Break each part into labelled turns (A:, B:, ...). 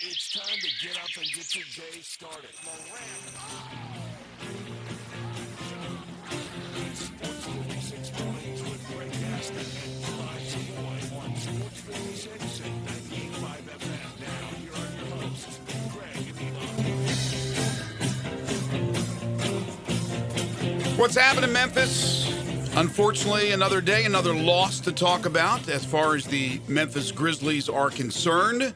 A: It's time to get up and get your day started. It's Sports 56 mornings with Greg Gaston and Eli Savoy on Sports 56 and 98.5 FM. Now, here are your hosts, Greg and Eli.
B: What's happening in Memphis? Unfortunately, another day, another loss to talk about as far as the Memphis Grizzlies are concerned.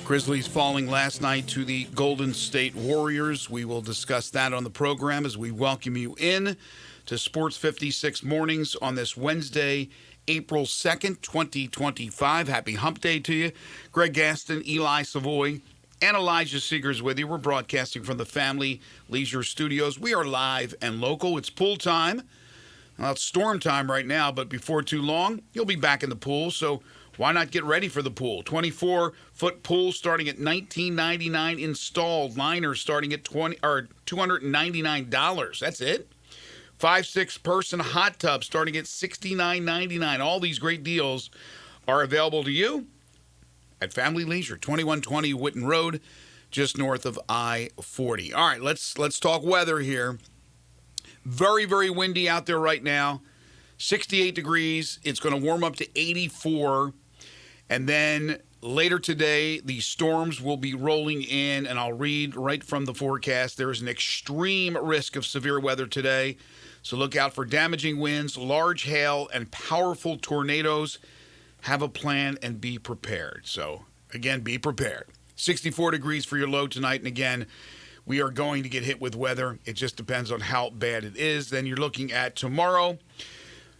B: Grizzlies falling last night to the Golden State Warriors. We will discuss that on the program as we welcome you in to Sports 56 mornings on this Wednesday, April 2nd, 2025. Happy Hump Day to you. Greg Gaston, Eli Savoy, and Elijah Seegers with you. We're broadcasting from the Family Leisure Studios. We are live and local. It's pool time. Well, it's storm time right now, but before too long, you'll be back in the pool, so why not get ready for the pool? 24-foot pool starting at $19.99 installed. Liners starting at $299. That's it. 5-6 person hot tub starting at $69.99. All these great deals are available to you at Family Leisure, 2120 Whitten Road, just north of I-40. All right, let's talk weather here. Very, very windy out there right now. 68 degrees. It's going to warm up to 84. And then later today, the storms will be rolling in, and I'll read right from the forecast. There is an extreme risk of severe weather today, so look out for damaging winds, large hail, and powerful tornadoes. Have a plan and be prepared. So, again, be prepared. 64 degrees for your low tonight, and again, we are going to get hit with weather. It just depends on how bad it is. Then you're looking at tomorrow.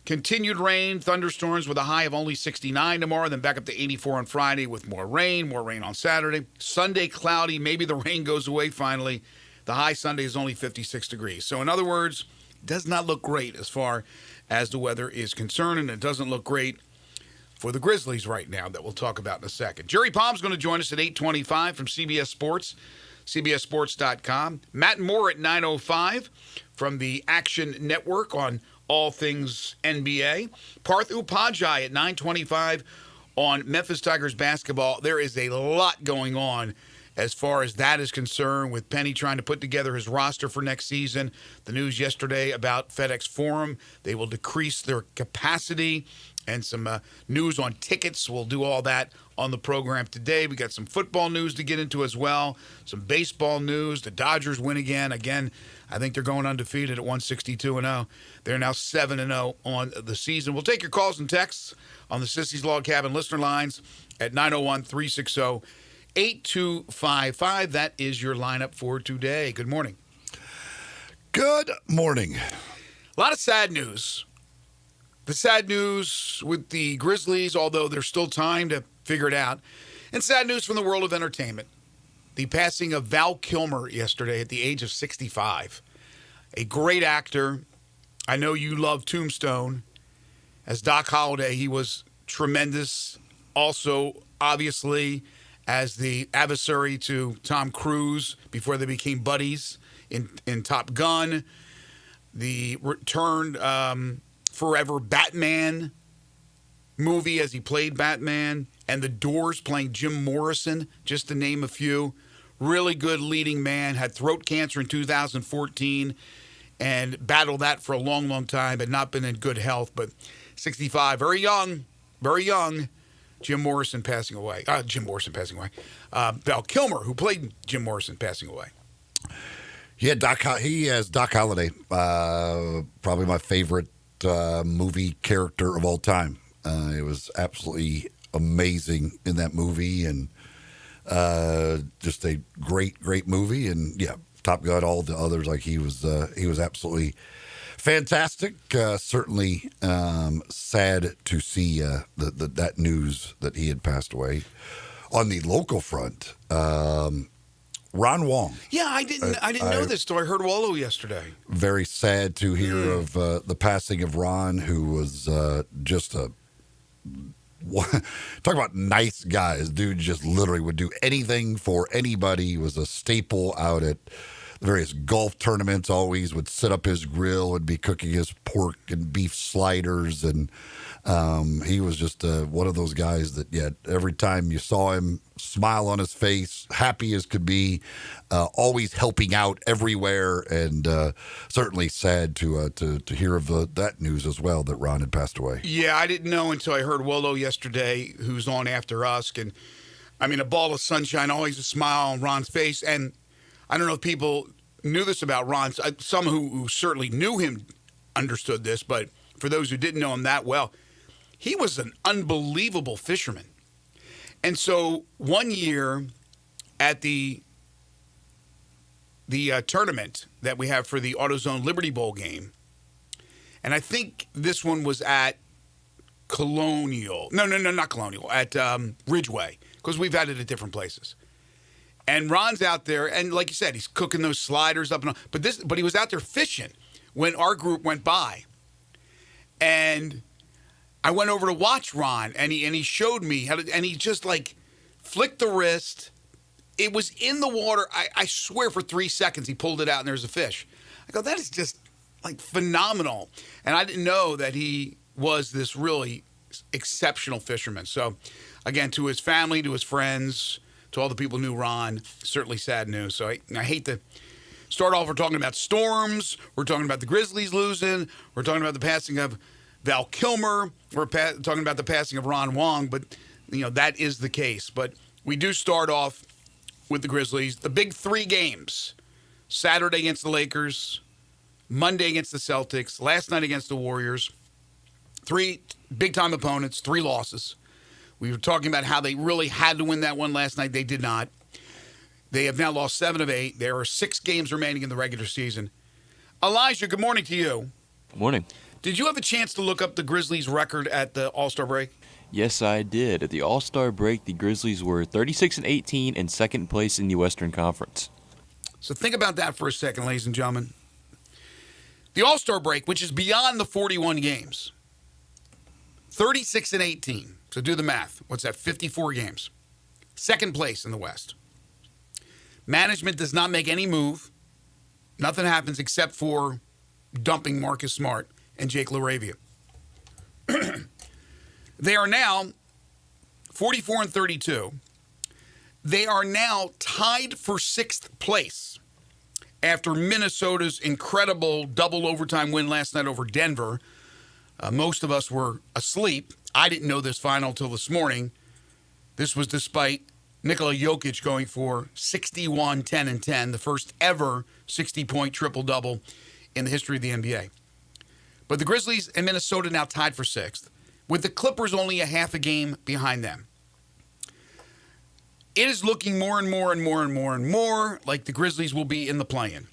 B: Continued rain, thunderstorms with a high of only 69 tomorrow, then back up to 84 on Friday with more rain on Saturday. Sunday, cloudy. Maybe the rain goes away finally. The high Sunday is only 56 degrees. So, in other words, it does not look great as far as the weather is concerned, and it doesn't look great for the Grizzlies right now that we'll talk about in a second. Jerry Palm's going to join us at 8:25 from CBS Sports, CBSSports.com. Matt Moore at 9:05 from the Action Network on all things NBA. Parth Upadhyay at 9:25 on Memphis Tigers basketball. There is a lot going on as far as that is concerned, with Penny trying to put together his roster for next season. The news yesterday about FedEx Forum, they will decrease their capacity, and some news on tickets. We'll do all that on the program today. We got some football news to get into as well, some baseball news. The Dodgers win again. Again, I think they're going undefeated at 162-0. They're now 7-0 on the season. We'll take your calls and texts on the Sissy's Log Cabin listener lines at 901-360-8255. That is your lineup for today. Good morning.
C: Good morning.
B: A lot of sad news. The sad news with the Grizzlies, although there's still time to figure it out. And sad news from the world of entertainment. The passing of Val Kilmer yesterday at the age of 65. A great actor. I know you love Tombstone. As Doc Holliday, he was tremendous. Also, obviously, as the adversary to Tom Cruise before they became buddies in Top Gun. The returned forever Batman movie as he played Batman, and The Doors playing Jim Morrison, just to name a few. Really good leading man, had throat cancer in 2014 and battled that for a long, long time, had not been in good health, but 65, very young, Jim Morrison passing away. Val Kilmer, who played Jim Morrison, passing away.
C: Yeah, he has Doc Holliday, probably my favorite movie character of all time. It was absolutely amazing in that movie, and just a great movie. And yeah, Top Gun, all the others, like he was absolutely fantastic. Certainly sad to see that news that he had passed away. On the local front, Ron Wong.
B: Yeah, I didn't know this story. I heard Wallow yesterday.
C: Very sad to hear of the passing of Ron, who was just a talk about nice guys. Dude just literally would do anything for anybody. He was a staple out at various golf tournaments. Always would set up his grill and be cooking his pork and beef sliders, and He was just one of those guys that, every time you saw him, smile on his face, happy as could be, always helping out everywhere, and certainly sad to hear of that news as well, that Ron had passed away.
B: Yeah, I didn't know until I heard Wolo yesterday, who's on After Us, and I mean, a ball of sunshine, always a smile on Ron's face, and I don't know if people knew this about Ron. Some who certainly knew him understood this, but for those who didn't know him that well, he was an unbelievable fisherman. And so one year at the tournament that we have for the AutoZone Liberty Bowl game, and I think this one was at Colonial. No, not Colonial. At Ridgeway, because we've had it at different places. And Ron's out there, and like you said, he's cooking those sliders up and on. But he was out there fishing when our group went by. And I went over to watch Ron, and he showed me how to, and he just like flicked the wrist. It was in the water. I swear for 3 seconds he pulled it out and there's a fish. I go, that is just like phenomenal. And I didn't know that he was this really exceptional fisherman. So again, to his family, to his friends, to all the people who knew Ron, certainly sad news. So I hate to start off, we're talking about storms. We're talking about the Grizzlies losing. We're talking about the passing of Val Kilmer. We're talking about the passing of Ron Wong, but that is the case. But we do start off with the Grizzlies. The big 3 games: Saturday against the Lakers, Monday against the Celtics, last night against the Warriors. 3 big-time opponents, 3 losses. We were talking about how they really had to win that one last night. They did not. They have now lost 7 of 8. There are 6 games remaining in the regular season. Elijah, good morning to you.
D: Good morning.
B: Did you have a chance to look up the Grizzlies' record at the All-Star break?
D: Yes, I did. At the All-Star break, the Grizzlies were 36-18 in second place in the Western Conference.
B: So think about that for a second, ladies and gentlemen. The All-Star break, which is beyond the 41 games, 36-18. So do the math. What's that? 54 games. Second place in the West. Management does not make any move. Nothing happens except for dumping Marcus Smart and Jake LaRavia. They are now 44-32. They are now tied for 6th place after Minnesota's incredible double overtime win last night over Denver. Most of us were asleep. I didn't know this final till this morning. This was despite Nikola Jokic going for 61, 10, and 10, the first ever 60-point triple-double in the history of the NBA. But the Grizzlies and Minnesota now tied for 6th, with the Clippers only a half a game behind them. It is looking more and more like the Grizzlies will be in the play-in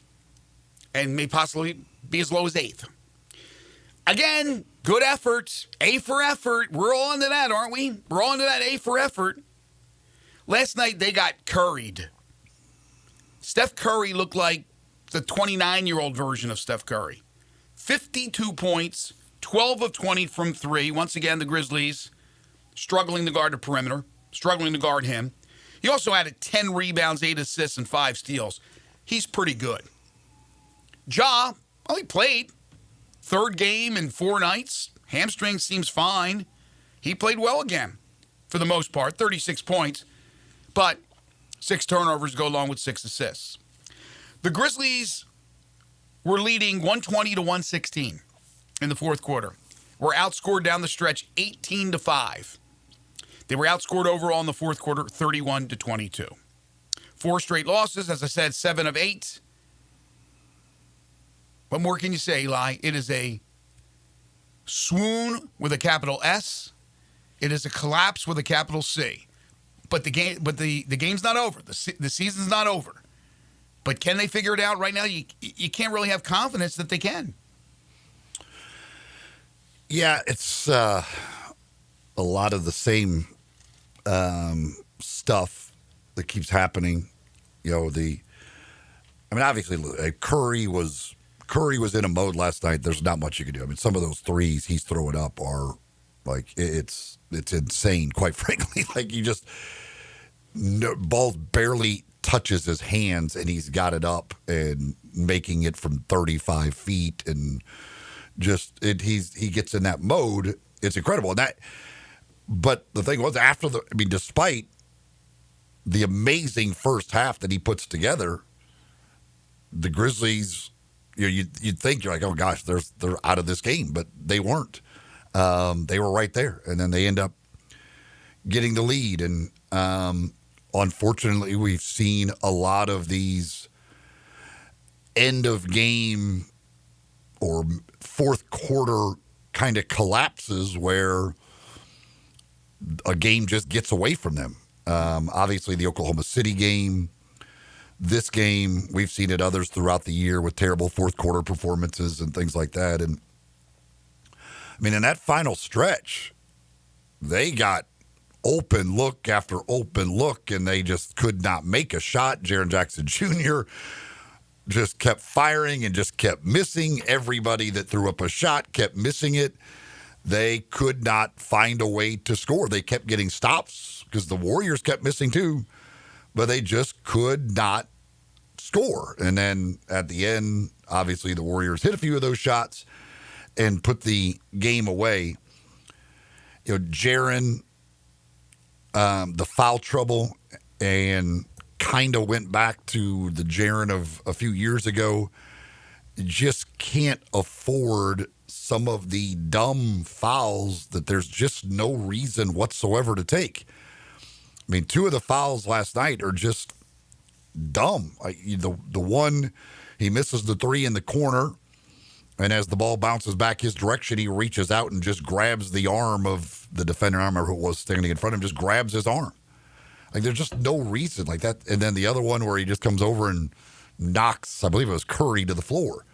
B: and may possibly be as low as 8th. Again, good effort. A for effort. We're all into that, aren't we? We're all into that A for effort. Last night, they got curried. Steph Curry looked like the 29-year-old version of Steph Curry. 52 points, 12 of 20 from 3. Once again, the Grizzlies struggling to guard the perimeter, struggling to guard him. He also added 10 rebounds, 8 assists, and 5 steals. He's pretty good. Ja, well, he played. 3rd game in 4 nights. Hamstring seems fine. He played well again, for the most part, 36 points. But 6 turnovers go along with 6 assists. The Grizzlies were leading 120-116 in the 4th quarter. Were outscored down the stretch 18-5. They were outscored overall in the 4th quarter 31-22. 4 straight losses, as I said, 7 of 8. What more can you say, Eli? It is a swoon with a capital S. It is a collapse with a capital C. But the game's not over. The season's not over. But can they figure it out right now? You can't really have confidence that they can.
C: Yeah, it's a lot of the same stuff that keeps happening. Obviously, Curry was in a mode last night. There's not much you can do. I mean, some of those threes he's throwing up are like it's insane. Quite frankly, like ball barely touches his hands and he's got it up and making it from 35 feet and he gets in that mode it's incredible. But the thing was, despite the amazing first half that he puts together, the Grizzlies, you'd think you're like, oh gosh, they're out of this game, but they weren't. They were right there, and then they end up getting the lead. And unfortunately, we've seen a lot of these end of game or fourth quarter kind of collapses where a game just gets away from them. Obviously, the Oklahoma City game, this game, we've seen it others throughout the year with terrible fourth quarter performances and things like that. And I mean, in that final stretch, they got open look after open look, and they just could not make a shot. Jaren Jackson Jr. just kept firing and just kept missing. Everybody that threw up a shot kept missing it. They could not find a way to score. They kept getting stops because the Warriors kept missing too, but they just could not score. And then at the end, obviously the Warriors hit a few of those shots and put the game away. Jaren, the foul trouble, and kind of went back to the Jaren of a few years ago. Just can't afford some of the dumb fouls that there's just no reason whatsoever to take. I mean, two of the fouls last night are just dumb. The one, he misses the three in the corner, and as the ball bounces back his direction, he reaches out and just grabs the arm of the defender. I don't remember who was standing in front of him, just grabs his arm. Like, there's just no reason like that. And then the other one where he just comes over and knocks, I believe it was Curry, to the floor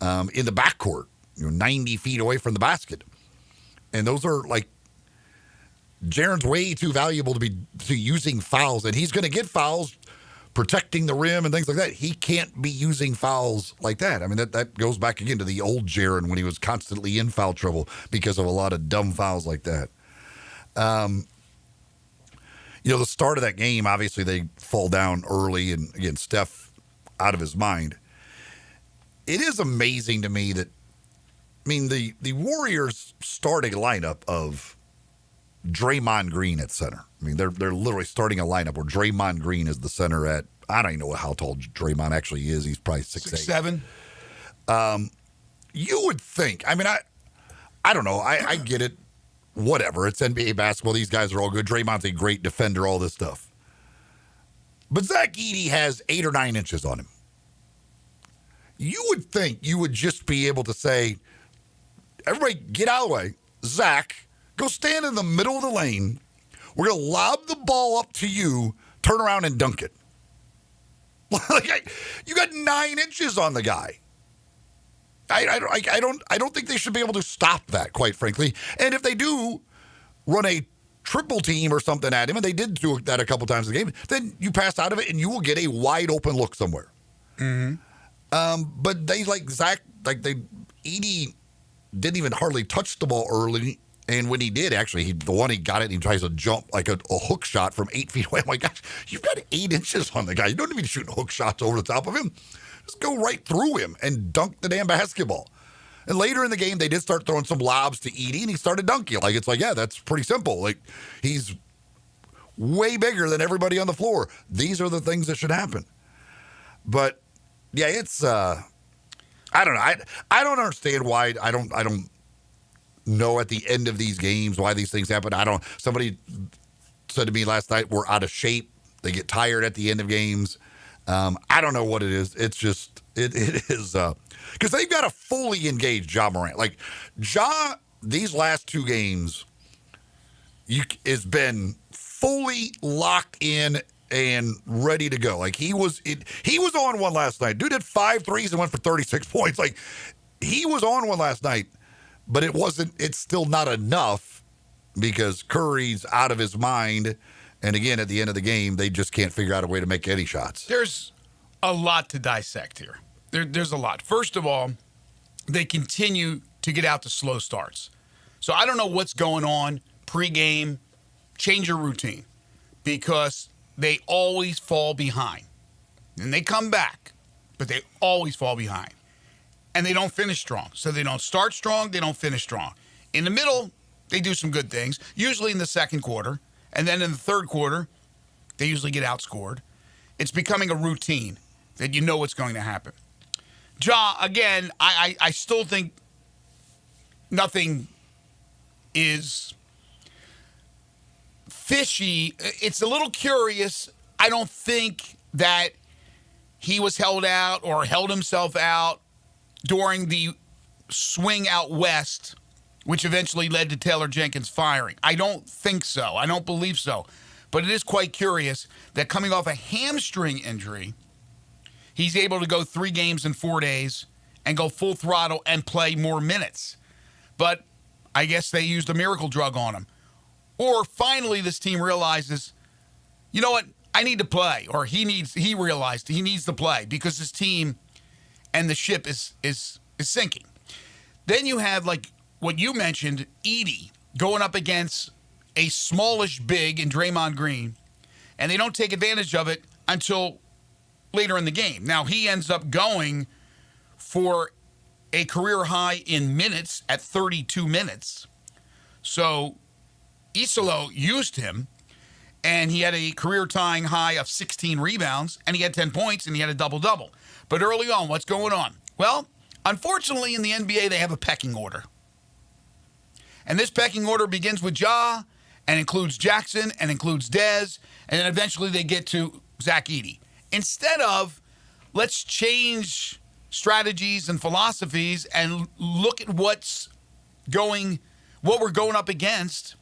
C: in the backcourt, 90 feet away from the basket. And those are like, Jaren's way too valuable to be using fouls, and he's going to get fouls protecting the rim and things like that. He can't be using fouls like that. I mean, that goes back again to the old Jaren when he was constantly in foul trouble because of a lot of dumb fouls like that. The start of that game, obviously they fall down early, and again, Steph out of his mind. It is amazing to me that, the Warriors starting lineup of Draymond Green at center. They're literally starting a lineup where Draymond Green is the center at, I don't even know how tall Draymond actually is. He's probably 6'8".
B: 6'7".
C: You would think, I don't know. I get it. Whatever. It's NBA basketball. These guys are all good. Draymond's a great defender, all this stuff. But Zach Edey has 8 or 9 inches on him. You would think you would just be able to say, everybody get out of the way. Zach, go stand in the middle of the lane. We're going to lob the ball up to you, turn around and dunk it. You got 9 inches on the guy. I don't think they should be able to stop that, quite frankly. And if they do run a triple team or something at him, and they did do that a couple times in the game, then you pass out of it and you will get a wide open look somewhere. Mm-hmm. But they Edey didn't even hardly touch the ball early. And when he did, actually, the one he got it, he tries to jump like a hook shot from 8 feet away. I'm like, gosh, you've got 8 inches on the guy. You don't need to be shooting hook shots over the top of him. Just go right through him and dunk the damn basketball. And later in the game, they did start throwing some lobs to Edey, and he started dunking. Yeah, that's pretty simple. Like, he's way bigger than everybody on the floor. These are the things that should happen. But, yeah, it's, I don't know. I don't understand why. I don't know at the end of these games why these things happen. Somebody said to me last night, we're out of shape. They get tired at the end of games. I don't know what it is. It's just, it is, because they've got a fully engaged Ja Morant. Like, Ja, these last 2 games, has been fully locked in and ready to go. Like, he was on one last night. Dude had 5 threes and went for 36 points. Like, he was on one last night, but it's still not enough because Curry's out of his mind. And again, at the end of the game, they just can't figure out a way to make any shots.
B: There's a lot to dissect here. There's a lot. First of all, they continue to get out to slow starts. So I don't know what's going on pregame. Change your routine because they always fall behind. And they come back, but they always fall behind. And they don't finish strong. So they don't start strong, they don't finish strong. In the middle, they do some good things, usually in the second quarter. And then in the third quarter, they usually get outscored. It's becoming a routine that you know what's going to happen. Ja, again, I still think nothing is fishy. It's a little curious. I don't think that he was held out or held himself out during the swing out west, which eventually led to Taylor Jenkins firing. I don't think so. I don't believe so. But it is quite curious that coming off a hamstring injury, he's able to go 3 games in 4 days and go full throttle and play more minutes. But I guess they used a miracle drug on him. Or finally this team realizes, you know what, I need to play. Or he realized he needs to play because his team and the ship is sinking. Then you have, like what you mentioned, Edey going up against a smallish big in Draymond Green, and they don't take advantage of it until later in the game. Now, he ends up going for a career high in minutes at 32 minutes. So Isolo used him, and he had a career-tying high of 16 rebounds, and he had 10 points, and he had a double-double. But early on, what's going on? Well, unfortunately, in the NBA, they have a pecking order. And this pecking order begins with Ja and includes Jackson and includes Dez, and then eventually they get to Zach Edey. Instead of, let's change strategies and philosophies and look at what we're going up against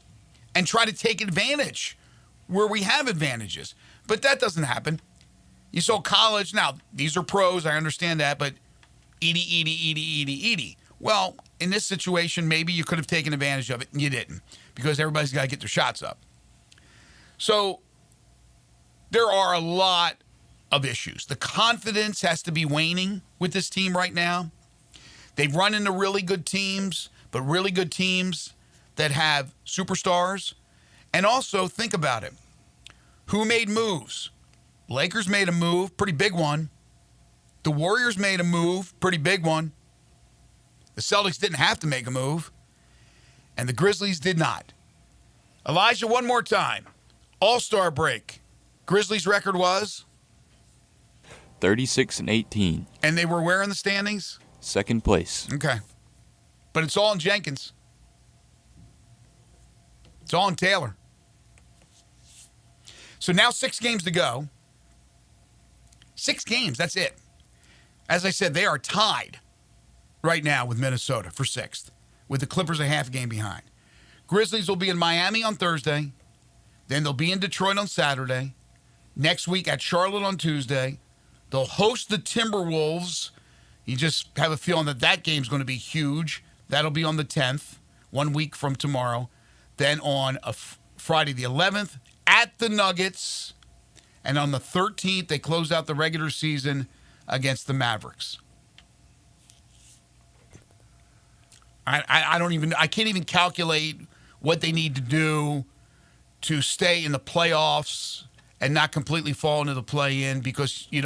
B: and try to take advantage where we have advantages. But that doesn't happen. You saw college. Now, these are pros. I understand that. But Edey. Well, in this situation, maybe you could have taken advantage of it, and you didn't because everybody's got to get their shots up. So there are a lot of issues. The confidence has to be waning with this team right now. They've run into really good teams, but really good teams that have superstars. And also, think about it. Who made moves? Lakers made a move, pretty big one. The Warriors made a move, pretty big one. The Celtics didn't have to make a move, and the Grizzlies did not. Elijah, one more time. All-Star break. Grizzlies' record was?
D: 36-18.
B: And they were where in the standings?
D: Second place.
B: Okay. But it's all in Jenkins. It's all in Taylor. So now 6 games to go. 6 games, that's it. As I said, they are tied right now with Minnesota for 6th, with the Clippers a half game behind. Grizzlies will be in Miami on Thursday. Then they'll be in Detroit on Saturday. Next week at Charlotte on Tuesday. They'll host the Timberwolves. You just have a feeling that game's going to be huge. That'll be on the 10th, 1 week from tomorrow. Then on Friday the 11th at the Nuggets. And on the 13th, they close out the regular season against the Mavericks. I can't even calculate what they need to do to stay in the playoffs and not completely fall into the play-in because you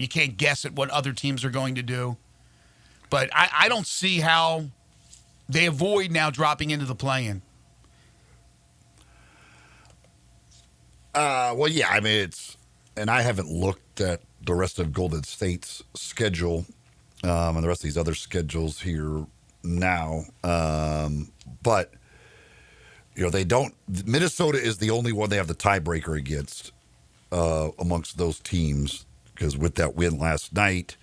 B: can't guess at what other teams are going to do. But I don't see how they avoid now dropping into the play-in.
C: Well, yeah, I mean, and I haven't looked at the rest of Golden State's schedule and the rest of these other schedules here now. But, they don't. Minnesota is the only one they have the tiebreaker against amongst those teams because with that win last night,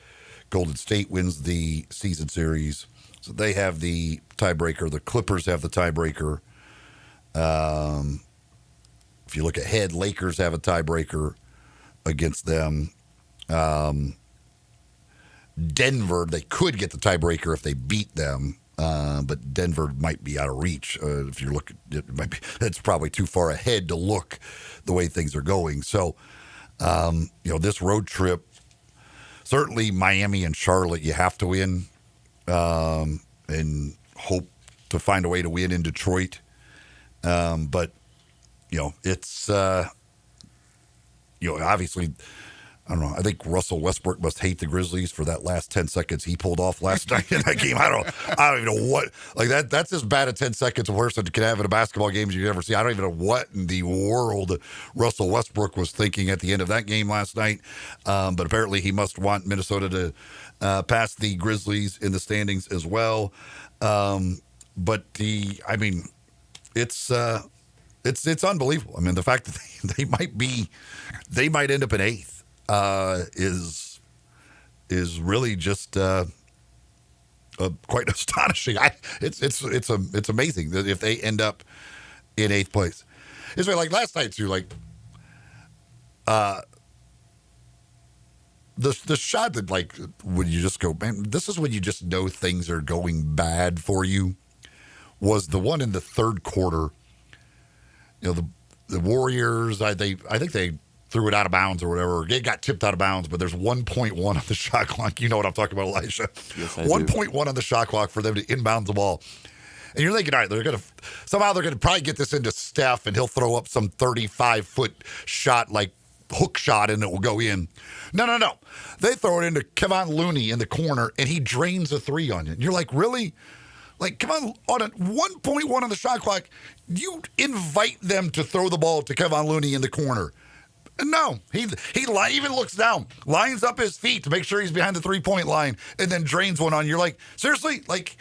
C: Golden State wins the season series. So they have the tiebreaker. The Clippers have the tiebreaker. If you look ahead, Lakers have a tiebreaker against them. Denver, they could get the tiebreaker if they beat them, but Denver might be out of reach. If you look, it's probably too far ahead to look the way things are going. So, this road trip, certainly Miami and Charlotte, you have to win, and hope to find a way to win in Detroit. But it's, obviously I don't know. I think Russell Westbrook must hate the Grizzlies for that last 10 seconds he pulled off last night in that game. I don't even know what. Like that's as bad a 10 seconds worse than you can have in a basketball game as you can ever see. I don't even know what in the world Russell Westbrook was thinking at the end of that game last night. But apparently he must want Minnesota to pass the Grizzlies in the standings as well. But it's unbelievable. I mean, the fact that they might end up in eighth. Is really just quite astonishing. It's amazing that if they end up in eighth place. It's like last night too. Like the shot that like when you just go, man, this is when you just know things are going bad for you. Was the one in the third quarter? You know the Warriors. I think they threw it out of bounds or whatever. It got tipped out of bounds, but there's 1.1 on the shot clock. You know what I'm talking about, Elisha.
D: Yes, I
C: 1.1 on the shot clock for them to inbound the ball. And you're thinking, all right, they're going to probably get this into Steph and he'll throw up some 35-foot shot, like hook shot, and it will go in. No. They throw it into Kevon Looney in the corner and he drains a three on you. And you're like, really? Like, come on a 1.1 on the shot clock, you invite them to throw the ball to Kevon Looney in the corner. No, he even looks down, lines up his feet to make sure he's behind the 3-point line, and then drains one on you. You're like, seriously? Like,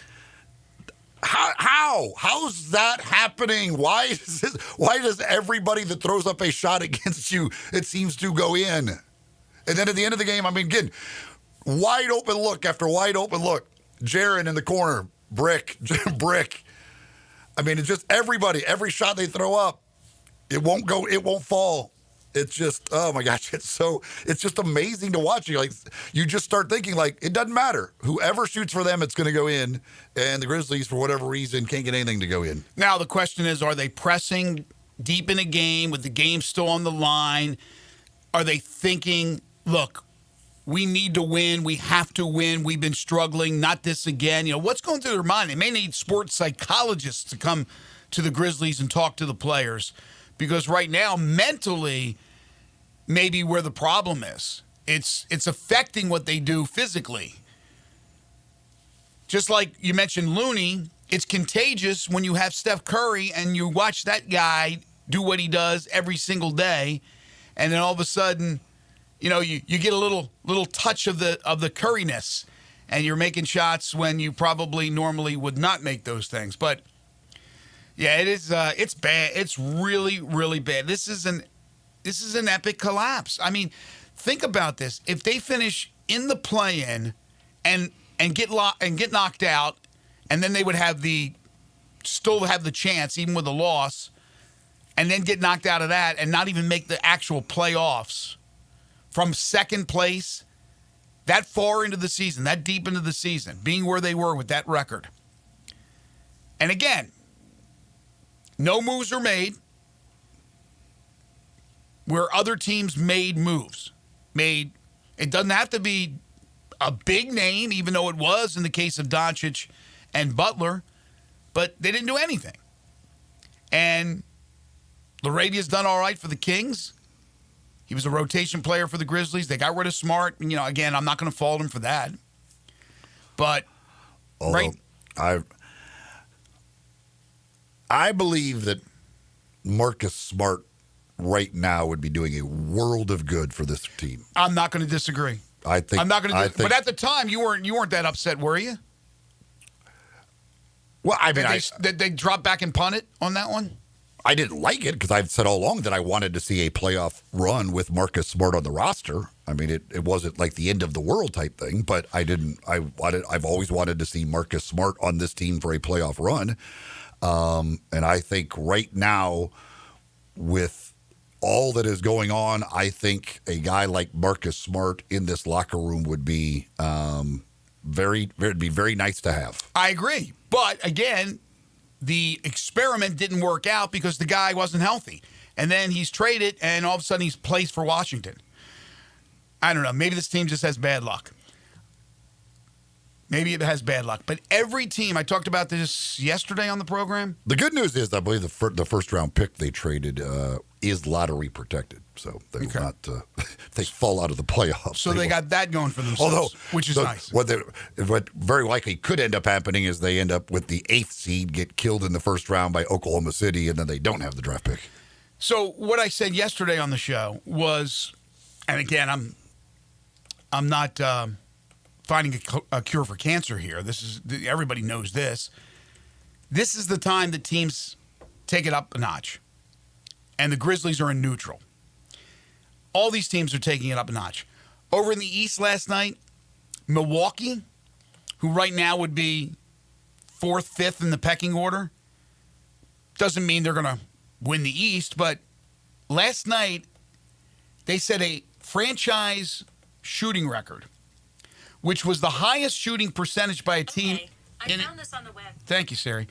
C: how's that happening? Why does everybody that throws up a shot against you, it seems to go in? And then at the end of the game, I mean, again, wide open look after wide open look. Jaren in the corner, brick. I mean, it's just everybody, every shot they throw up, it won't fall. It's just, oh my gosh, it's just amazing to watch. You just start thinking, like, it doesn't matter. Whoever shoots for them, it's going to go in. And the Grizzlies, for whatever reason, can't get anything to go in.
B: Now, the question is, are they pressing deep in a game with the game still on the line? Are they thinking, look, we need to win. We have to win. We've been struggling. Not this again. You know, what's going through their mind? They may need sports psychologists to come to the Grizzlies and talk to the players. Because right now, mentally, maybe where the problem is. It's affecting what they do physically. Just like you mentioned Looney, it's contagious when you have Steph Curry and you watch that guy do what he does every single day, and then all of a sudden, you know, you get a little touch of the Curryness, and you're making shots when you probably normally would not make those things. But yeah, it is. It's bad. It's really, really bad. This is an epic collapse. I mean, think about this. If they finish in the play-in and get knocked out, and then they would still have the chance, even with a loss, and then get knocked out of that and not even make the actual playoffs from second place, that far into the season, that deep into the season, being where they were with that record. And again, no moves are made where other teams made moves. It doesn't have to be a big name, even though it was in the case of Doncic and Butler, but they didn't do anything. And Laravia's done all right for the Kings. He was a rotation player for the Grizzlies. They got rid of Smart. You know, again, I'm not going to fault him for that. But
C: although, right, I believe that Marcus Smart right now would be doing a world of good for this team.
B: I'm not going to disagree. I'm not going to. But at the time, you weren't that upset, were you?
C: Well, I mean,
B: did they drop back and punt it on that one?
C: I didn't like it because I've said all along that I wanted to see a playoff run with Marcus Smart on the roster. I mean, it wasn't like the end of the world type thing, but I've always wanted to see Marcus Smart on this team for a playoff run. And I think right now, with all that is going on, I think a guy like Marcus Smart in this locker room would be very nice to have.
B: I agree. But again, the experiment didn't work out because the guy wasn't healthy. And then he's traded, and all of a sudden he's placed for Washington. I don't know. Maybe this team just has bad luck. Maybe it has bad luck. But every team, I talked about this yesterday on the program.
C: The good news is I believe the first round pick they traded is lottery protected, so they will not they fall out of the playoffs.
B: So they got that going for themselves, which is nice.
C: What very likely could end up happening is they end up with the 8th seed, get killed in the first round by Oklahoma City, and then they don't have the draft pick.
B: So what I said yesterday on the show was, and again, I'm not finding a cure for cancer here. This is everybody knows this. This is the time that teams take it up a notch, and the Grizzlies are in neutral. All these teams are taking it up a notch. Over in the East last night, Milwaukee, who right now would be 4th, 5th in the pecking order, doesn't mean they're going to win the East, but last night they set a franchise shooting record, which was the highest shooting percentage by a team.
E: Okay. I found this on the web.
B: Thank you, Sari.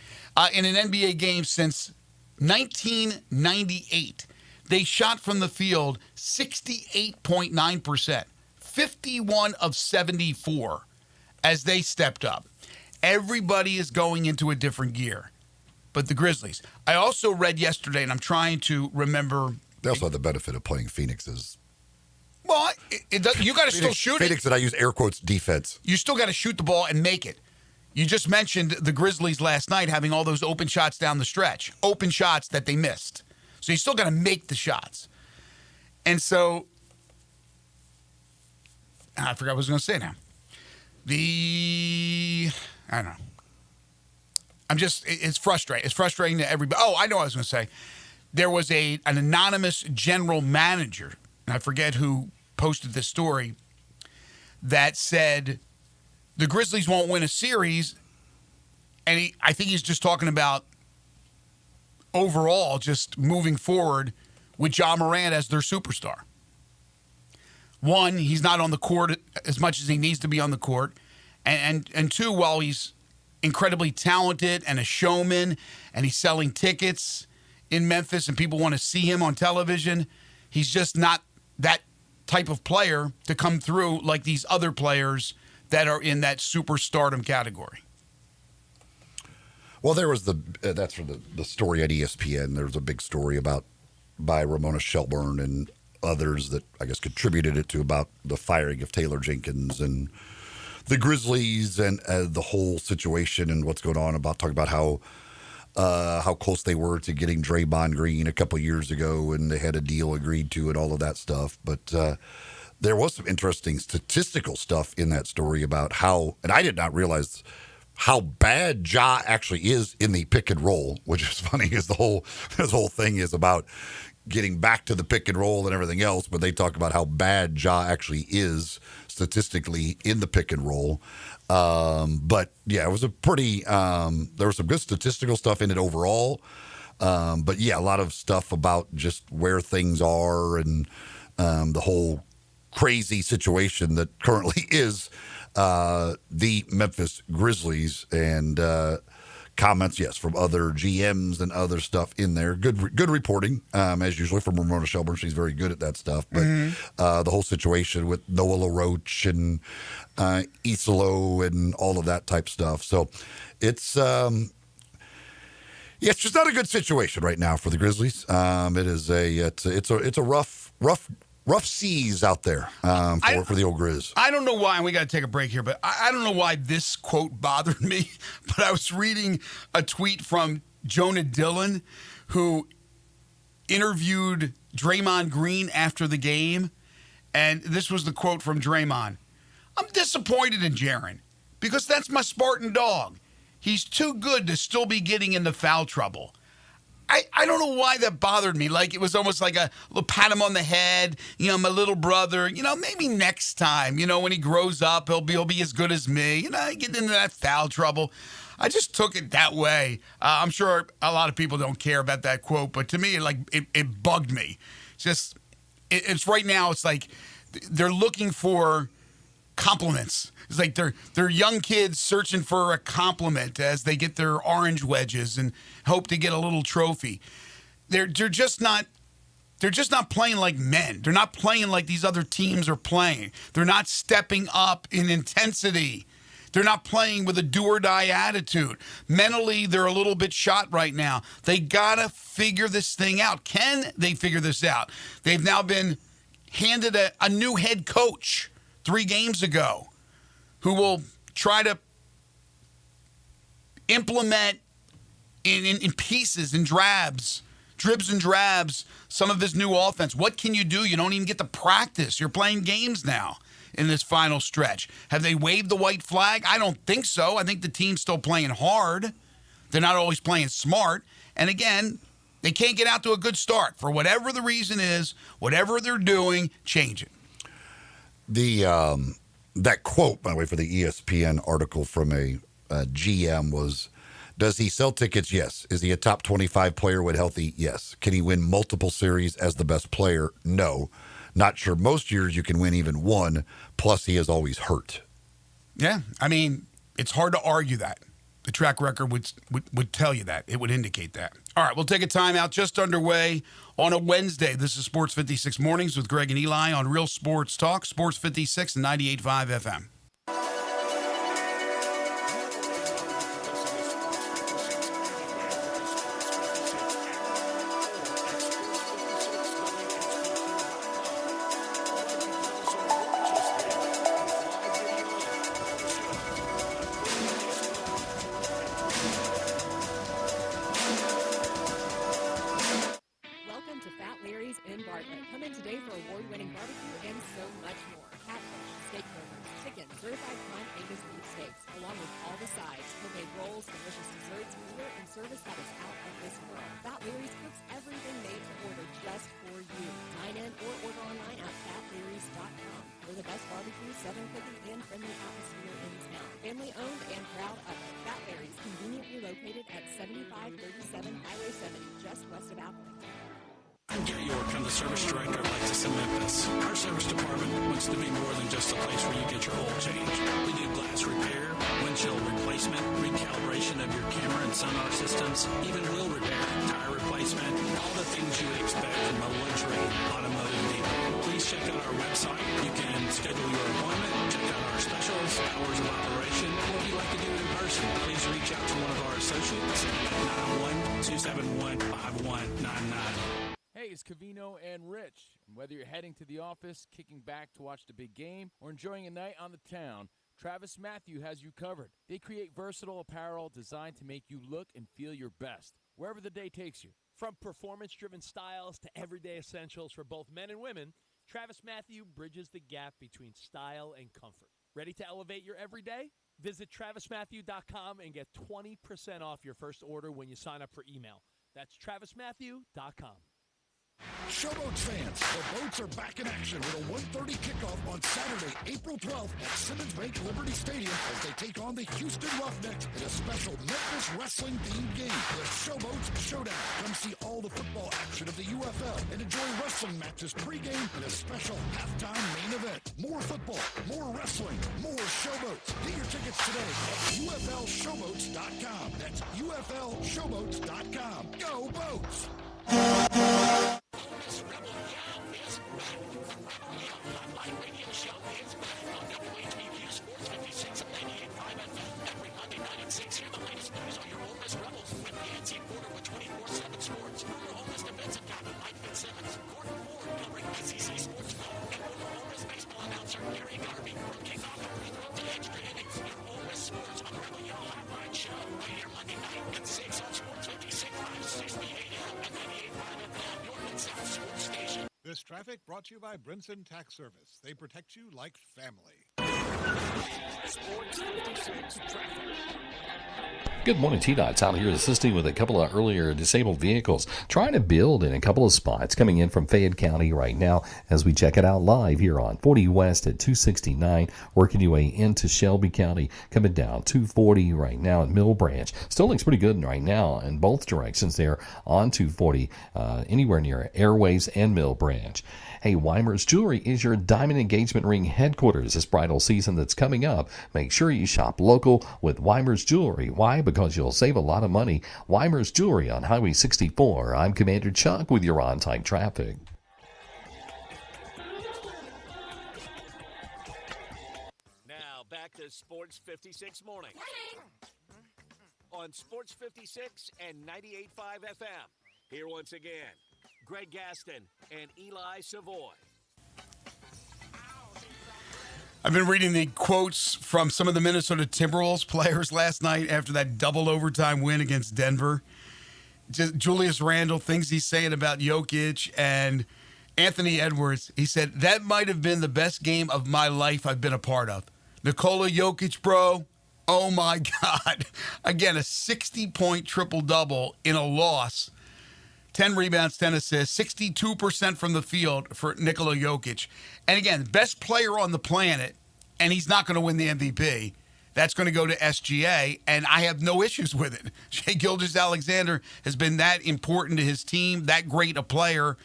B: In an NBA game since 1998. They shot from the field 68.9%, 51 of 74 as they stepped up. Everybody is going into a different gear, but the Grizzlies. I also read yesterday, and I'm trying to remember.
C: They also have the benefit of playing Phoenix's.
B: Well, you got to still shoot
C: Phoenix, and I use air quotes, defense.
B: You still got to shoot the ball and make it. You just mentioned the Grizzlies last night having all those open shots down the stretch, open shots that they missed. So you still got to make the shots. And so, I forgot what I was going to say now. I don't know. It's frustrating. It's frustrating to everybody. Oh, I know what I was going to say. There was an anonymous general manager, and I forget who posted this story, that said the Grizzlies won't win a series, and I think he's just talking about overall just moving forward with Ja Morant as their superstar. One, he's not on the court as much as he needs to be on the court, and two, while he's incredibly talented and a showman, and he's selling tickets in Memphis and people want to see him on television, he's just not that type of player to come through like these other players that are in that superstardom category.
C: Well, there was that's for the story at ESPN. There was a big story by Ramona Shelburne and others that I guess contributed it to about the firing of Taylor Jenkins and the Grizzlies and the whole situation and what's going on, about talking about how close they were to getting Draymond Green a couple years ago, and they had a deal agreed to and all of that stuff. But there was some interesting statistical stuff in that story about how, and I did not realize how bad Ja actually is in the pick and roll, which is funny, is this whole thing is about getting back to the pick and roll and everything else, but they talk about how bad Ja actually is statistically in the pick and roll. But yeah, it was a pretty, there was some good statistical stuff in it overall. But yeah, a lot of stuff about just where things are and the whole crazy situation that currently is the Memphis Grizzlies, and comments, yes, from other GMs and other stuff in there. Good reporting, as usually, from Ramona Shelburne. She's very good at that stuff. But the whole situation with Noah LaRoche and Isolo and all of that type stuff. So it's it's just not a good situation right now for the Grizzlies. It is it's a rough seas out there for the old Grizz.
B: I don't know why, and we got to take a break here, but I don't know why this quote bothered me, but I was reading a tweet from Jonah Dillon, who interviewed Draymond Green after the game, and this was the quote from Draymond. "I'm disappointed in Jaren because that's my Spartan dog. He's too good to still be getting into foul trouble." I don't know why that bothered me. Like, it was almost like a little pat him on the head. My little brother, maybe next time, when he grows up, he'll be as good as me. Get into that foul trouble. I just took it that way. I'm sure a lot of people don't care about that quote, but to me, it bugged me. It's right now, it's like they're looking for compliments. It's like they're young kids searching for a compliment as they get their orange wedges and hope to get a little trophy. They're just not playing like men. They're not playing like these other teams are playing. They're not stepping up in intensity. They're not playing with a do-or-die attitude. Mentally, they're a little bit shot right now. They got to figure this thing out. Can they figure this out? They've now been handed a new head coach 3 games ago who will try to implement in pieces, in dribs and drabs, some of his new offense. What can you do? You don't even get to practice. You're playing games now in this final stretch. Have they waved the white flag? I don't think so. I think the team's still playing hard. They're not always playing smart. And again, they can't get out to a good start. For whatever the reason is, whatever they're doing, change it.
C: That quote, by the way, for the ESPN article from a GM was, does he sell tickets? Yes. Is he a top 25 player when healthy? Yes. Can he win multiple series as the best player? No. Not sure most years you can win even one, plus he is always hurt.
B: Yeah, I mean, it's hard to argue that. The track record would tell you that. It would indicate that. All right, we'll take a timeout. Just underway on a Wednesday. This is Sports 56 Mornings with Greg and Eli on Real Sports Talk, Sports 56 and 98.5 FM.
A: Gary York, I'm the service director of Lexus in Memphis. Our service department wants to be more than just a place where you get your oil changed. We do glass repair, windshield replacement, recalibration of your camera and sonar systems, even wheel repair, tire replacement, all the things you would expect from a luxury automotive dealer. Please check out our website. You can schedule your appointment, check out our specials, hours of operation, or if you'd like to do it in person, please reach out to one of our associates at 901-271-5199.
E: Hey, it's Cavino and Rich. And whether you're heading to the office, kicking back to watch the big game, or enjoying a night on the town, Travis Matthew has you covered. They create versatile apparel designed to make you look and feel your best, wherever the day takes you.
F: From performance-driven styles to everyday essentials for both men and women, Travis Matthew bridges the gap between style and comfort. Ready to elevate your everyday? Visit TravisMatthew.com and get 20% off your first order when you sign up for email. That's TravisMatthew.com.
A: Showboats fans, the boats are back in action with a 1:30 kickoff on Saturday, April 12th at Simmons Bank Liberty Stadium as they take on the Houston Roughnecks in a special Memphis wrestling-themed game, the Showboats Showdown. Come see all the football action of the UFL and enjoy wrestling matches pregame and a special halftime main event. More football, more wrestling, more Showboats. Get your tickets today at UFLShowboats.com. That's UFLShowboats.com. Go Boats!
G: This traffic brought to you by Brinson Tax Service. They protect you like family.
A: Sports 56 traffic.
H: Good morning, T-Dot's out here assisting with a couple of earlier disabled vehicles, trying to build in a couple of spots coming in from Fayette County right now as we check it out live here on 40 West at 269, working your way into Shelby County, coming down 240 right now at Mill Branch. Still looks pretty good right now in both directions there on 240, anywhere near Airways and Mill Branch. Hey, Weimer's Jewelry is your diamond engagement ring headquarters this bridal season that's coming up. Make sure you shop local with Weimer's Jewelry. Why? Because you'll save a lot of money. Weimer's Jewelry on Highway 64. I'm Commander Chuck with your on-time traffic.
I: Now back to Sports 56 Morning on Sports 56 and 98.5 FM. Here once again, Greg Gaston and Eli Savoy.
B: I've been reading the quotes from some of the Minnesota Timberwolves players last night after that double overtime win against Denver. Just Julius Randle, things he's saying about Jokic and Anthony Edwards. He said, that might have been the best game of my life I've been a part of. Nikola Jokic, bro, oh my God. Again, a 60-point triple-double in a loss. 10 rebounds, 10 assists, 62% from the field for Nikola Jokic. And again, best player on the planet, and he's not going to win the MVP. That's going to go to SGA, and I have no issues with it. Shai Gilgeous-Alexander has been that important to his team, that great a player,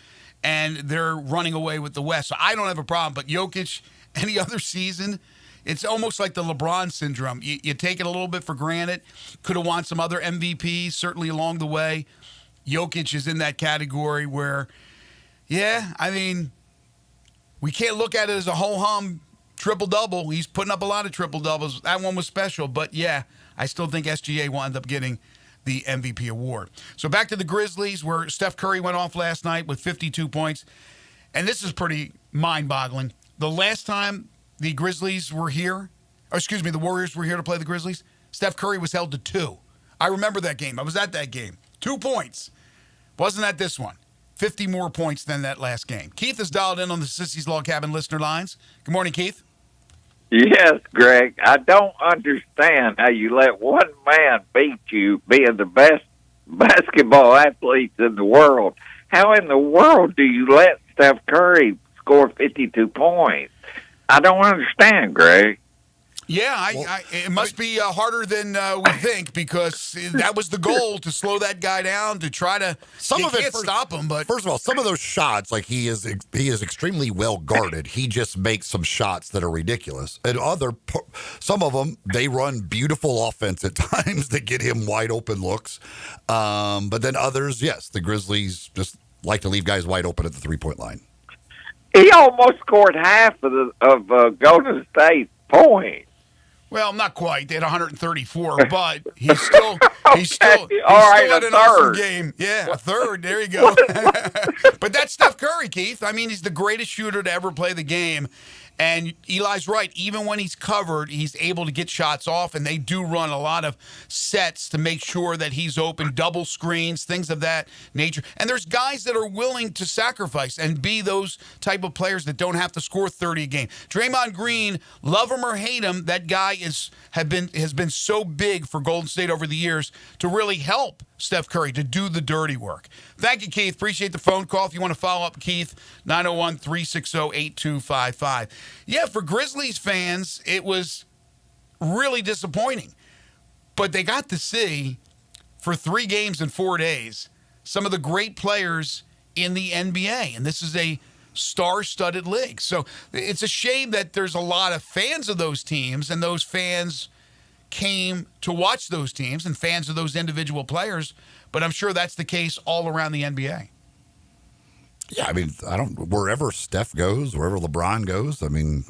B: and they're running away with the West. So I don't have a problem. But Jokic, any other season, it's almost like the LeBron syndrome. You take it a little bit for granted. Could have won some other MVPs, certainly along the way. Jokic is in that category where, yeah, I mean, we can't look at it as a ho-hum triple-double. He's putting up a lot of triple-doubles. That one was special. But, yeah, I still think SGA will end up getting the MVP award. So back to the Grizzlies, where Steph Curry went off last night with 52 points. And this is pretty mind-boggling. The last time the Grizzlies were here, the Warriors were here to play the Grizzlies, Steph Curry was held to 2. I remember that game. I was at that game. 2 points. Wasn't at this one. 50 more points than that last game. Keith is dialed in on the Sissy's Log Cabin listener lines. Good morning, Keith.
J: Yes, Greg. I don't understand how you let one man beat you, being the best basketball athletes in the world. How in the world do you let Steph Curry score 52 points? I don't understand, Greg.
B: Yeah, it must be harder than we think, because that was the goal, to slow that guy down, to try to stop him. But
C: first of all, some of those shots, like he is extremely well guarded. He just makes some shots that are ridiculous. And some of them, they run beautiful offense at times that get him wide open looks. But then others, yes, the Grizzlies just like to leave guys wide open at the 3-point line.
J: He almost scored half of Golden State's points.
B: Well, not quite. They had 134, but he's still
J: had an
B: awesome game. Yeah, a third. There you go. But that's Steph Curry, Keith. I mean, he's the greatest shooter to ever play the game. And Eli's right. Even when he's covered, he's able to get shots off, and they do run a lot of sets to make sure that he's open, double screens, things of that nature. And there's guys that are willing to sacrifice and be those type of players that don't have to score 30 a game. Draymond Green, love him or hate him, that guy has been so big for Golden State over the years to really help Steph Curry to do the dirty work. Thank you, Keith. Appreciate the phone call. If you want to follow up, Keith, 901-360-8255. Yeah, for Grizzlies fans, it was really disappointing. But they got to see, for 3 games in 4 days, some of the great players in the NBA. And this is a star-studded league. So it's a shame that there's a lot of fans of those teams, and those fans came to watch those teams and fans of those individual players, but I'm sure that's the case all around the NBA.
C: Yeah, I mean, wherever Steph goes, wherever LeBron goes, I mean,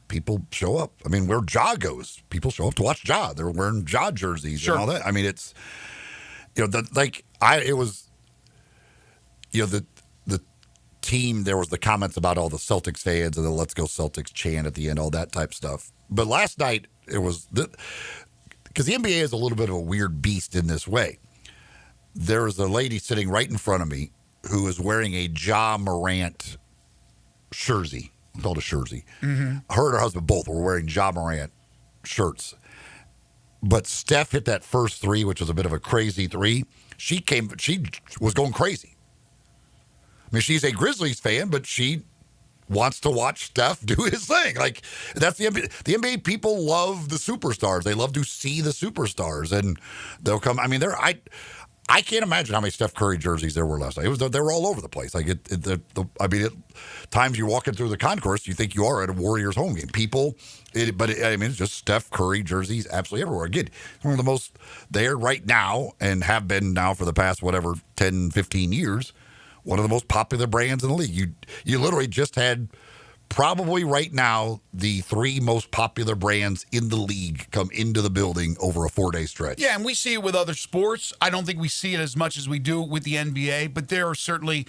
C: people show up. I mean, where Ja goes, people show up to watch Ja. They're wearing Ja jerseys and all that. I mean, it's, the team, there was the comments about all the Celtics fans and the Let's Go Celtics chant at the end, all that type stuff. But last night, it was, because the NBA is a little bit of a weird beast in this way. There was a lady sitting right in front of me who is wearing a Ja Morant jersey. Called a jersey. Mm-hmm. Her and her husband both were wearing Ja Morant shirts. But Steph hit that first 3, which was a bit of a crazy 3. She was going crazy. I mean, she's a Grizzlies fan, but she wants to watch Steph do his thing. Like, that's the NBA. The NBA people love the superstars. They love to see the superstars, and they'll come. I mean, I can't imagine how many Steph Curry jerseys there were last night. They were all over the place. Like, times you're walking through the concourse, you think you are at a Warriors home game. It's just Steph Curry jerseys absolutely everywhere. Again, one of the most there right now, and have been now for the past, 10, 15 years, one of the most popular brands in the league. You literally just had probably right now the 3 most popular brands in the league come into the building over a 4-day stretch.
B: Yeah, and we see it with other sports. I don't think we see it as much as we do with the NBA, but there are certainly,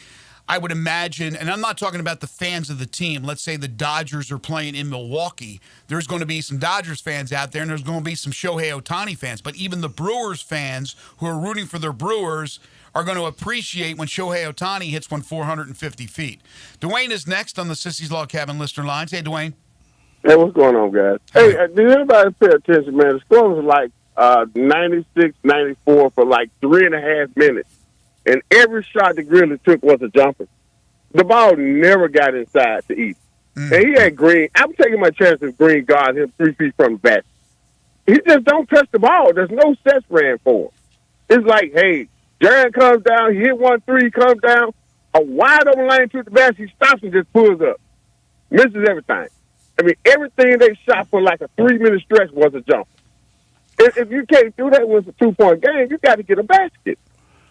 B: I would imagine, and I'm not talking about the fans of the team. Let's say the Dodgers are playing in Milwaukee. There's going to be some Dodgers fans out there, and there's going to be some Shohei Ohtani fans. But even the Brewers fans who are rooting for their Brewers are going to appreciate when Shohei Ohtani hits one 450 feet. Dwayne is next on the Sissy's Log Cabin listener lines. Hey, Dwayne.
K: Hey, what's going on, guys? Hey, did anybody pay attention, man? The score was like 96-94 for like 3.5 minutes. And every shot the Grizzlies took was a jumper. The ball never got inside to eat. And he had Green. I'm taking my chance if Green guards him 3 feet from the basket. He just don't touch the ball. There's no set ran for him. It's like, hey, Jaron comes down, he hit 1-3, comes down, a wide open lane to the basket, he stops and just pulls up. Misses everything. I mean, everything they shot for like a 3-minute stretch was a jump. If you can't do that with a 2-point game, you got to get a basket,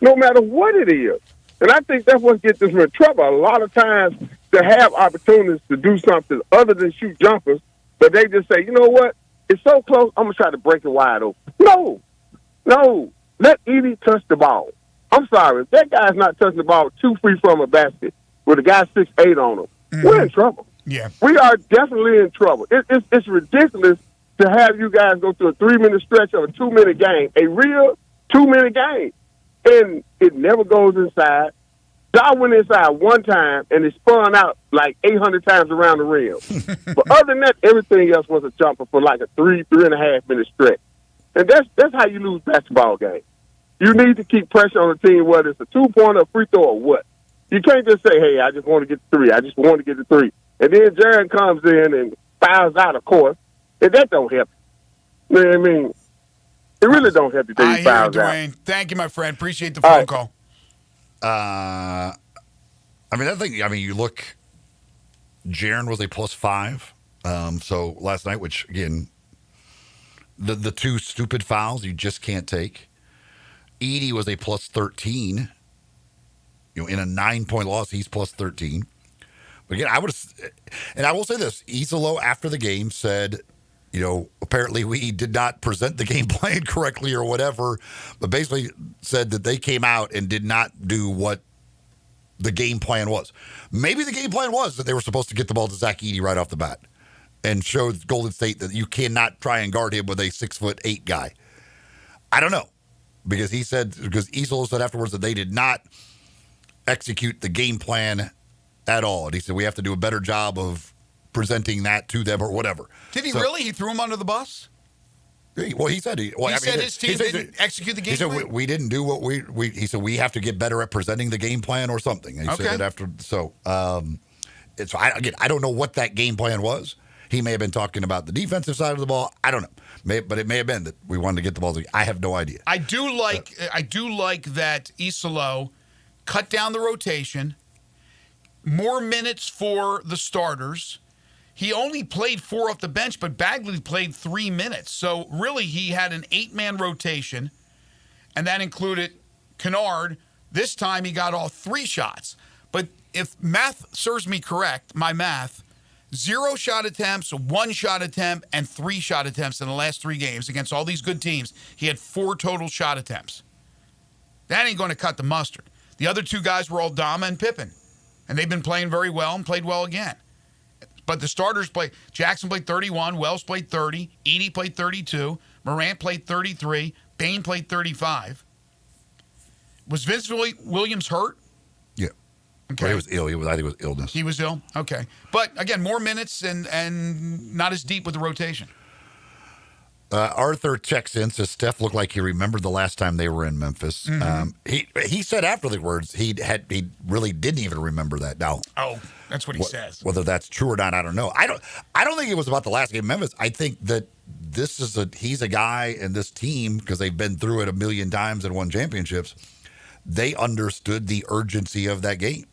K: no matter what it is. And I think that's what gets us in trouble. A lot of times to have opportunities to do something other than shoot jumpers, but they just say, you know what, it's so close, I'm going to try to break it wide open. No. Let Edie touch the ball. I'm sorry, if that guy's not touching the ball 2 feet from a basket with a guy 6'8" on him, we're in trouble.
B: Yeah.
K: We are definitely in trouble. It's ridiculous to have you guys go through a 3-minute stretch of a 2-minute game, a real 2-minute game, and it never goes inside. Y'all went inside one time, and it spun out like 800 times around the rim. But other than that, everything else was a jumper for like a 3.5 minute stretch. And that's how you lose basketball games. You need to keep pressure on the team, whether it's a 2-pointer, a free throw, or what. You can't just say, hey, I just want to get the 3. I just want to get the 3. And then Jaron comes in and fouls out, of course. And that don't help. You know what I mean? It really don't help you till he fouls out.
B: Dwayne. Thank you, my friend. Appreciate the phone call.
C: You look, Jaron was a +5. So last night, which, again, the 2 stupid fouls you just can't take. Edie was a +13. In a 9-point loss, he's +13. But again, I will say this: Isolo after the game said, apparently we did not present the game plan correctly or whatever, but basically said that they came out and did not do what the game plan was. Maybe the game plan was that they were supposed to get the ball to Zach Edey right off the bat and show Golden State that you cannot try and guard him with a 6'8" guy. I don't know. Because Isolo said afterwards that they did not execute the game plan at all. And he said, we have to do a better job of presenting that to them or whatever.
B: Did he really? He threw him under the bus?
C: Well, he said
B: his team didn't execute the game plan?
C: He said, we didn't do what he said, we have to get better at presenting the game plan or something. And he said that after. So, I don't know what that game plan was. He may have been talking about the defensive side of the ball. I don't know. But it may have been that we wanted to get the ball. I have no idea.
B: I do like that Isolo cut down the rotation, more minutes for the starters. He only played 4 off the bench, but Bagley played 3 minutes. So really, he had an 8-man rotation, and that included Kennard. This time, he got all 3 shots. But if math serves me correct, my math, 0 shot attempts, 1 shot attempt, and 3 shot attempts in the last 3 games against all these good teams. He had 4 total shot attempts. That ain't going to cut the mustard. The other 2 guys were Aldama and Pippen, and they've been playing very well and played well again. But the starters played. Jackson played 31, Wells played 30, Edey played 32, Morant played 33, Bain played 35. Was Vince Williams hurt?
C: Yeah.
B: Okay.
C: Well, he was ill. I think it was illness.
B: He was ill? Okay. But, again, more minutes and not as deep with the rotation.
C: Arthur checks in, says Steph looked like he remembered the last time they were in Memphis.
B: Mm-hmm.
C: He said after the words he really didn't even remember that. Now,
B: that's what he says.
C: Whether that's true or not, I don't know. I don't think it was about the last game in Memphis. I think that he's a guy in this team, because they've been through it a million times and won championships. They understood the urgency of that game.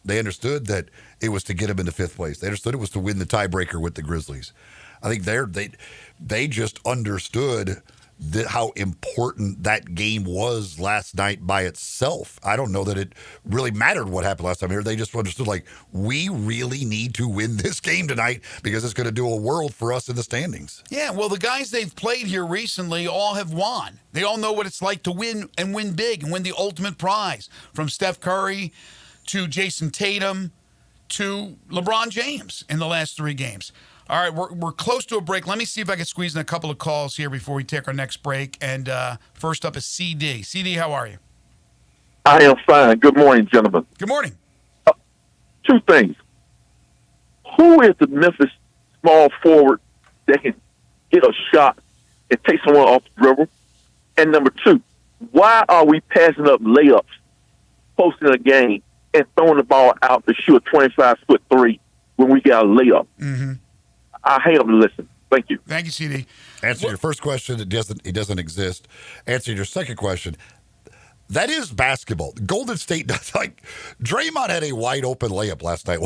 C: They understood that it was to get him into 5th place. They understood it was to win the tiebreaker with the Grizzlies. I think they just understood how important that game was last night by itself. I don't know that it really mattered what happened last time here. They just understood, like, we really need to win this game tonight because it's going to do a world for us in the standings.
B: Yeah, well, the guys they've played here recently all have won. They all know what it's like to win and win big and win the ultimate prize, from Steph Curry to Jason Tatum to LeBron James in the last 3 games. All right, we're close to a break. Let me see if I can squeeze in a couple of calls here before we take our next break. And first up is CD. CD, how are you?
L: I am fine. Good morning, gentlemen.
B: Good morning.
L: 2 things. Who is the Memphis small forward that can get a shot and take someone off the dribble? And number 2, why are we passing up layups, posting a game, and throwing the ball out to shoot a 25-foot 3 when we got a layup?
B: Mm-hmm.
L: I hate them to listen. Thank you.
B: Thank you, CD.
C: Answer your first question, it doesn't exist. Answer your second question. That is basketball. Golden State does, like, Draymond had a wide open layup last night.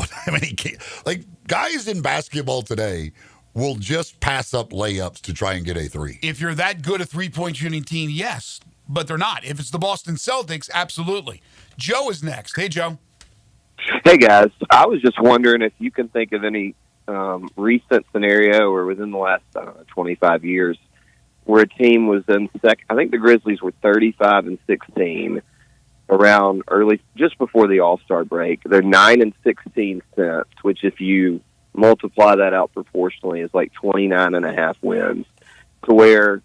C: Like, guys in basketball today will just pass up layups to try and get a 3.
B: If you're that good a 3-point shooting team, yes, but they're not. If it's the Boston Celtics, absolutely. Joe is next. Hey, Joe.
M: Hey, guys. I was just wondering if you can think of any recent scenario or within the last 25 years where a team was in second. I think the Grizzlies were 35-16 around early, just before the All-Star break. They're 9-16 since, which if you multiply that out proportionally is like 29.5 wins. To where,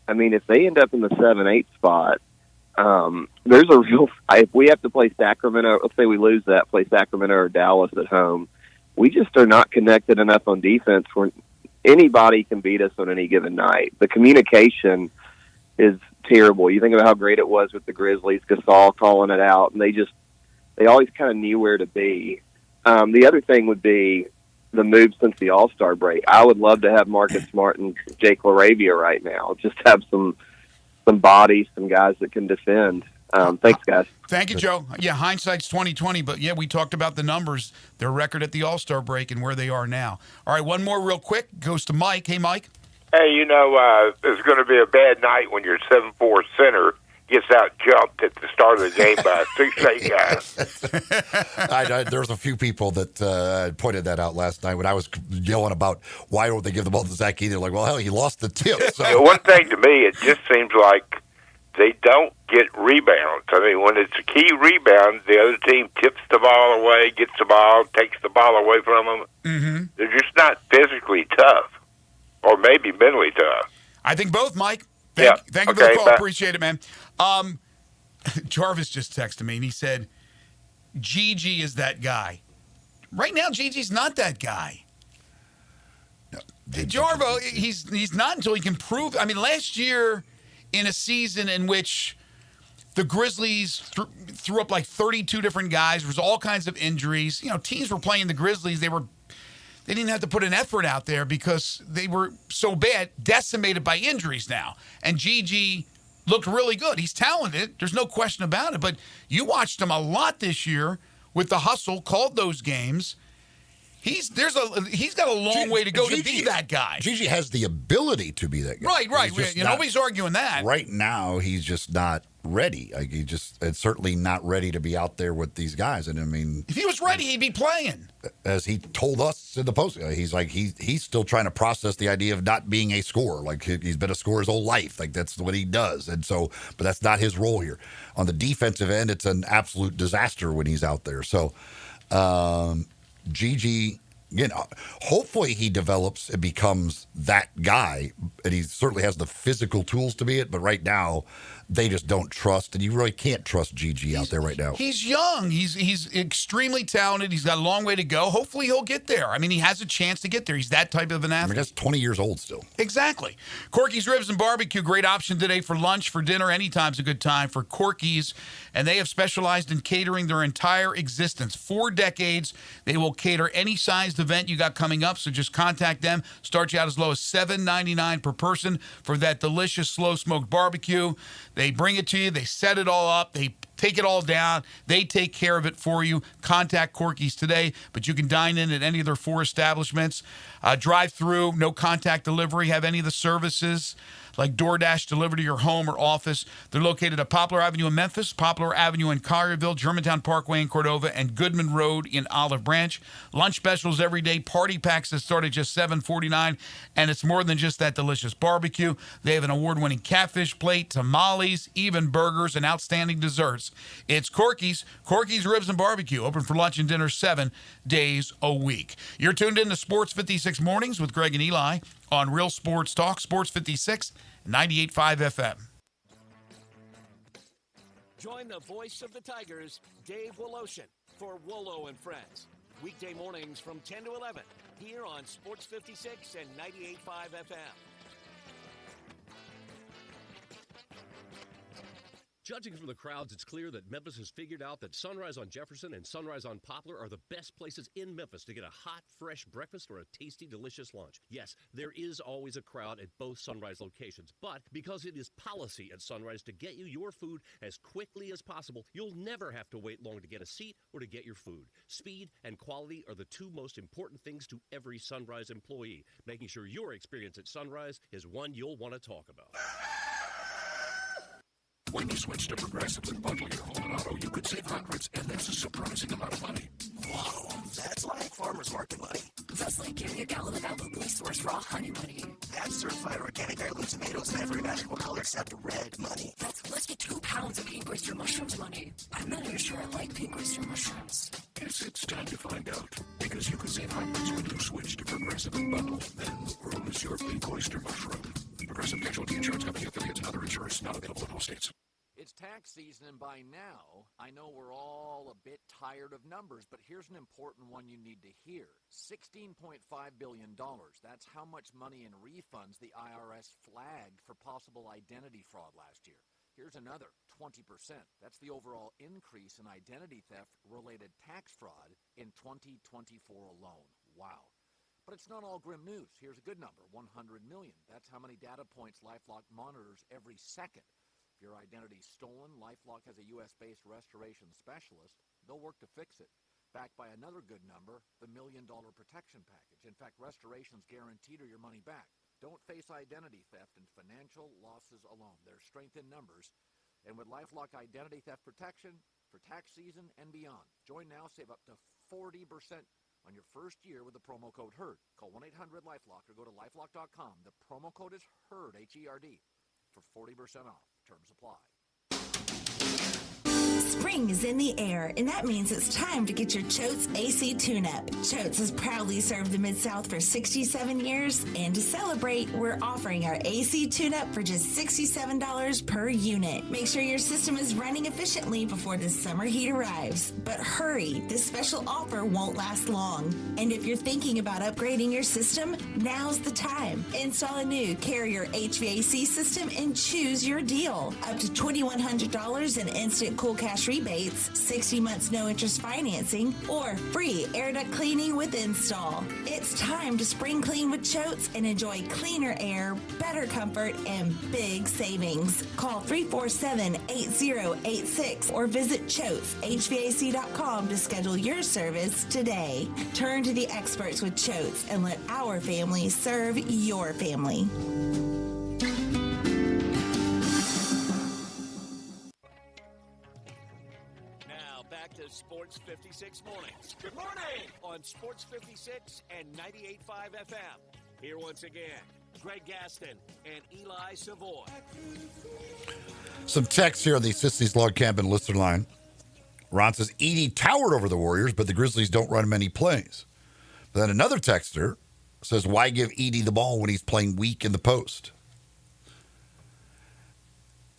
M: I mean, if they end up in the 7-8 spot, there's a real. If we have to play Sacramento, let's say we lose that, play Sacramento or Dallas at home, we just are not connected enough on defense where anybody can beat us on any given night. The communication is terrible. You think about how great it was with the Grizzlies, Gasol calling it out, and they always kind of knew where to be. The other thing would be the move since the All-Star break. I would love to have Marcus Smart and Jake LaRavia right now. Just have some bodies, some guys that can defend. Thanks, guys.
B: Thank you, Joe. Yeah, hindsight's 20/20, but yeah, we talked about the numbers, their record at the All-Star break, and where they are now. All right, one more real quick goes to Mike. Hey, Mike.
N: Hey, it's going to be a bad night when your 7'4" center gets out jumped at the start of the game by a 6'8" guy.
C: There's a few people that pointed that out last night when I was yelling about why don't they give the ball to Zach Edey. They're like, well, hell, he lost the tip. So.
N: One thing to me, it just seems like they don't get rebounds. I mean, when it's a key rebound, the other team tips the ball away, gets the ball, takes the ball away from them.
B: Mm-hmm.
N: They're just not physically tough, or maybe mentally tough.
B: I think both, Mike.
N: Thank
B: you for the call. Appreciate it, man. Jarvis just texted me, and he said, Gigi is that guy. Right now, Gigi's not that guy. No, Jarvo, he's not until he can prove. I mean, last year, in a season in which the Grizzlies threw up like 32 different guys, there was all kinds of injuries. Teams were playing the Grizzlies. They didn't have to put an effort out there because they were so bad, decimated by injuries now. And Gigi looked really good. He's talented. There's no question about it. But you watched him a lot this year with the hustle, called those games. He's got a long way to go to be that guy.
C: Gigi has the ability to be that guy.
B: Right. Nobody's arguing that.
C: Right now, he's just not ready. Like it's certainly not ready to be out there with these guys. And I mean,
B: if he was ready, he'd be playing.
C: As he told us in the post, he's like he's still trying to process the idea of not being a scorer. Like he's been a scorer his whole life. Like that's what he does. And so, but that's not his role here. On the defensive end, it's an absolute disaster when he's out there. So, Gigi, hopefully he develops and becomes that guy, and he certainly has the physical tools to be it. But right now, they just don't trust, and you really can't trust Gigi out there right now.
B: He's young. He's extremely talented. He's got a long way to go. Hopefully he'll get there. I mean, he has a chance to get there. He's that type of an athlete.
C: I mean, that's 20 years old still.
B: Exactly. Corky's Ribs and Barbecue, great option today for lunch, for dinner. Anytime's a good time for Corky's, and they have specialized in catering their entire existence. 4 decades, they will cater any sized event you got coming up, so just contact them. Start you out as low as $7.99 per person for that delicious slow-smoked barbecue. They bring it to you. They set it all up. They take it all down. They take care of it for you. Contact Corky's today, but you can dine in at any of their 4 establishments. Drive-through, no contact delivery, have any of the services. like DoorDash deliver to your home or office. They're located at Poplar Avenue in Memphis, Poplar Avenue in Collierville, Germantown Parkway in Cordova, and Goodman Road in Olive Branch. Lunch specials every day, party packs that start at just $7.49, and it's more than just that delicious barbecue. They have an award-winning catfish plate, tamales, even burgers, and outstanding desserts. It's Corky's Ribs and Barbecue, open for lunch and dinner 7 days a week. You're tuned in to Sports 56 Mornings with Greg and Eli on Real Sports Talk, Sports 56, 98.5 FM.
I: Join the voice of the Tigers, Dave Woloshin, for Wolo and Friends. Weekday mornings from 10 to 11 here on Sports 56 and 98.5 FM.
O: Judging from the crowds, it's clear that Memphis has figured out that Sunrise on Jefferson and Sunrise on Poplar are the best places in Memphis to get a hot, fresh breakfast or a tasty, delicious lunch. Yes, there is always a crowd at both Sunrise locations, but because it is policy at Sunrise to get you your food as quickly as possible, you'll never have to wait long to get a seat or to get your food. Speed and quality are the two most important things to every Sunrise employee, making sure your experience at Sunrise is one you'll want to talk about.
A: When you switch to Progressive and bundle your home and auto, you could save hundreds, and that's a surprising amount of money. Whoa, that's like farmer's market money. That's like getting a gallon of locally sourced raw honey money. That's certified organic heirloom tomatoes in every magical color except red money. That's let's get 2 pounds of pink oyster mushrooms money. I'm not even sure I like pink oyster mushrooms. Guess it's time to find out, because you could save hundreds when you switch to Progressive and bundle. Then the world is your pink oyster mushroom. Progressive Casualty Insurance Company affiliates and other insurers not available in all states.
P: It's tax season, and by now, I know we're all a bit tired of numbers, but here's an important one you need to hear. $16.5 billion. That's how much money in refunds the IRS flagged for possible identity fraud last year. Here's another 20%. That's the overall increase in identity theft-related tax fraud in 2024 alone. Wow. But it's not all grim news. Here's a good number, 100 million. That's how many data points LifeLock monitors every second. If your identity's stolen, LifeLock has a U.S.-based restoration specialist. They'll work to fix it. Backed by another good number, the $1 Million Protection Package. In fact, restoration's guaranteed or your money back. Don't face identity theft and financial losses alone. There's strength in numbers. And with LifeLock Identity Theft Protection for tax season and beyond. Join now, save up to 40% on your first year with the promo code HERD. Call 1-800-LifeLock or go to lifelock.com. The promo code is HERD, H-E-R-D, for 40% off. Terms apply.
Q: Spring is in the air, and that means it's time to get your Choate's AC tune-up. Choate's has proudly served the Mid-South for 67 years, and to celebrate, we're offering our AC tune-up for just $67 per unit. Make sure your system is running efficiently before the summer heat arrives. But hurry, this special offer won't last long. And if you're thinking about upgrading your system, now's the time. Install a new Carrier HVAC system and choose your deal. Up to $2,100 in instant cool cash rebates, 60 months no interest financing, or free air duct cleaning with install. It's time to spring clean with Choate's and enjoy cleaner air, better comfort, and big savings. Call 347-8086 or visit ChoatesHVAC.com to schedule your service today. Turn to the experts with Choate's and let our family serve your family.
I: To Sports 56 Mornings. Good morning on Sports 56 and 98.5 FM. Here once again, Greg Gaston and Eli Savoy.
C: Some text here on the Sissies Log Cabin listener line. Ron says, Edey towered over the Warriors, but the Grizzlies don't run many plays. But then another texter says, why give Edey the ball when he's playing weak in the post?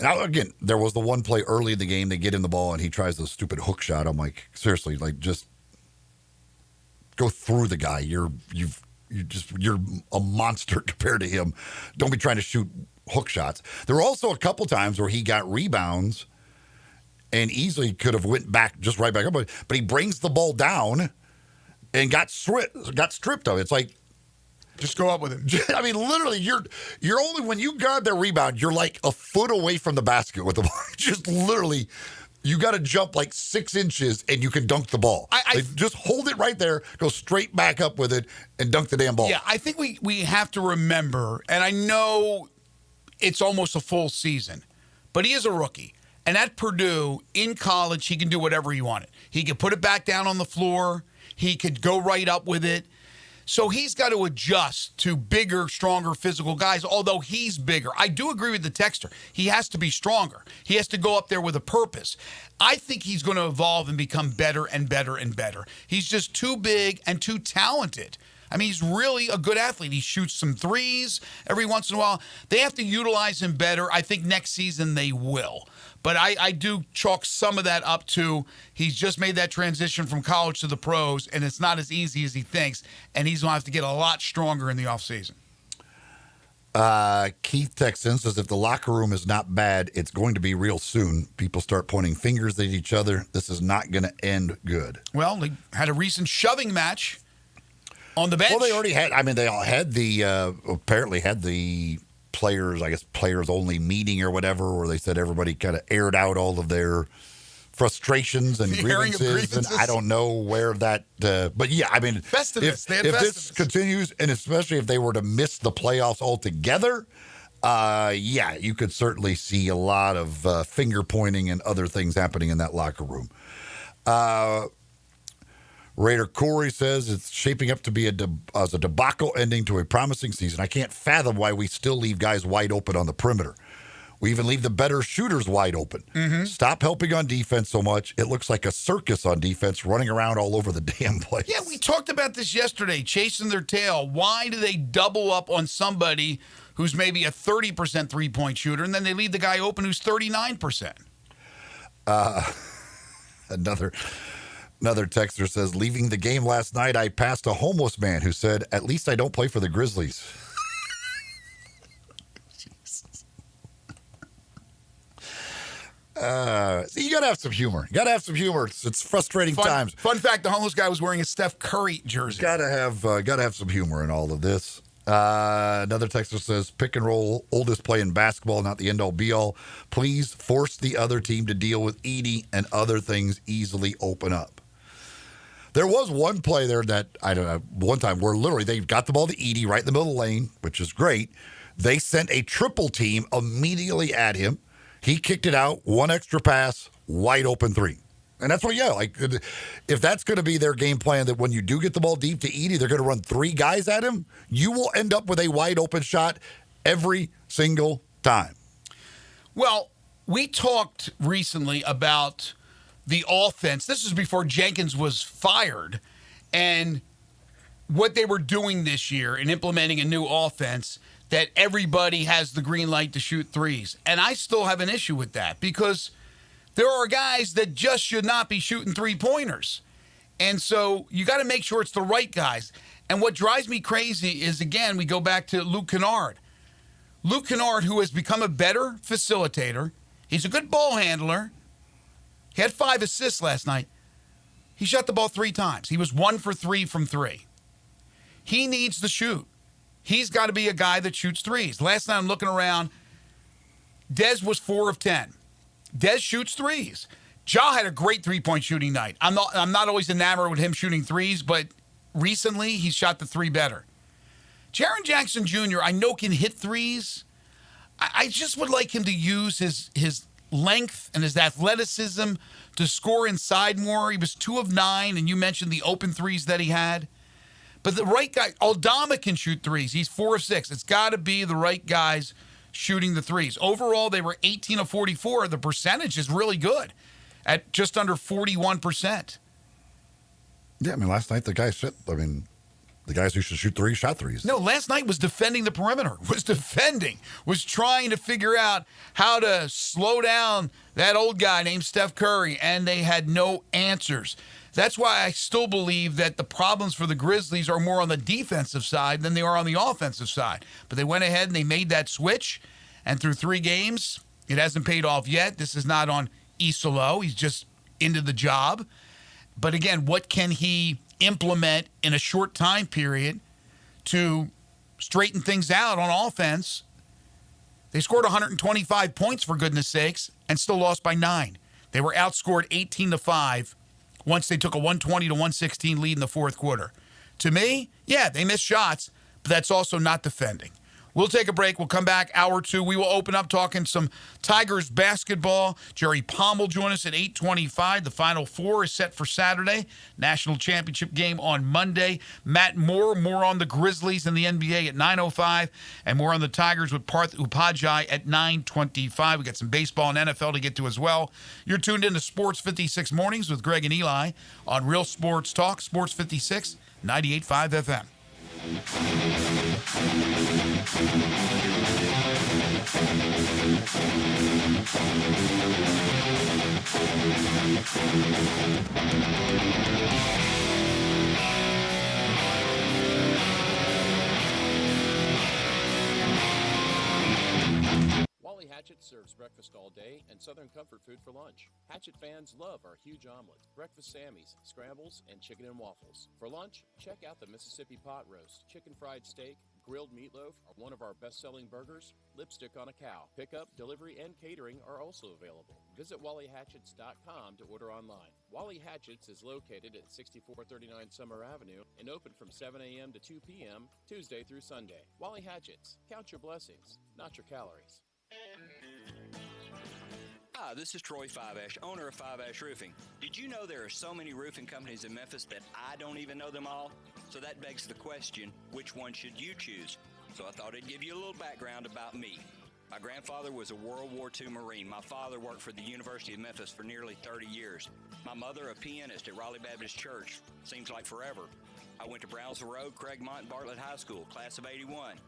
C: Now, again, there was the one play early in the game. They get him the ball, and he tries the stupid hook shot. I'm like, seriously, like, just go through the guy. You're a monster compared to him. Don't be trying to shoot hook shots. There were also a couple times where he got rebounds and easily could have went back, just right back up. But he brings the ball down and got stripped of it. It's like,
B: just go up with him.
C: I mean, literally, you're only, when you guard that rebound, you're like a foot away from the basket with the ball. Just literally, you got to jump like 6 inches and you can dunk the ball. Just hold it right there, go straight back up with it, and dunk the damn ball.
B: Yeah, I think we have to remember, and I know it's almost a full season. But he is a rookie. And at Purdue, in college, he can do whatever he wanted. He could put it back down on the floor. He could go right up with it. So he's got to adjust to bigger, stronger physical guys, although he's bigger. I do agree with the texter. He has to be stronger. He has to go up there with a purpose. I think he's going to evolve and become better and better and better. He's just too big and too talented. I mean, he's really a good athlete. He shoots some threes every once in a while. They have to utilize him better. I think next season they will. But I do chalk some of that up to he's just made that transition from college to the pros, and it's not as easy as he thinks, and he's going to have to get a lot stronger in the offseason.
C: Keith Texan says if the locker room is not bad, it's going to be real soon. People start pointing fingers at each other. This is not going to end good.
B: Well, they had a recent shoving match on the bench.
C: Well, they already had. I mean, they all had apparently had the players only meeting or whatever, where they said everybody kind of aired out all of their frustrations and grievances. And I don't know where that, but yeah, I mean,
B: Festivus.
C: if this continues, and especially if they were to miss the playoffs altogether, yeah, you could certainly see a lot of finger pointing and other things happening in that locker room. Raider Corey says it's shaping up to be a debacle ending to a promising season. I can't fathom why we still leave guys wide open on the perimeter. We even leave the better shooters wide open. Mm-hmm. Stop helping on defense so much. It looks like a circus on defense, running around all over the damn place.
B: Yeah, we talked about this yesterday, chasing their tail. Why do they double up on somebody who's maybe a 30% three-point shooter, and then they leave the guy open who's 39%?
C: Another texter says, leaving the game last night, I passed a homeless man who said, at least I don't play for the Grizzlies. You got to have some humor. It's frustrating times.
B: Fun fact, the homeless guy was wearing a Steph Curry jersey.
C: Got to have some humor in all of this. Another texter says, pick and roll, oldest play in basketball, not the end-all be-all. Please force the other team to deal with Edey and other things easily open up. There was one play there that, I don't know, one time where literally they got the ball to Edey right in the middle of the lane, which is great. They sent a triple team immediately at him. He kicked it out, one extra pass, wide open three. And that's what, if that's going to be their game plan, that when you do get the ball deep to Edey, they're going to run three guys at him, you will end up with a wide open shot every single time.
B: Well, we talked recently about the offense. This was before Jenkins was fired, and what they were doing this year in implementing a new offense, that everybody has the green light to shoot threes. And I still have an issue with that, because there are guys that just should not be shooting three-pointers. And so you got to make sure it's the right guys. And what drives me crazy is, again, we go back to Luke Kennard. Luke Kennard, who has become a better facilitator. He's a good ball handler. He had 5 assists last night. He shot the ball 3 times. He was 1 for 3 from 3. He needs to shoot. He's got to be a guy that shoots threes. Last night I'm looking around, Dez was 4 of 10. Dez shoots threes. Ja had a great three-point shooting night. I'm not always enamored with him shooting threes, but recently he's shot the 3 better. Jaren Jackson Jr., I know can hit threes. I just would like him to use his length and his athleticism to score inside more. He was 2 of 9, and you mentioned the open threes that he had. But the right guy, Aldama can shoot threes. He's 4 of 6. It's got to be the right guys shooting the threes. Overall, they were 18 of 44. The percentage is really good at just under 41%.
C: Yeah, I mean, last night the guys who should shoot threes shot threes.
B: No, last night was defending the perimeter, was trying to figure out how to slow down that old guy named Steph Curry, and they had no answers. That's why I still believe that the problems for the Grizzlies are more on the defensive side than they are on the offensive side. But they went ahead and they made that switch, and through 3 games, it hasn't paid off yet. This is not on Isolo. He's just into the job. But again, what can he implement in a short time period to straighten things out on offense? They scored 125 points, for goodness sakes, and still lost by 9. They were outscored 18-5 once they took a 120-116 lead in the fourth quarter. To me, yeah, they missed shots, but that's also not defending. We'll take a break. We'll come back, hour 2. We will open up talking some Tigers basketball. Jerry Palm will join us at 8:25. The Final Four is set for Saturday. National Championship game on Monday. Matt Moore, more on the Grizzlies and the NBA at 9:05, and more on the Tigers with Parth Upadhyay at 9:25. We got some baseball and NFL to get to as well. You're tuned in to Sports 56 Mornings with Greg and Eli on Real Sports Talk, Sports 56, 98.5 FM.
R: Wally Hatchet serves breakfast all day and Southern comfort food for lunch. Hatchet fans love our huge omelet, breakfast Sammys, scrambles, and chicken and waffles. For lunch, check out the Mississippi pot roast, chicken fried steak, grilled meatloaf are one of our best-selling burgers, lipstick on a cow. Pickup, delivery, and catering are also available. Visit WallyHatchets.com to order online. Wally Hatchets is located at 6439 Summer Avenue and open from 7 a.m. to 2 p.m. Tuesday through Sunday. Wally Hatchets. Count your blessings, not your calories.
S: Hi, this is Troy Five-Ash, owner of Five-Ash Roofing. Did you know there are so many roofing companies in Memphis that I don't even know them all? So that begs the question, which one should you choose? So I thought I'd give you a little background about me. My grandfather was a World War II Marine. My father worked for the University of Memphis for nearly 30 years. My mother, a pianist at Raleigh Baptist Church. Seems like forever. I went to Brownsville Road, Craigmont, and Bartlett High School, class of 81.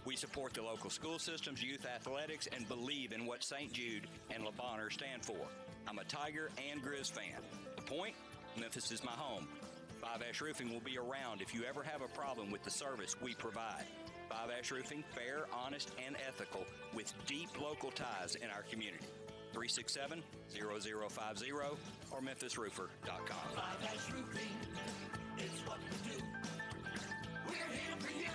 S: We support the local school systems, youth athletics, and believe in what St. Jude and Le Bonheur stand for. I'm a Tiger and Grizz fan. The point? Memphis is my home. Five-Ash Roofing will be around if you ever have a problem with the service we provide. Five-Ash Roofing, fair, honest, and ethical, with deep local ties in our community. 367-0050 or memphisroofer.com.
I: Five-Ash Roofing is what we do. We're here for you.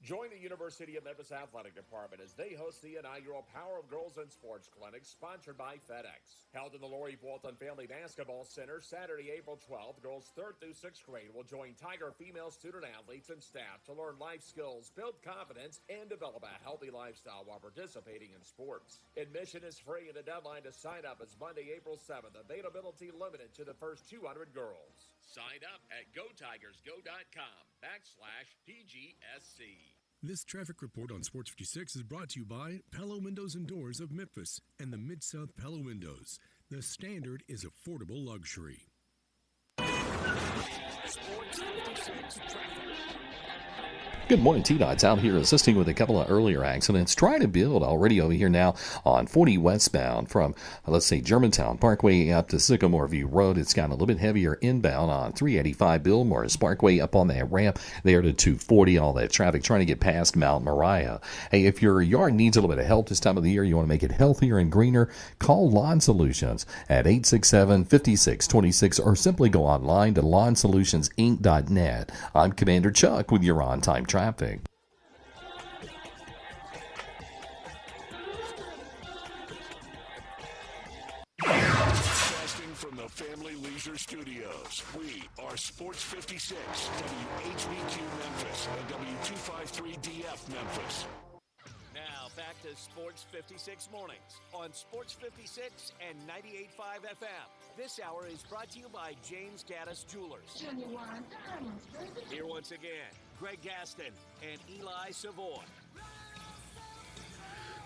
T: Join the University of Memphis Athletic Department as they host the inaugural Power of Girls in Sports Clinic sponsored by FedEx. Held in the Lori Bolton Family Basketball Center Saturday, April 12th, girls 3rd through 6th grade will join Tiger female student athletes and staff to learn life skills, build confidence, and develop a healthy lifestyle while participating in sports. Admission is free and the deadline to sign up is Monday, April 7th. Availability limited to the first 200 girls. Sign up at GoTigersGo.com/PGSC.
U: This traffic report on Sports 56 is brought to you by Palo Windows and Doors of Memphis and the Mid-South Palo Windows. The standard is affordable luxury.
I: Sports 56 traffic.
H: Good morning, T-Dots out here assisting with a couple of earlier accidents. Trying to build already over here now on 40 westbound from, let's say, Germantown Parkway up to Sycamore View Road. It's got a little bit heavier inbound on 385 Billmore Parkway up on that ramp there to 240. All that traffic trying to get past Mount Moriah. Hey, if your yard needs a little bit of help this time of the year, you want to make it healthier and greener, call Lawn Solutions at 867-5626 or simply go online to lawnsolutionsinc.net. I'm Commander Chuck with your on-time traffic.
I: Broadcasting from the Family Leisure Studios, we are Sports 56, WHBQ Memphis, and W253DF Memphis. Now back to Sports 56 Mornings on Sports 56 and 98.5 FM. This hour is brought to you by James Gaddis Jewelers. Here once again, Greg Gaston and Eli Savoy.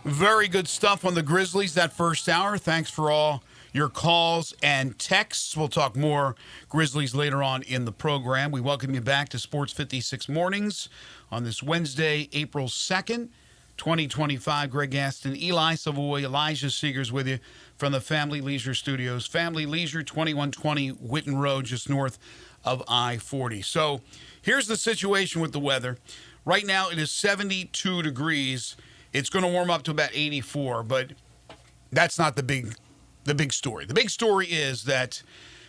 B: Very good stuff on the Grizzlies that first hour. Thanks for all your calls and texts. We'll talk more Grizzlies later on in the program. We welcome you back to Sports 56 Mornings on this Wednesday, April 2nd, 2025. Greg Gaston, Eli Savoy, Elijah Seegers with you from the Family Leisure Studios. Family Leisure, 2120 Witten Road, just north of I-40. So here's the situation with the weather. Right now it is 72 degrees. It's going to warm up to about 84, but that's not the big story. The big story is that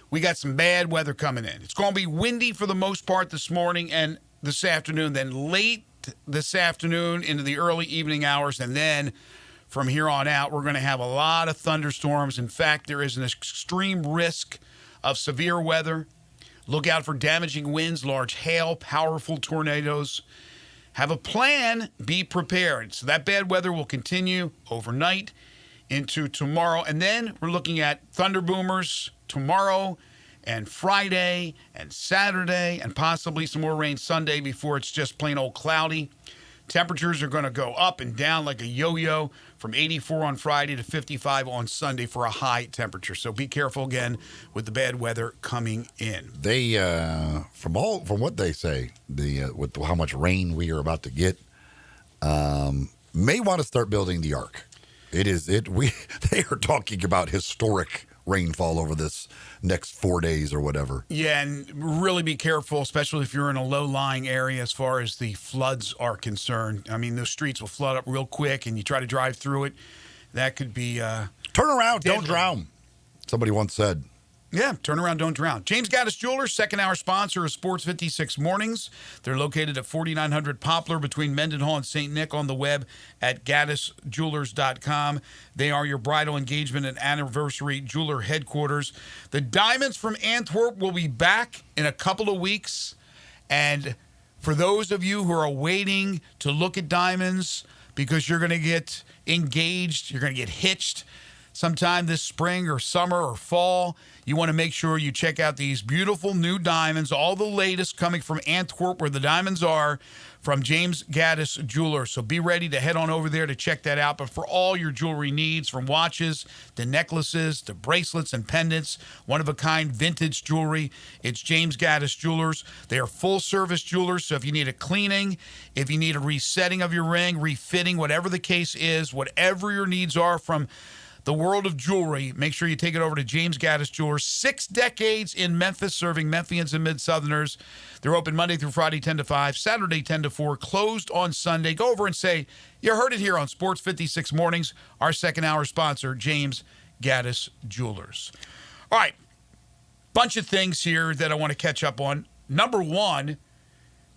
B: we got some bad weather coming in. It's going to be windy for the most part this morning and this afternoon, then late this afternoon into the early evening hours, and then from here on out, we're going to have a lot of thunderstorms. In fact, there is an extreme risk of severe weather. Look out for damaging winds, large hail, powerful tornadoes. have a plan, be prepared. So that bad weather will continue overnight into tomorrow. And then we're looking at thunder boomers tomorrow and Friday and Saturday and possibly some more rain Sunday before it's just plain old cloudy. Temperatures are going to go up and down like a yo-yo from 84 on Friday to 55 on Sunday for a high temperature. So be careful again with the bad weather coming in.
C: They, from what they say, with how much rain we are about to get, may want to start building the ark. They are talking about historic rainfall over this next 4 days or whatever.
B: Yeah, and really be careful, especially if you're in a low-lying area as far as the floods are concerned. I mean, those streets will flood up real quick, and you try to drive through it. That could be
C: turn around,
B: deadly.
C: don't drown. Somebody once said.
B: Yeah, turn around, don't drown. James Gaddis Jewelers, second-hour sponsor of Sports 56 Mornings. They're located at 4900 Poplar between Mendenhall and St. Nick, on the web at gaddisjewelers.com. They are your bridal engagement and anniversary jeweler headquarters. The Diamonds from Antwerp will be back in a couple of weeks. And for those of you who are waiting to look at diamonds because you're going to get engaged, you're going to get hitched sometime this spring or summer or fall, you want to make sure you check out these beautiful new diamonds, all the latest coming from Antwerp, where the diamonds are, from James Gaddis Jewelers. So be ready to head on over there to check that out. But for all your jewelry needs, from watches to necklaces to bracelets and pendants, one-of-a-kind vintage jewelry, it's James Gaddis Jewelers. They are full-service jewelers, so if you need a cleaning, if you need a resetting of your ring, refitting, whatever the case is, whatever your needs are from the world of jewelry, make sure you take it over to James Gaddis Jewelers. 6 decades in Memphis, serving Memphians and Mid-Southerners. They're open Monday through Friday, 10 to 5, Saturday, 10 to 4, closed on Sunday. Go over and say, you heard it here on Sports 56 Mornings, our second-hour sponsor, James Gaddis Jewelers. All right, bunch of things here that I want to catch up on. Number one,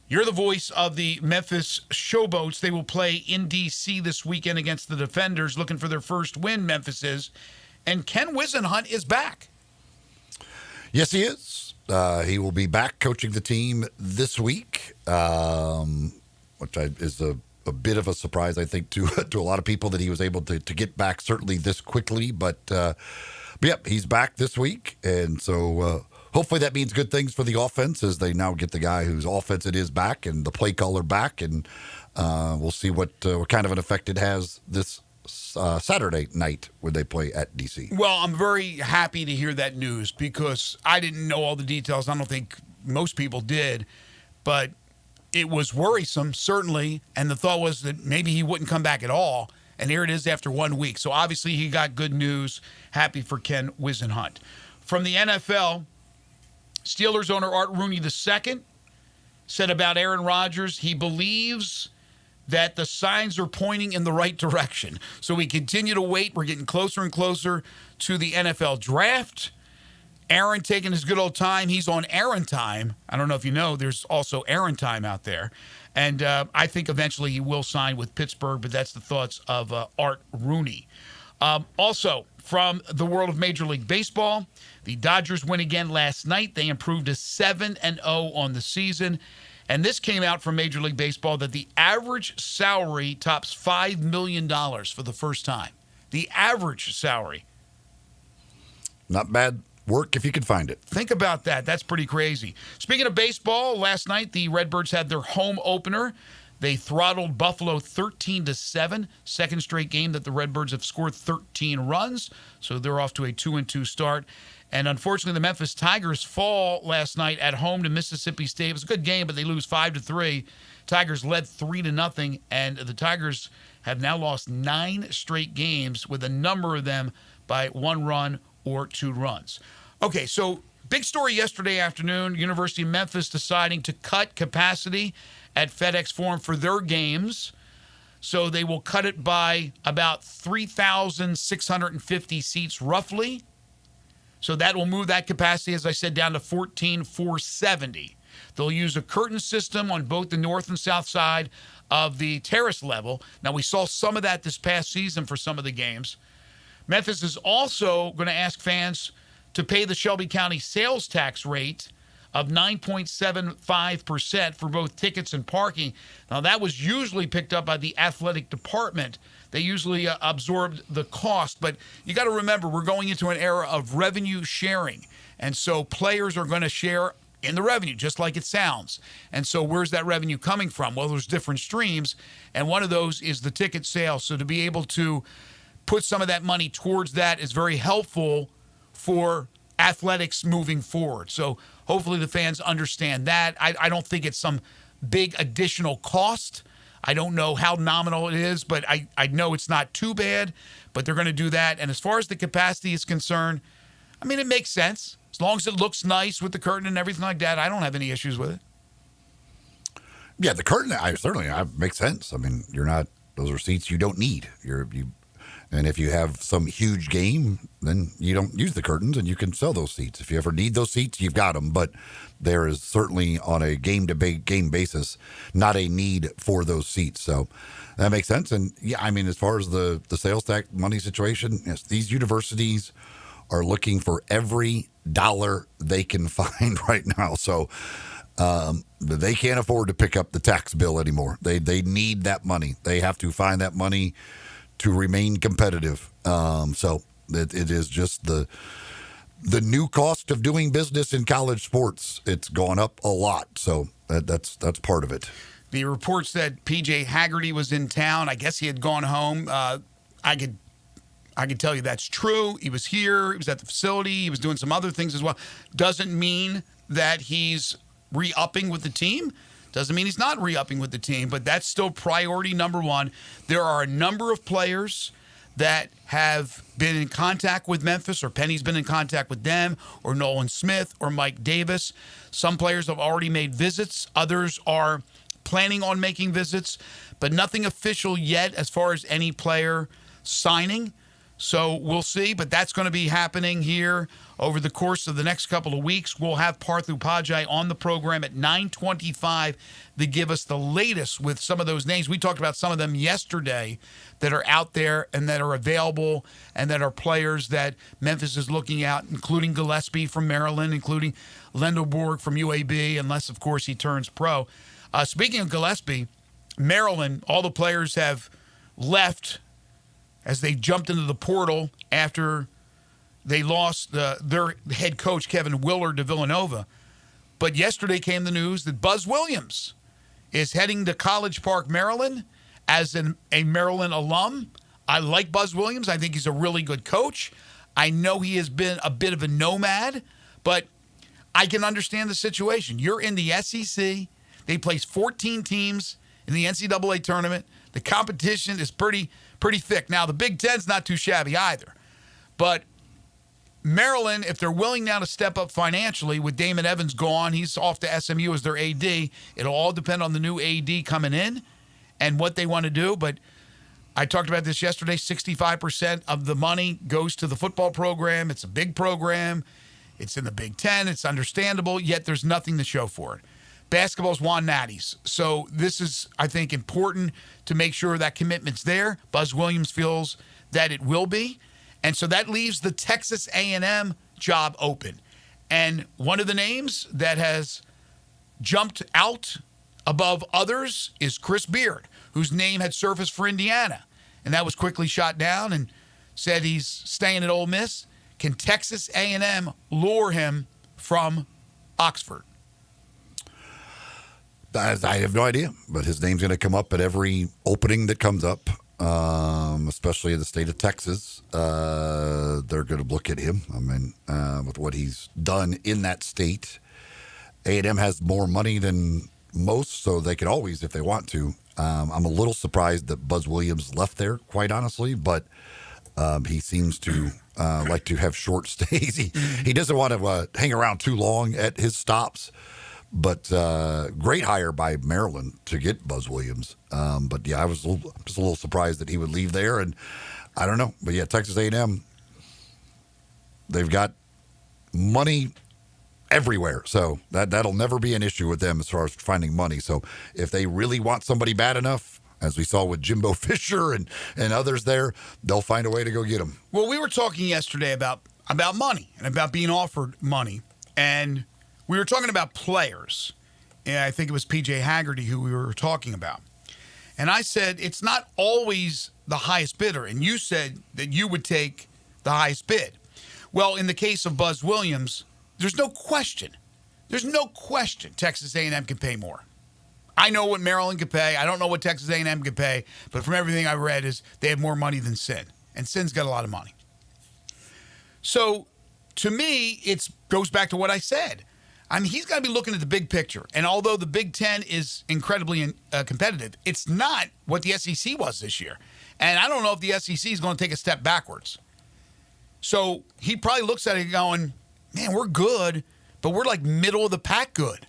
B: you're the voice of the Memphis Showboats. They will play in D.C. this weekend against the Defenders, looking for their first win, Memphis is. And Ken Wisenhunt is back.
C: Yes, he is. He will be back coaching the team this week, which is a bit of a surprise, I think, to a lot of people that he was able to get back certainly this quickly. But yep, he's back this week. And so hopefully that means good things for the offense, as they now get the guy whose offense it is back and the play caller back. And we'll see what kind of an effect it has this Saturday night when they play at D.C.
B: Well, I'm very happy to hear that news because I didn't know all the details. I don't think most people did. But it was worrisome, certainly. And the thought was that maybe he wouldn't come back at all. And here it is after 1 week. So obviously he got good news. Happy for Ken Wisenhunt. From the NFL, Steelers owner Art Rooney II said about Aaron Rodgers, he believes that the signs are pointing in the right direction. So we continue to wait. We're getting closer and closer to the NFL draft. Aaron taking his good old time. He's on Aaron time. I don't know if you know, there's also Aaron time out there. And I think eventually he will sign with Pittsburgh, but that's the thoughts of Art Rooney. Also, from the world of Major League Baseball, the Dodgers win again last night. They improved to 7-0 on the season. And this came out from Major League Baseball that the average salary tops $5 million for the first time. The average salary.
C: Not bad work if you can find it.
B: Think about that. That's pretty crazy. Speaking of baseball, last night the Redbirds had their home opener. They throttled Buffalo 13-7. Second straight game that the Redbirds have scored 13 runs. So they're off to a 2-2 start. And unfortunately, the Memphis Tigers fall last night at home to Mississippi State. It was a good game, but they lose 5-3. Tigers led 3-0, and the Tigers have now lost 9 straight games, with a number of them by 1 run or 2 runs. Okay, so big story yesterday afternoon, University of Memphis deciding to cut capacity at FedEx Forum for their games. So they will cut it by about 3,650 seats roughly. So that will move that capacity, as I said, down to 14,470. They'll use a curtain system on both the north and south side of the terrace level. Now, we saw some of that this past season for some of the games. Memphis is also going to ask fans to pay the Shelby County sales tax rate of 9.75% for both tickets and parking. Now, that was usually picked up by the athletic department. They usually absorbed the cost. But you got to remember, we're going into an era of revenue sharing. And so players are going to share in the revenue, just like it sounds. And so where's that revenue coming from? Well, there's different streams, and one of those is the ticket sales. So to be able to put some of that money towards that is very helpful for athletics moving forward. So hopefully the fans understand that. I don't think it's some big additional cost. I don't know how nominal it is, but I know it's not too bad, but they're going to do that. And as far as the capacity is concerned, I mean, it makes sense. As long as it looks nice with the curtain and everything like that, I don't have any issues with it.
C: Yeah, the curtain, certainly makes sense. I mean, those are seats you don't need. And if you have some huge game, then you don't use the curtains and you can sell those seats. If you ever need those seats, you've got them. But there is certainly on a game basis not a need for those seats. So that makes sense. And yeah, I mean, as far as the sales tax money situation, yes, these universities are looking for every dollar they can find right now. So they can't afford to pick up the tax bill anymore. They need that money. They have to find that money to remain competitive. So it is just the new cost of doing business in college sports. It's gone up a lot. So that's part of it.
B: The reports that P.J. Haggerty was in town. I guess he had gone home. I could tell you that's true. He was here. He was at the facility. He was doing some other things as well. Doesn't mean that he's re-upping with the team. Doesn't mean he's not re-upping with the team, but that's still priority number one. There are a number of players that have been in contact with Memphis, or Penny's been in contact with them, or Nolan Smith, or Mike Davis. Some players have already made visits. Others are planning on making visits, but nothing official yet as far as any player signing. So we'll see, but that's going to be happening here over the course of the next couple of weeks. We'll have Parthu Pajai on the program at 9:25 to give us the latest with some of those names. We talked about some of them yesterday that are out there and that are available and that are players that Memphis is looking at, including Gillespie from Maryland, including Lendelborg from UAB, unless, of course, he turns pro. Speaking of Gillespie, Maryland, all the players have left as they jumped into the portal after they lost their head coach, Kevin Willard, to Villanova. But yesterday came the news that Buzz Williams is heading to College Park, Maryland, as a Maryland alum. I like Buzz Williams. I think he's a really good coach. I know he has been a bit of a nomad, but I can understand the situation. You're in the SEC. They place 14 teams in the NCAA tournament. The competition is pretty thick. Now, the Big Ten's not too shabby either. But Maryland, if they're willing now to step up financially, with Damon Evans gone, he's off to SMU as their AD. It'll all depend on the new AD coming in and what they want to do. But I talked about this yesterday. 65% of the money goes to the football program. It's a big program. It's in the Big Ten. It's understandable, yet there's nothing to show for it. Basketball's Juan Natty's. So this is, I think, important to make sure that commitment's there. Buzz Williams feels that it will be. And so that leaves the Texas A&M job open. And one of the names that has jumped out above others is Chris Beard, whose name had surfaced for Indiana. And that was quickly shot down and said he's staying at Ole Miss. Can Texas A&M lure him from Oxford?
C: I have no idea, but his name's going to come up at every opening that comes up, especially in the state of Texas. They're going to look at him. I mean, with what he's done in that state. A&M has more money than most, so they could always, if they want to. I'm a little surprised that Buzz Williams left there, quite honestly, but he seems to like to have short stays. He doesn't want to hang around too long at his stops. But great hire by Maryland to get Buzz Williams. But yeah, I was just a little surprised that he would leave there, and I don't know. But yeah, Texas A&M, they've got money everywhere, so that'll never be an issue with them as far as finding money. So if they really want somebody bad enough, as we saw with Jimbo Fisher and others there, they'll find a way to go get them.
B: Well, we were talking yesterday about money and about being offered money, and we were talking about players, and I think it was P.J. Haggerty who we were talking about. And I said, it's not always the highest bidder. And you said that you would take the highest bid. Well, in the case of Buzz Williams, there's no question. There's no question Texas A&M can pay more. I know what Maryland could pay. I don't know what Texas A&M could pay. But from everything I read is they have more money than Sin. And Sin's got a lot of money. So, to me, it goes back to what I said. I mean, he's got to be looking at the big picture. And although the Big Ten is incredibly competitive, it's not what the SEC was this year. And I don't know if the SEC is going to take a step backwards. So he probably looks at it going, man, we're good, but we're like middle of the pack good.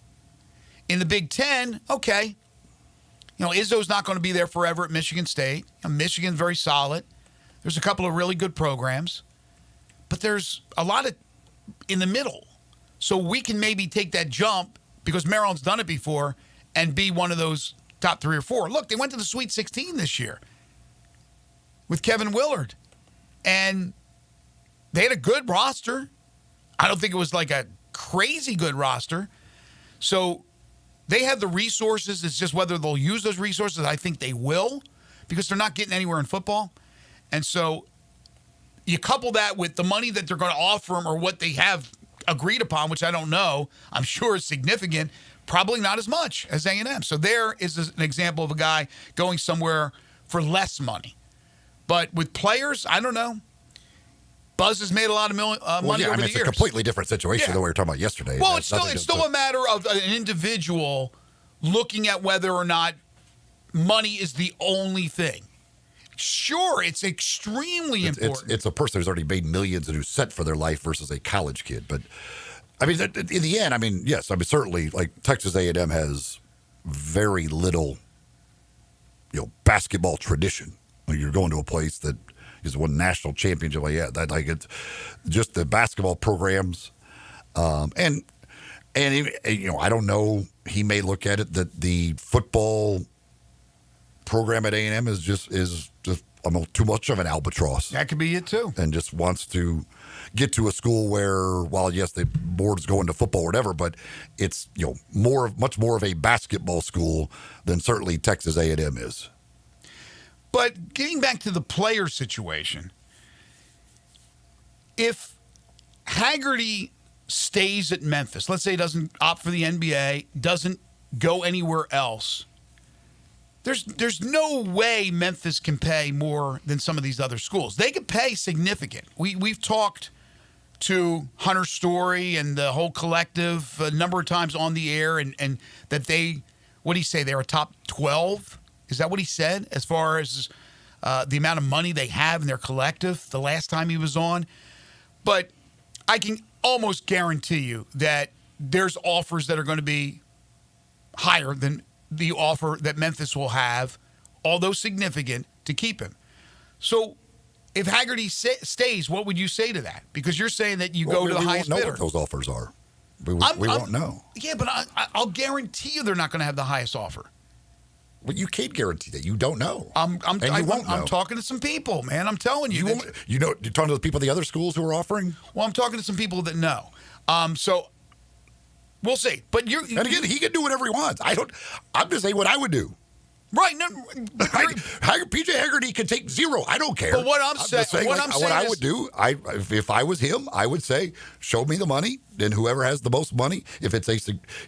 B: In the Big Ten, okay. You know, Izzo's not going to be there forever at Michigan State. Michigan's very solid. There's a couple of really good programs. But there's a lot of in the middle. So we can maybe take that jump because Maryland's done it before and be one of those top 3 or 4. Look, they went to the Sweet 16 this year with Kevin Willard. And they had a good roster. I don't think it was like a crazy good roster. So they have the resources. It's just whether they'll use those resources. I think they will because they're not getting anywhere in football. And so you couple that with the money that they're going to offer them or what they have agreed upon, which I don't know. I'm sure is significant. Probably not as much as A&M. So there is an example of a guy going somewhere for less money. But with players, I don't know. Buzz has made a lot of money over the years.
C: It's a completely different situation than what we were talking about yesterday.
B: Well, it's still a matter of an individual looking at whether or not money is the only thing. Sure, it's extremely important.
C: It's a person who's already made millions and who's set for their life versus a college kid. But, I mean, in the end, I mean, yes, I mean, certainly, like, Texas A&M has very little, basketball tradition. When you're going to a place that has won national championship, it's just the basketball programs. And I don't know, he may look at it that the football program at A&M is just too much of an albatross.
B: That could be it too.
C: And just wants to get to a school where, while yes, the board's going to football or whatever, but it's much more of a basketball school than certainly Texas A&M is.
B: But getting back to the player situation, if Haggerty stays at Memphis, let's say he doesn't opt for the NBA, doesn't go anywhere else, there's no way Memphis can pay more than some of these other schools. They could pay significant. We've talked to Hunter Story and the whole collective a number of times on the air, and that they, what did he say, they're a top 12? Is that what he said as far as the amount of money they have in their collective the last time he was on? But I can almost guarantee you that there's offers that are going to be higher than the offer that Memphis will have, although significant, to keep him. So if Haggerty stays, what would you say to that? Because you're saying that you go to the highest bidder.
C: We won't know what those offers are. We won't know.
B: Yeah, but I'll guarantee you they're not going to have the highest offer.
C: But you can't guarantee that. You don't know.
B: I'm
C: know.
B: talking to some people, man. I'm telling you.
C: You're talking to the people at the other schools who are offering?
B: Well, I'm talking to some people that know. So we'll see. But
C: and again, he can do whatever he wants. I'm just saying what I would do.
B: Right. No,
C: PJ Haggerty can take 0. I don't care.
B: But what I'm saying,
C: what I would do, if I was him, I would say, show me the money. Then whoever has the most money, if it's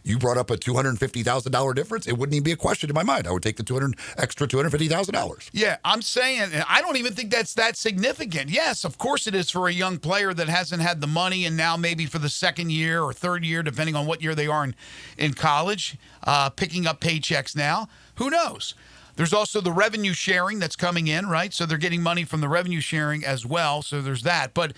C: you brought up a $250,000 difference, it wouldn't even be a question in my mind. I would take the $250,000.
B: Yeah, I'm saying, I don't even think that's that significant. Yes, of course it is for a young player that hasn't had the money, and now maybe for the second year or third year, depending on what year they are in college, picking up paychecks now. Who knows? There's also the revenue sharing that's coming in, right? So they're getting money from the revenue sharing as well. So there's that. But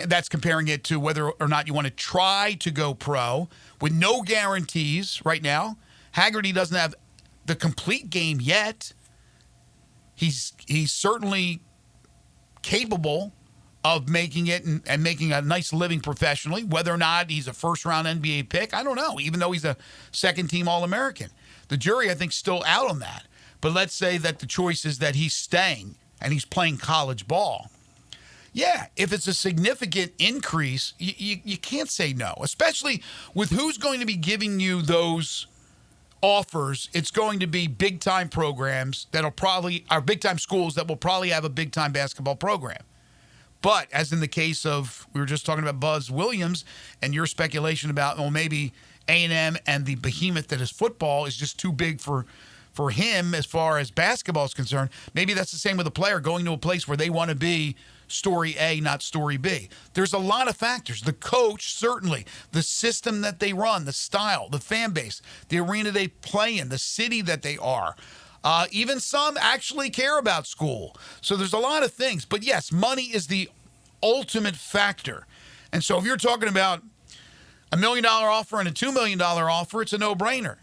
B: that's comparing it to whether or not you want to try to go pro with no guarantees right now. Haggerty doesn't have the complete game yet. He's certainly capable of making it and making a nice living professionally. Whether or not he's a first-round NBA pick, I don't know, even though he's a second-team All-American. The jury, I think, is still out on that. But let's say that the choice is that he's staying and he's playing college ball. Yeah, if it's a significant increase, you can't say no, especially with who's going to be giving you those offers. It's going to be big-time programs that'll probably – are big-time schools that will probably have a big-time basketball program. But as in the case of – we were just talking about Buzz Williams and your speculation about, well, maybe A&M and the behemoth that is football is just too big for him as far as basketball is concerned. Maybe that's the same with a player going to a place where they want to be – story A, not story B. There's a lot of factors. The coach, certainly. The system that they run, the style, the fan base, the arena they play in, the city that they are. Even some actually care about school. So there's a lot of things. But yes, money is the ultimate factor. And so if you're talking about $1 million offer and a $2 million offer, it's a no-brainer.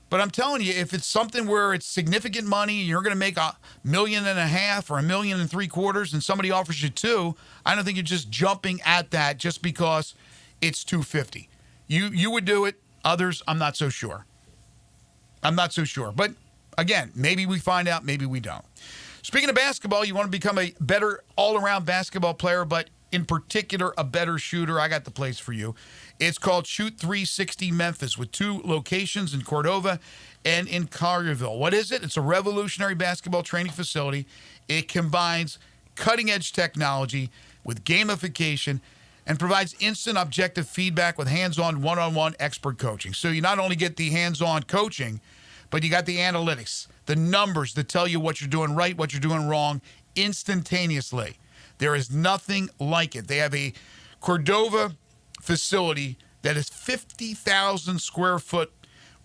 B: But I'm telling you, if it's something where it's significant money, you're going to make $1.5 million or $1.75 million, and somebody offers you $2 million, I don't think you're just jumping at that just because it's $250. You would do it. Others, I'm not so sure. But again, maybe we find out, maybe we don't. Speaking of basketball, you want to become a better all-around basketball player, but in particular, a better shooter. I got the place for you. It's called Shoot 360 Memphis with 2 locations in Cordova and in Collierville. What is it? It's a revolutionary basketball training facility. It combines cutting-edge technology with gamification and provides instant objective feedback with hands-on one-on-one expert coaching. So you not only get the hands-on coaching, but you got the analytics, the numbers that tell you what you're doing right, what you're doing wrong instantaneously. There is nothing like it. They have a Cordova facility that is 50,000 square foot.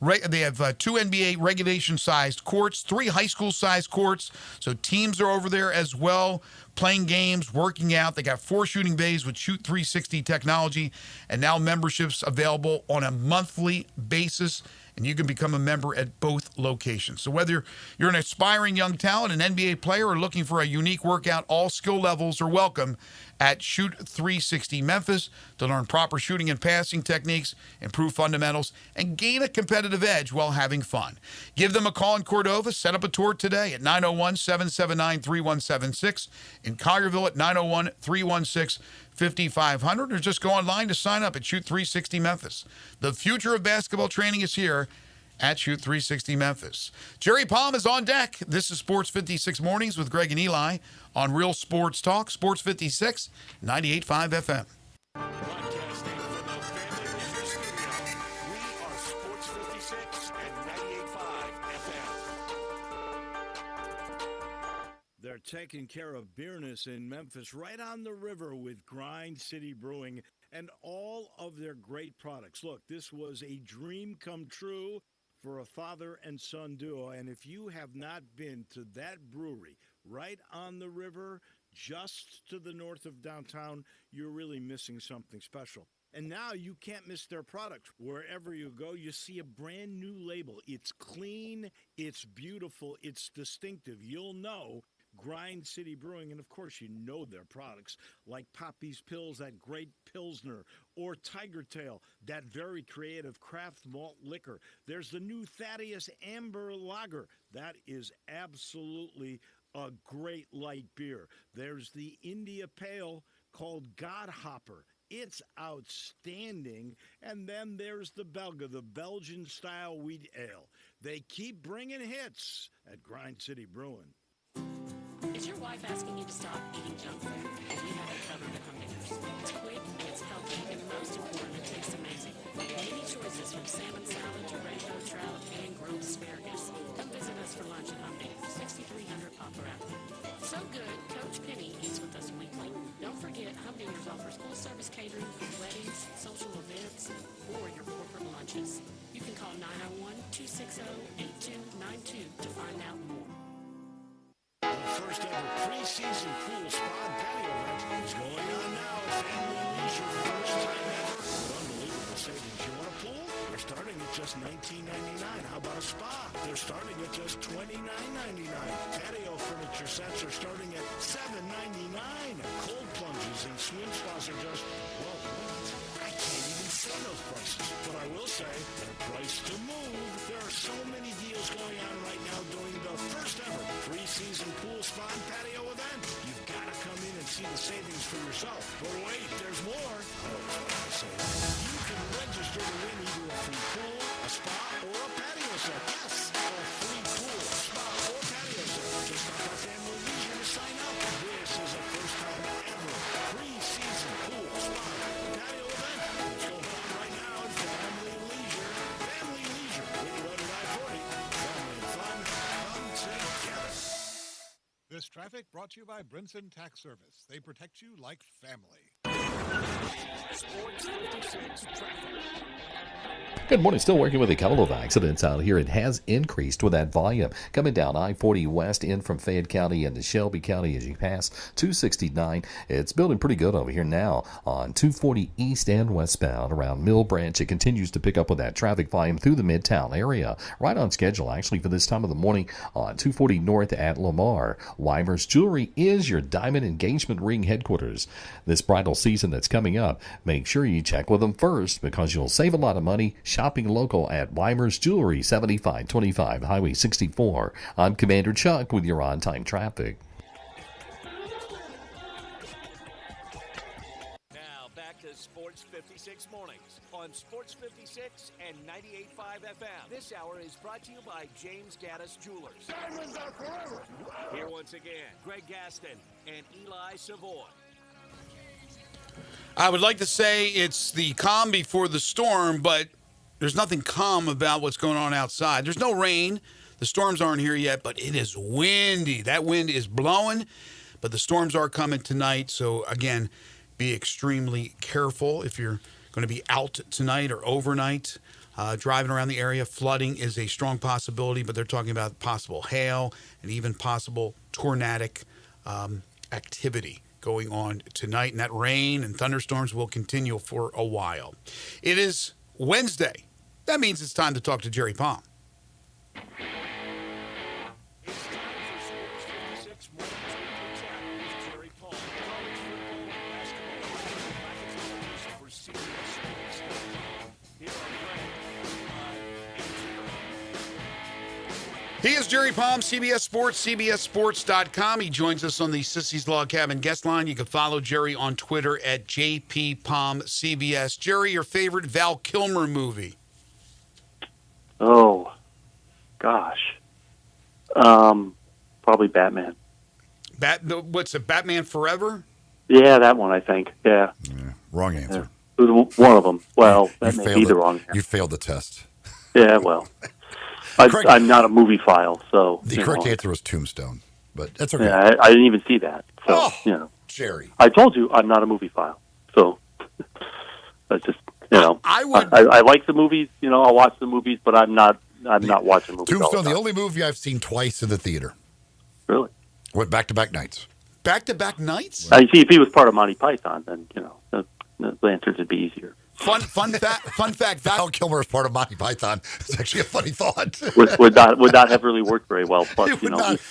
B: They have 2 NBA regulation-sized courts, 3 high school-sized courts. So teams are over there as well, playing games, working out. They got 4 shooting bays with Shoot 360 technology, and now memberships available on a monthly basis. And you can become a member at both locations. So whether you're an aspiring young talent, an NBA player, or looking for a unique workout, all skill levels are welcome at Shoot 360 Memphis to learn proper shooting and passing techniques, improve fundamentals, and gain a competitive edge while having fun. Give them a call in Cordova. Set up a tour today at 901-779-3176. In Collierville at 901-316-5500, or just go online to sign up at Shoot 360 Memphis. The future of basketball training is here at Shoot 360 Memphis. Jerry Palm is on deck. This is Sports 56 Mornings with Greg and Eli on Real Sports Talk, Sports 56, 98.5 FM.
I: Broadcasting from the Family Leisure Studio, we are Sports 56 and 98.5 FM.
D: They're taking care of business in Memphis, right on the river with Grind City Brewing and all of their great products. Look, this was a dream come true for a father and son duo, and if you have not been to that brewery right on the river, just to the north of downtown, you're really missing something special. And now you can't miss their products. Wherever you go, you see a brand new label. It's clean, it's beautiful, it's distinctive. You'll know Grind City Brewing, and of course you know their products like Poppy's Pills, that great Pilsner, or Tiger Tail, that very creative craft malt liquor. There's the new Thaddeus Amber Lager. That is absolutely a great light beer. There's the India Pale called God Hopper. It's outstanding. And then there's the Belga, the Belgian-style wheat ale. They keep bringing hits at Grind City Brewing.
V: Is your wife asking you to stop eating junk food? We have it covered at Humdinger. It's quick, it's healthy, and most important, it tastes amazing. Many choices from salmon salad to rainbow trout and grilled asparagus. Come visit us for lunch at Humdinger, 6300 Poplar Avenue. So good, Coach Penny eats with us weekly. Don't forget, Humdinger's offers full-service catering for weddings, social events, or your corporate lunches. You can call 901-260-8292 to find out more.
D: The first ever preseason pool spa and patio event is going on now at Family Leisure. First time ever with unbelievable savings. You want a pool? They're starting at just $19.99. How about a spa? They're starting at just $29.99. Patio furniture sets are starting at $7.99. Cold plunges and swim spas are just, well, I can't even say those prices. But I will say they're priced to move. There are so many deals going on right now during the first ever preseason pool spa and patio event. You've got to come in and see the savings for yourself. But wait, there's more. So you can register to win either a free pool, a spa, or a patio set. Yes, a free pool, spa, or patio set. Just like our family leisure to sign up. This is a first time ever pre-season pool, spa, patio event. It's going on right now at Family Leisure. Family Leisure. Waiting Road at I-40. Family and fun come together.
G: This traffic brought to you by Brinson Tax Service. They protect you like family.
I: Sports 56 traffic.
H: Good morning. Still working with a couple of accidents out here. It has increased with that volume. Coming down I-40 west in from Fayette County into Shelby County as you pass 269. It's building pretty good over here now on 240 east and westbound around Mill Branch. It continues to pick up with that traffic volume through the Midtown area. Right on schedule, actually, for this time of the morning on 240 north at Lamar. Weimer's Jewelry is your diamond engagement ring headquarters. This bridal season that's coming up, make sure you check with them first because you'll save a lot of money shopping local at Weimer's Jewelry, 7525 Highway 64. I'm Commander Chuck with your on-time traffic.
I: Now back to Sports 56 mornings on Sports 56 and 98.5 FM. This hour is brought to you by James Gaddis Jewelers.
A: Diamonds are forever.
I: Here once again, Greg Gaston and Eli Savoy.
B: I would like to say it's the calm before the storm, but there's nothing calm about what's going on outside. There's no rain. The storms aren't here yet, but it is windy. That wind is blowing, but the storms are coming tonight. So, again, be extremely careful if you're going to be out tonight or overnight. Driving around the area, flooding is a strong possibility, but they're talking about possible hail and even possible tornadic activity going on tonight, and that rain and thunderstorms will continue for a while. It is Wednesday. That means it's time to talk to Jerry Palm.
I: It's time for Sports 56 mornings weekly chat with Jerry Palm. College football, basketball, brackets for CBS Sports.com. Here are Greg, and Jerry.
B: He is Jerry Palm, CBS Sports, CBSSports.com. He joins us on the Sissy's Log Cabin guest line. You can follow Jerry on Twitter at JPPalmCBS. Jerry, your favorite Val Kilmer movie?
E: Oh, gosh. Probably Batman.
B: What's it, Batman Forever?
E: Yeah, that one, I think. Yeah.
C: Wrong answer.
E: It was one of them. Well, that may be the wrong answer.
C: You failed the test.
E: Yeah, well. I'm not a movie file, so.
C: The correct answer was Tombstone, but that's okay.
E: Yeah, I didn't even see that. So,
C: Jerry.
E: I told you I'm not a movie file. So, that's just, I like the movies, I'll watch the movies, but I'm not watching movies.
C: Tombstone, the only movie I've seen twice in the theater.
E: Really?
C: Went back-to-back nights.
B: Back-to-back nights?
E: I see, if he was part of Monty Python, then, the answers would be easier.
B: Fun fact.
C: Val Kilmer is part of Monty Python. It's actually a funny thought.
E: would not have really worked very well. Plus,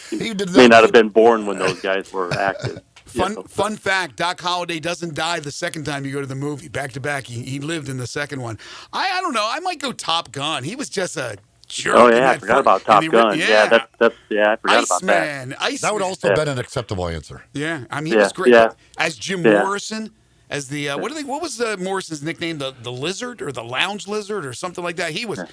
E: he may not have been born when those guys were active.
B: Fun fact, Doc Holliday doesn't die the second time you go to the movie. Back to back, he lived in the second one. I don't know. I might go Top Gun. He was just a jerk.
E: Oh, yeah, I forgot about Top Gun. I forgot about
B: that.
C: That would also have been an acceptable answer.
B: Yeah, I mean, he was great.
E: Yeah.
B: As Jim Morrison, as the what was Morrison's nickname? The Lizard or the Lounge Lizard or something like that. He was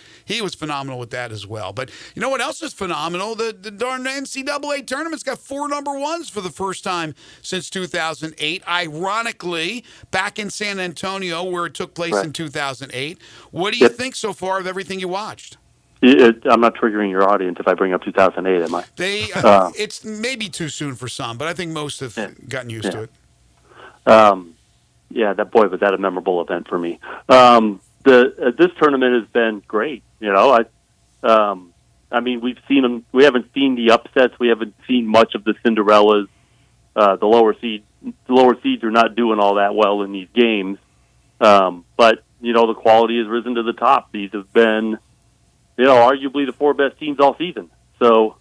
B: phenomenal with that as well. But you know what else is phenomenal? The darn NCAA tournament's got 4 number ones for the first time since 2008. Ironically, back in San Antonio where it took place in 2008. What do you think so far of everything you watched?
E: I'm not triggering your audience if I bring up 2008, am I?
B: It's maybe too soon for some, but I think most have gotten used to it.
E: Yeah, was that a memorable event for me. This tournament has been great. I mean, we've seen them. We haven't seen the upsets. We haven't seen much of the Cinderellas. The lower seeds are not doing all that well in these games. But the quality has risen to the top. These have been, arguably the 4 best teams all season. So,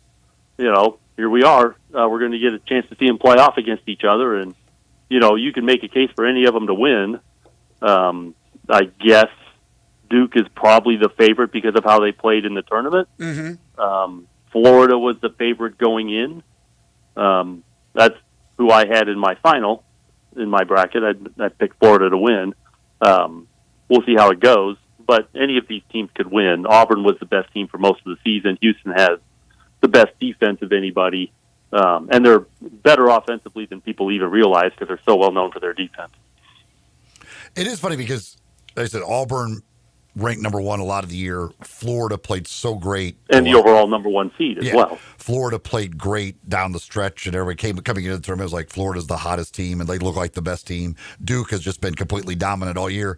E: here we are. We're going to get a chance to see them play off against each other, and you can make a case for any of them to win. I guess Duke is probably the favorite because of how they played in the tournament.
B: Mm-hmm.
E: Florida was the favorite going in. That's who I had in my final. in my bracket. I picked Florida to win. We'll see how it goes. But any of these teams could win. Auburn was the best team for most of the season. Houston has the best defense of anybody. And they're better offensively than people even realize because they're so well known for their defense.
C: It is funny because, like I said, Auburn ranked number one a lot of the year. Florida played so great.
E: And the overall number one seed as well.
C: Florida played great down the stretch, and everybody coming into the tournament. It was like Florida's the hottest team, and they look like the best team. Duke has just been completely dominant all year.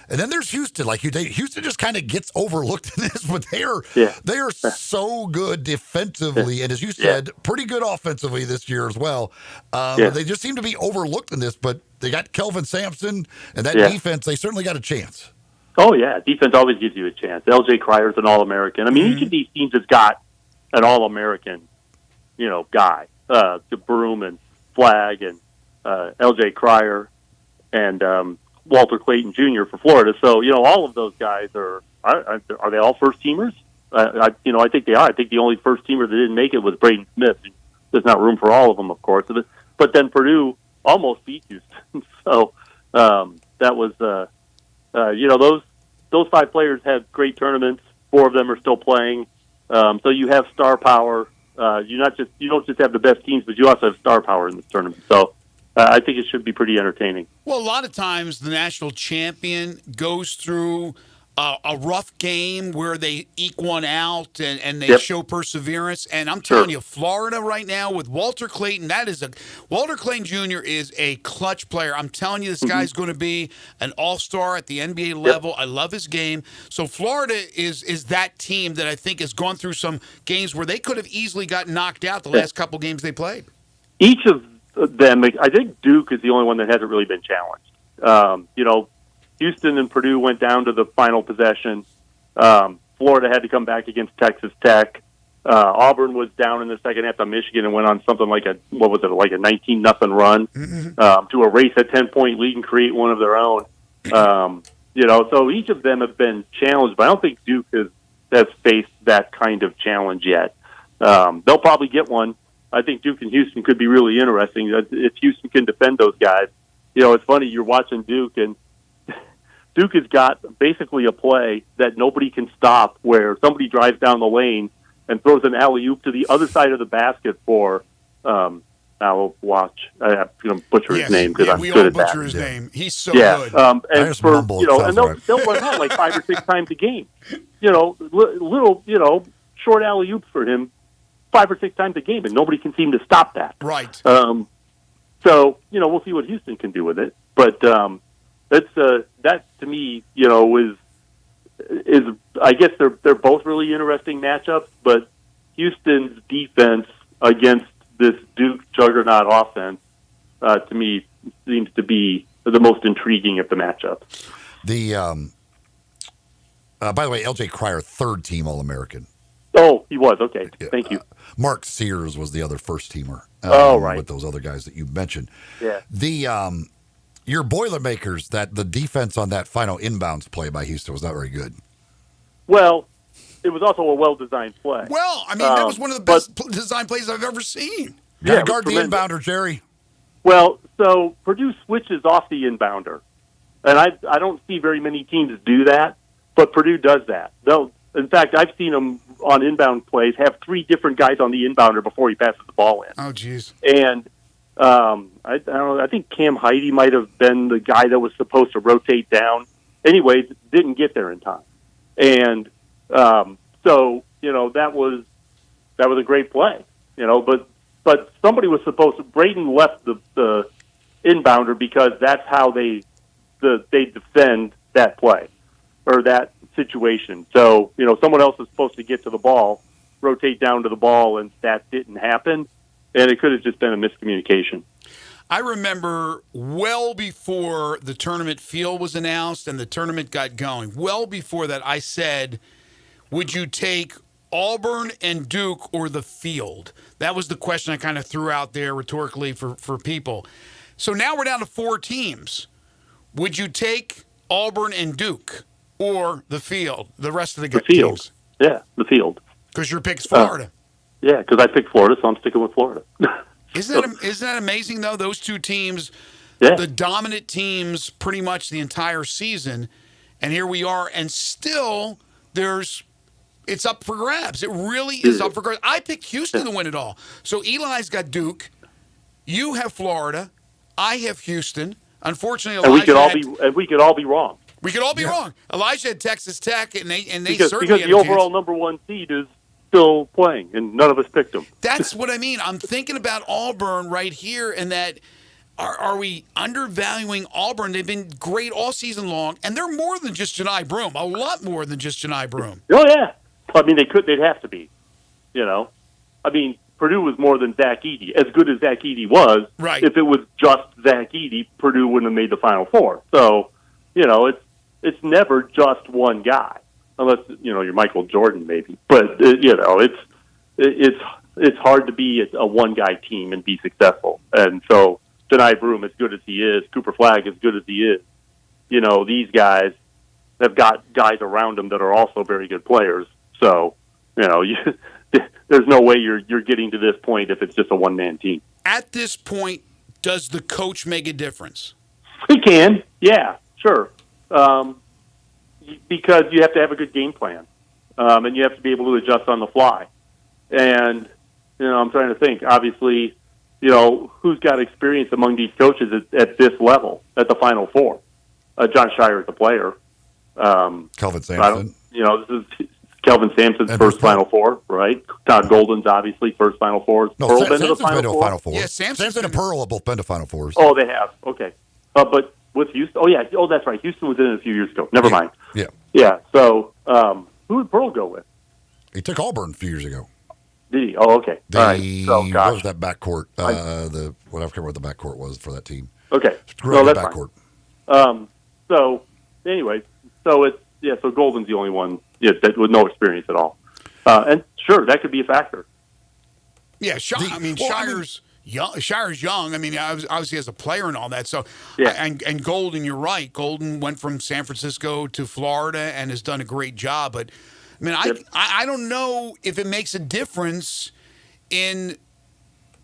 C: And then there's Houston. Like Houston just kind of gets overlooked in this, but they are so good defensively, and as you said, pretty good offensively this year as well. They just seem to be overlooked in this, but they got Kelvin Sampson and that defense. They certainly got a chance.
E: Oh yeah, defense always gives you a chance. L.J. Cryer's an All-American. I mean, each of these teams has got an All-American, guy. Broom and Flagg and L.J. Cryer and Walter Clayton Jr. for Florida. So, all of those guys are they all first-teamers? I think they are. I think the only first-teamer that didn't make it was Braden Smith. There's not room for all of them, of course. But then Purdue almost beat Houston. So that was, those five players had great tournaments. Four of them are still playing. So you have star power. You don't just have the best teams, but you also have star power in this tournament. So I think it should be pretty entertaining.
B: Well, a lot of times the national champion goes through a rough game where they eke one out and they show perseverance. And I'm telling you, Florida right now with Walter Clayton, Walter Clayton Jr. is a clutch player. I'm telling you, this guy's going to be an all-star at the NBA level. I love his game. So Florida is that team that I think has gone through some games where they could have easily got knocked out the last couple games they played.
E: Each of them, I think Duke is the only one that hasn't really been challenged. Houston and Purdue went down to the final possession. Florida had to come back against Texas Tech. Auburn was down in the second half to Michigan and went on something like a 19-0 run to erase a 10-point lead and create one of their own. So each of them have been challenged, but I don't think Duke has faced that kind of challenge yet. They'll probably get one. I think Duke and Houston could be really interesting. If Houston can defend those guys. It's funny, you're watching Duke, and Duke has got basically a play that nobody can stop where somebody drives down the lane and throws an alley-oop to the other side of the basket for, I'll watch. I have to butcher his name because I'm good at that.
B: We all butcher his name. He's so good.
E: And they'll run that like 5 or 6 times a game. Little, short alley-oops for him 5 or 6 times a game, and nobody can seem to stop that.
B: Right.
E: So, we'll see what Houston can do with it. But that to me, is I guess they're both really interesting matchups, but Houston's defense against this Duke juggernaut offense, to me, seems to be the most intriguing of the matchups.
C: By the way, L.J. Cryer, third team All-American.
E: Oh, he was. Okay. Thank you.
C: Mark Sears was the other first teamer.
E: Right.
C: With those other guys that you mentioned.
E: Yeah.
C: Your Boilermakers, that the defense on that final inbounds play by Houston was not very good.
E: Well, it was also a well-designed play.
B: Well, I mean, that was one of the best design plays I've ever seen.
C: Got to guard the inbounder, Jerry.
E: Well, so Purdue switches off the inbounder, and I don't see very many teams do that, but Purdue does that. In fact, I've seen them on inbound plays have 3 different guys on the inbounder before he passes the ball in.
B: Oh, jeez.
E: And I don't know, I think Cam Heide might have been the guy that was supposed to rotate down. Anyways, didn't get there in time. And so, that was a great play. But somebody was supposed to. Braden left the inbounder because that's how they defend that play or that situation. So someone else is supposed to get to the ball, rotate down to the ball, and that didn't happen. And it could have just been a miscommunication.
B: I remember well before the tournament field was announced and the tournament got going, well before that, I said, would you take Auburn and Duke or the field? That was the question I kind of threw out there rhetorically for people. So now we're down to 4 teams. Would you take Auburn and Duke or the field, the rest of the
E: field
B: teams?
E: Yeah, the field.
B: Because your pick's Florida.
E: Yeah, because I picked Florida, so I'm sticking with Florida.
B: Isn't that amazing, though? Those 2 teams, the dominant teams pretty much the entire season, and here we are, and still it's up for grabs. It really is up for grabs. I picked Houston to win it all. So Eli's got Duke. You have Florida. I have Houston. Unfortunately,
E: and we could all be wrong.
B: We could all be wrong. Elijah had Texas Tech, and they
E: because
B: certainly had
E: the
B: a
E: overall
B: chance.
E: number 1 seed is still playing, and none of us picked them.
B: That's what I mean. I'm thinking about Auburn right here, and that are we undervaluing Auburn? They've been great all season long, and they're more than just Janai Broom. A lot more than just Janai Broom.
E: Oh yeah, I mean they'd have to be. I mean Purdue was more than Zach Edey. As good as Zach Edey was,
B: right.
E: If it was just Zach Edey, Purdue wouldn't have made the Final Four. So it's never just one guy, unless you're Michael Jordan maybe. But it's hard to be a one guy team and be successful. And so Janai Broom, as good as he is, Cooper Flagg, as good as he is, these guys have got guys around them that are also very good players. So there's no way you're getting to this point if it's just a one man team.
B: At this point, does the coach make a difference?
E: He can, yeah, sure. Because you have to have a good game plan, and you have to be able to adjust on the fly. And I'm trying to think. Obviously, who's got experience among these coaches at this level, at the Final Four? John Shire is a player.
C: Kelvin Sampson.
E: This is Kelvin Sampson's first Final Four, right? Todd Golden's obviously first Final Four.
C: No,
E: Pearl been to the
C: Sampson's been to a Final Four.
B: Yeah,
C: Sampson and Pearl have both been to Final Fours.
E: Oh, they have. Okay, but with Houston, that's right. Houston was in it a few years ago. Never mind.
C: Yeah.
E: Yeah. So, who did Pearl go with?
C: He took Auburn a few years ago.
E: Did he? Oh, okay. All right. So,
C: what was that backcourt? I forget what the backcourt was for that team.
E: Okay.
C: Really
E: that's
C: backcourt.
E: Fine. So, anyway, so Golden's the only one that with no experience at all. And sure, that could be a factor.
B: Yeah, Shire's young. Shire's young. I mean, obviously as a player and all that. So, and Golden, you're right. Golden went from San Francisco to Florida and has done a great job. But I mean, I don't know if it makes a difference in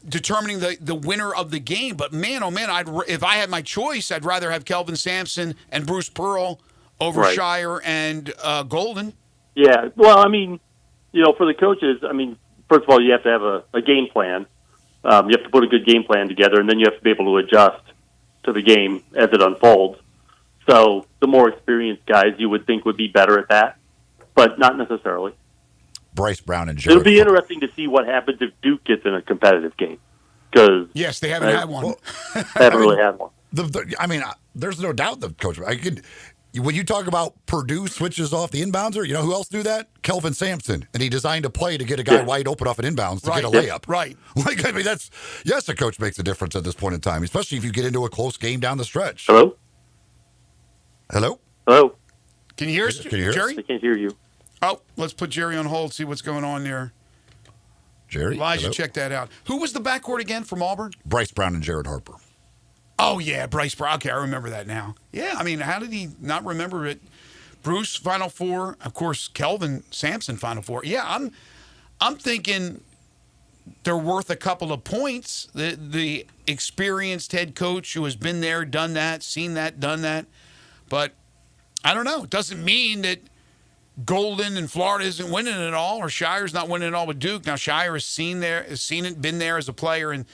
B: determining the winner of the game. But man, oh man, if I had my choice, I'd rather have Kelvin Sampson and Bruce Pearl over Shire and Golden.
E: Yeah, well, I mean, for the coaches, I mean, first of all, you have to have a game plan. You have to put a good game plan together, and then you have to be able to adjust to the game as it unfolds. So the more experienced guys you would think would be better at that, but not necessarily.
C: Bryce Brown and Jared.
E: It'll be interesting to see what happens if Duke gets in a competitive game. Because
B: yes, they haven't had one.
E: Haven't really had one.
C: There's no doubt the coach. When you talk about Purdue switches off the inbounder, who else do that? Kelvin Sampson. And he designed a play to get a guy wide open off an inbounds to get a layup.
B: Right.
C: The coach makes a difference at this point in time, especially if you get into a close game down the stretch.
E: Hello?
B: Can you hear us, Jerry?
E: I can't hear you.
B: Oh, let's put Jerry on hold, see what's going on there.
C: Jerry?
B: Elijah, check that out. Who was the backcourt again from Auburn?
C: Bryce Brown and Jared Harper.
B: Oh, yeah, Bryce Brown. Okay, I remember that now. Yeah, I mean, how did he not remember it? Bruce, Final Four. Of course, Kelvin Sampson, Final Four. Yeah, I'm thinking they're worth a couple of points. The experienced head coach who has been there, done that, seen that, done that. But I don't know. It doesn't mean that Golden and Florida isn't winning it all, or Shire's not winning it all with Duke. Now, Shire has seen it, been there as a player, and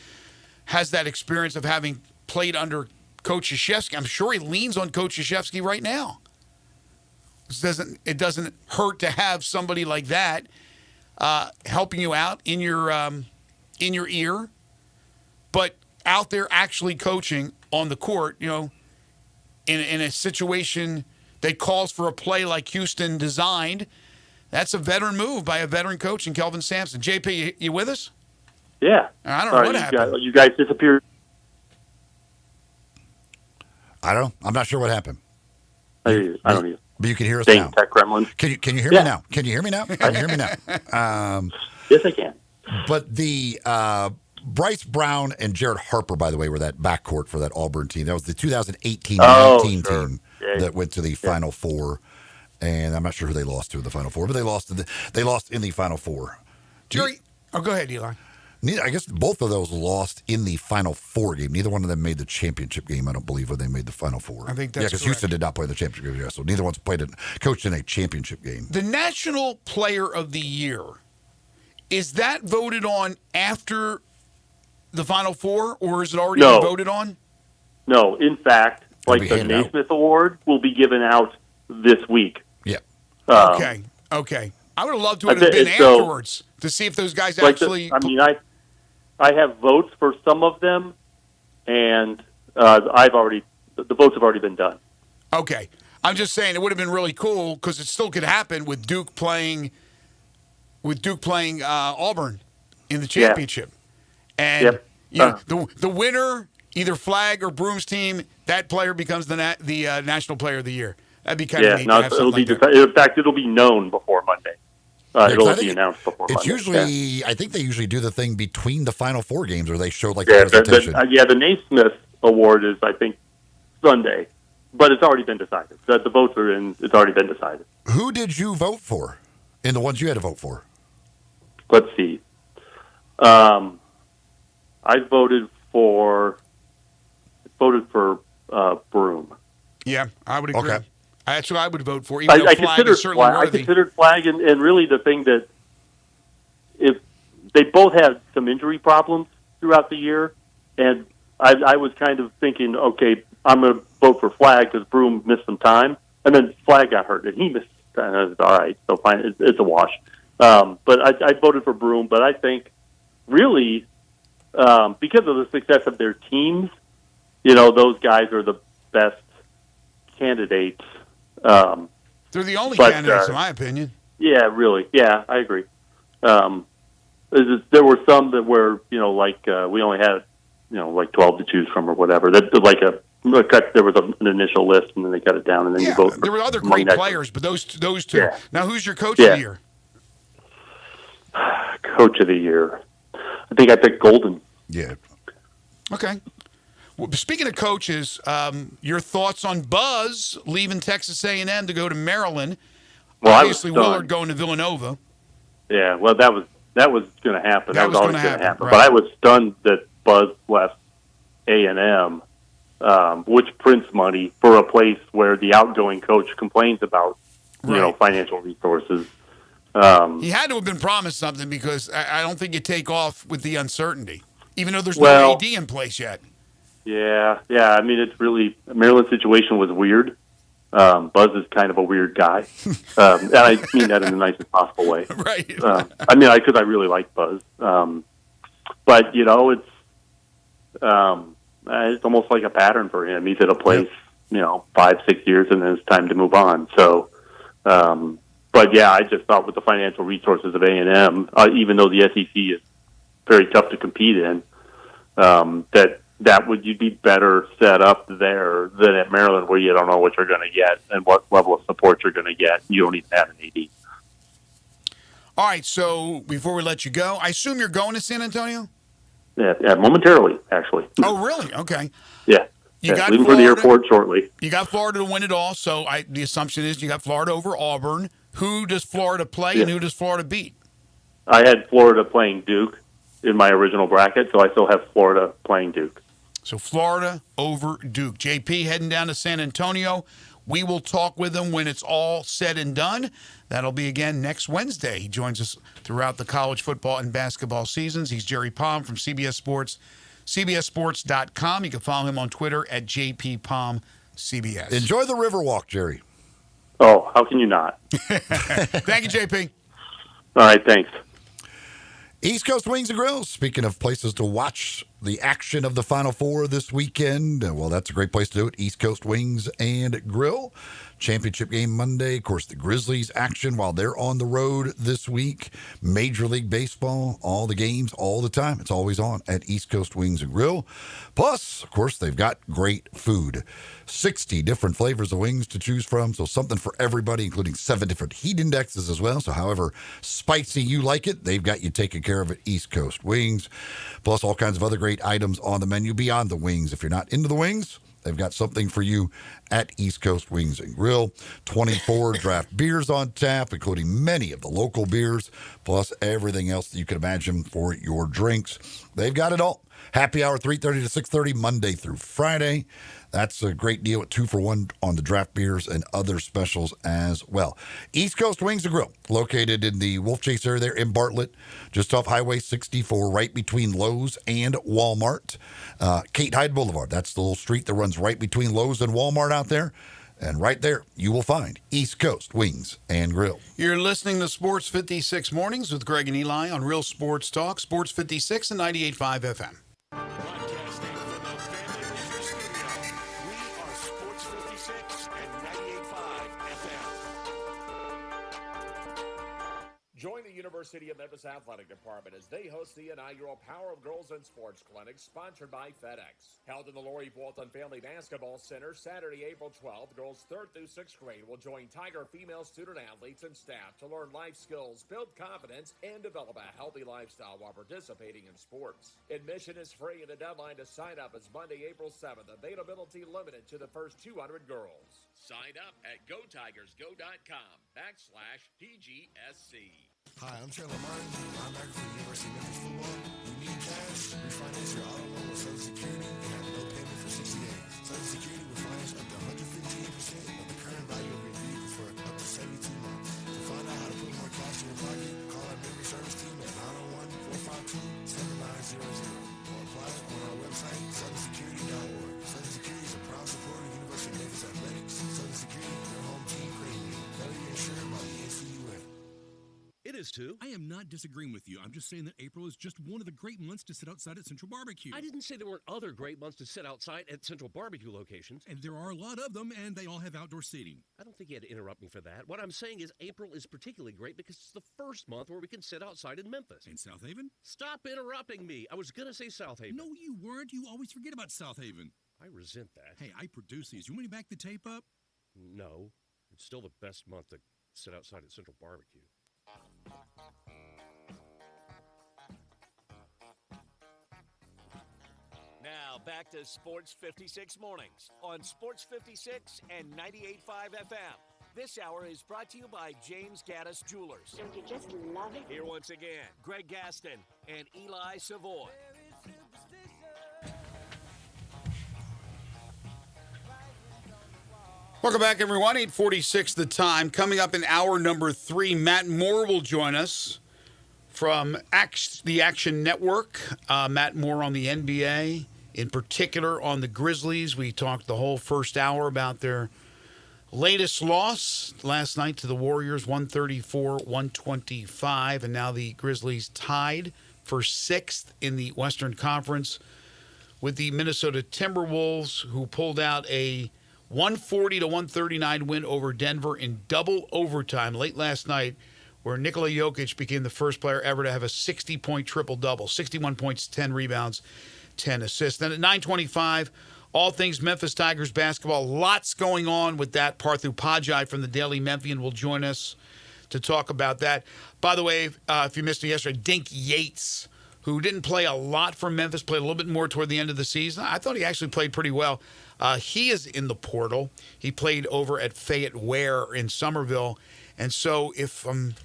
B: has that experience of having played under Coach Krzyzewski. I'm sure he leans on Coach Krzyzewski right now. It doesn't hurt to have somebody like that helping you out in your ear, but out there actually coaching on the court. In a situation that calls for a play like Houston designed. That's a veteran move by a veteran coach in Kelvin Sampson. JP, you with us?
E: Yeah.
B: I don't know what happened.
E: You guys disappeared.
C: I don't know. I'm not sure what happened.
E: I don't either.
C: But you can hear us
E: Dang,
C: now.
E: Tech Kremlin.
C: Can you hear me now? Can you hear me now? Can you hear me now?
E: Yes, I can.
C: But the Bryce Brown and Jared Harper, by the way, were that backcourt for that Auburn team. That was the 2018-19 team that went to the Final Four. And I'm not sure who they lost to in the Final Four, but they lost in the Final Four.
B: Jerry, go ahead, Eli.
C: I guess both of those lost in the Final Four game. Neither one of them made the championship game, I don't believe, when they made the Final Four.
B: I think that's
C: because
B: correct.
C: Houston did not play the championship game, so neither one's coached in a championship game.
B: The National Player of the Year, is that voted on after the Final Four, or is it already been voted on?
E: No, in fact, like the Naismith Award will be given out this week.
C: Yeah.
B: Okay. I would have loved to have been afterwards to see if those guys actually.
E: I have votes for some of them, and the votes have already been done.
B: Okay. I'm just saying it would have been really cool because it still could happen with Duke playing Auburn in the championship. And the winner, either flag or Broom's team, that player becomes the National Player of the Year. That'd be kind of neat to have something like that.
E: In fact, it'll be known before Monday. It'll be announced before Monday.
C: It's usually, I think they usually do the thing between the Final Four games where they show the presentation.
E: The Naismith Award is, I think, Sunday, but it's already been decided. The votes are in. It's already been decided.
C: Who did you vote for in the ones you had to vote for?
E: Let's see. I voted for Broom.
B: Yeah, I would agree.
C: Okay.
B: That's what I would vote for. Even though Flag is certainly worthy.
E: I considered Flag, and really the thing that if they both had some injury problems throughout the year, and I was kind of thinking, okay, I'm going to vote for Flag because Broom missed some time, and then Flag got hurt, and he missed time. All right, so fine, it's a wash. But I voted for Broom, but I think really because of the success of their teams, those guys are the best candidates.
B: They're the only candidates, in my opinion.
E: Yeah, really. Yeah, I agree. There were some that were, we only had, 12 to choose from or whatever. There was an initial list, and then they cut it down, and then you vote.
B: There were other great players, but those two.
E: Yeah.
B: Now, who's your coach of the year?
E: Coach of the year. I think I picked Golden.
C: Yeah.
B: Okay. Well, speaking of coaches, your thoughts on Buzz leaving Texas A&M to go to Maryland?
E: Well,
B: obviously Willard going to Villanova.
E: Yeah, well, that was going to happen. That was always going to happen.
B: Right.
E: But I was stunned that Buzz left A&M, which prints money for a place where the outgoing coach complains about, financial resources.
B: He had to have been promised something because I don't think you take off with the uncertainty, even though there's no AD in place yet.
E: Yeah. I mean, it's really Maryland's situation was weird. Buzz is kind of a weird guy, and I mean that in the nicest possible way.
B: Right.
E: Because I really like Buzz, but it's almost like a pattern for him. He's at a place, 5-6 years, and then it's time to move on. So, but yeah, I just thought with the financial resources of A&M, even though the SEC is very tough to compete in, that would you be better set up there than at Maryland, where you don't know what you're going to get and what level of support you're going to get. You don't even have an AD.
B: All right, so before we let you go, I assume you're going to San Antonio?
E: Yeah, momentarily, actually.
B: Oh, really? Okay.
E: Yeah. Leaving for the airport shortly.
B: You got Florida to win it all, so the assumption is you got Florida over Auburn. Who does Florida play and who does Florida beat?
E: I had Florida playing Duke in my original bracket, so I still have Florida playing Duke.
B: So Florida over Duke. JP heading down to San Antonio. We will talk with him when it's all said and done. That'll be again next Wednesday. He joins us throughout the college football and basketball seasons. He's Jerry Palm from CBS Sports, CBSSports.com. You can follow him on Twitter at JPPalmCBS.
C: Enjoy the Riverwalk, Jerry.
E: Oh, how can you not?
B: Thank you, JP.
E: All right, thanks.
C: East Coast Wings and Grills. Speaking of places to watch the action of the Final Four this weekend, well, that's a great place to do it. East Coast Wings and Grill. Championship game Monday. Of course, the Grizzlies action while they're on the road this week. Major League Baseball, all the games, all the time. It's always on at East Coast Wings and Grill. Plus, of course, they've got great food. 60 different flavors of wings to choose from, so something for everybody, including 7 different heat indexes as well. So however spicy you like it, they've got you taken care of at East Coast Wings. Plus all kinds of other great items on the menu beyond the wings. If you're not into the wings, they've got something for you at East Coast Wings and Grill. 24 draft beers on tap, including many of the local beers. plus everything else that you can imagine for your drinks. They've got it all. Happy hour 3:30 to 6:30 Monday through Friday. That's a great deal at 2 for 1 on the draft beers and other specials as well. East Coast Wings and Grill, located in the Wolf Chase area there in Bartlett, just off Highway 64, right between Lowe's and Walmart. Kate Hyde Boulevard, that's the little street that runs right between Lowe's and Walmart out there. And right there, you will find East Coast Wings and Grill.
B: You're listening to Sports 56 Mornings with Greg and Eli on Real Sports Talk, Sports 56 and 98.5 FM.
I: Broadcasting from the Family Leisure Studio, we are Sports 56 and 98.5 FM.
T: Join the University of Memphis Athletic Department as they host the inaugural Power of Girls in Sports Clinic, sponsored by FedEx. Held in the Lori Walton Family Basketball Center Saturday, April 12th, girls 3rd through 6th grade will join Tiger female student athletes and staff to learn life skills, build confidence, and develop a healthy lifestyle while participating in sports. Admission is free and the deadline to sign up is Monday, April 7th. Availability limited to the first 200 girls. Sign up at gotigersgo.com/PGSC.
A: Hi, I'm Trevor Martin, linebacker for the University of Memphis football. You need cash? Refinance your auto loan with Southern Security and have no payment for 60 days. Southern Security will finance up to 115% of the current value of your vehicle for up to 72 months. To find out how to put more cash in your pocket, call our member service team at 901-452-7900 or apply on our website, southernsecurity.org. Southern Security is a proud supporter of the University of Memphis Athletics. Southern Security, your home team credit union. Federally insured by the NCUA.
O: It is too.
U: I am not disagreeing with you. I'm just saying that April is just one of the great months to sit outside at Central Barbecue.
O: I didn't say there weren't other great months to sit outside at Central Barbecue locations.
U: And there are a lot of them, and they all have outdoor seating.
O: I don't think you had to interrupt me for that. What I'm saying is April is particularly great because it's the first month where we can sit outside in Memphis.
U: In South Haven?
O: Stop interrupting me. I was going to say South Haven.
U: No, you weren't. You always forget about South Haven.
O: I resent that.
U: Hey, I produce these. You want me to back the tape up?
O: No. It's still the best month to sit outside at Central Barbecue.
I: Now back to Sports 56 Mornings on Sports 56 and 98.5 FM. This hour is brought to you by James Gaddis Jewelers.
V: Don't you just love it?
I: Here once again, Greg Gaston and Eli Savoy.
B: Welcome back, everyone. 8:46 the time. Coming up in hour number 3, Matt Moore will join us from the Action Network. Matt Moore on the NBA, in particular on the Grizzlies. We talked the whole first hour about their latest loss last night to the Warriors, 134-125. And now the Grizzlies tied for 6th in the Western Conference with the Minnesota Timberwolves, who pulled out a 140-139 win over Denver in double overtime late last night, where Nikola Jokic became the first player ever to have a 60-point triple-double, 61 points, 10 rebounds, 10 assists. Then at 9:25, all things Memphis Tigers basketball. Lots going on with that. Parthu Pajai from the Daily Memphian will join us to talk about that. By the way, if you missed it yesterday, Dink Yates, who didn't play a lot for Memphis, played a little bit more toward the end of the season. I thought he actually played pretty well. He is in the portal. He played over at Fayette Ware in Somerville. And so if I'm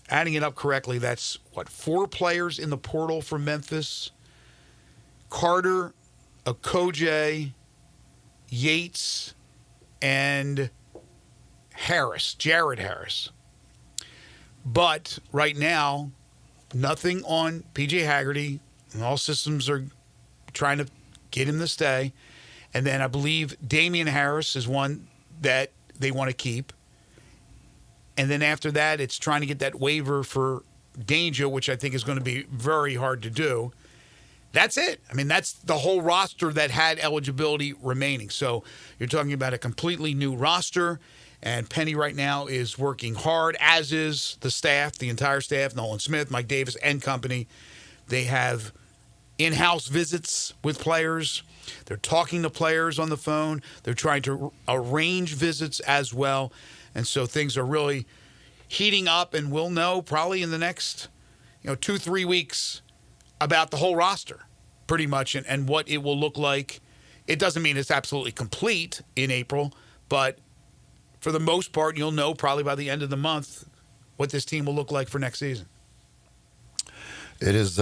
B: adding it up correctly, that's, 4 players in the portal for Memphis? Carter, Okoje, Yates, and Harris, Jared Harris. But right now, nothing on P.J. Haggerty. All systems are trying to get him to stay. And then I believe Damian Harris is one that they want to keep. And then after that, it's trying to get that waiver for Danger, which I think is going to be very hard to do. That's it. I mean, that's the whole roster that had eligibility remaining. So you're talking about a completely new roster. And Penny right now is working hard, as is the staff, the entire staff, Nolan Smith, Mike Davis, and company. They have in-house visits with players. They're talking to players on the phone. They're trying to arrange visits as well. And so things are really heating up, and we'll know probably in the next 2-3 weeks about the whole roster pretty much and what it will look like. It doesn't mean it's absolutely complete in April, but for the most part, you'll know probably by the end of the month what this team will look like for next season.
C: It is.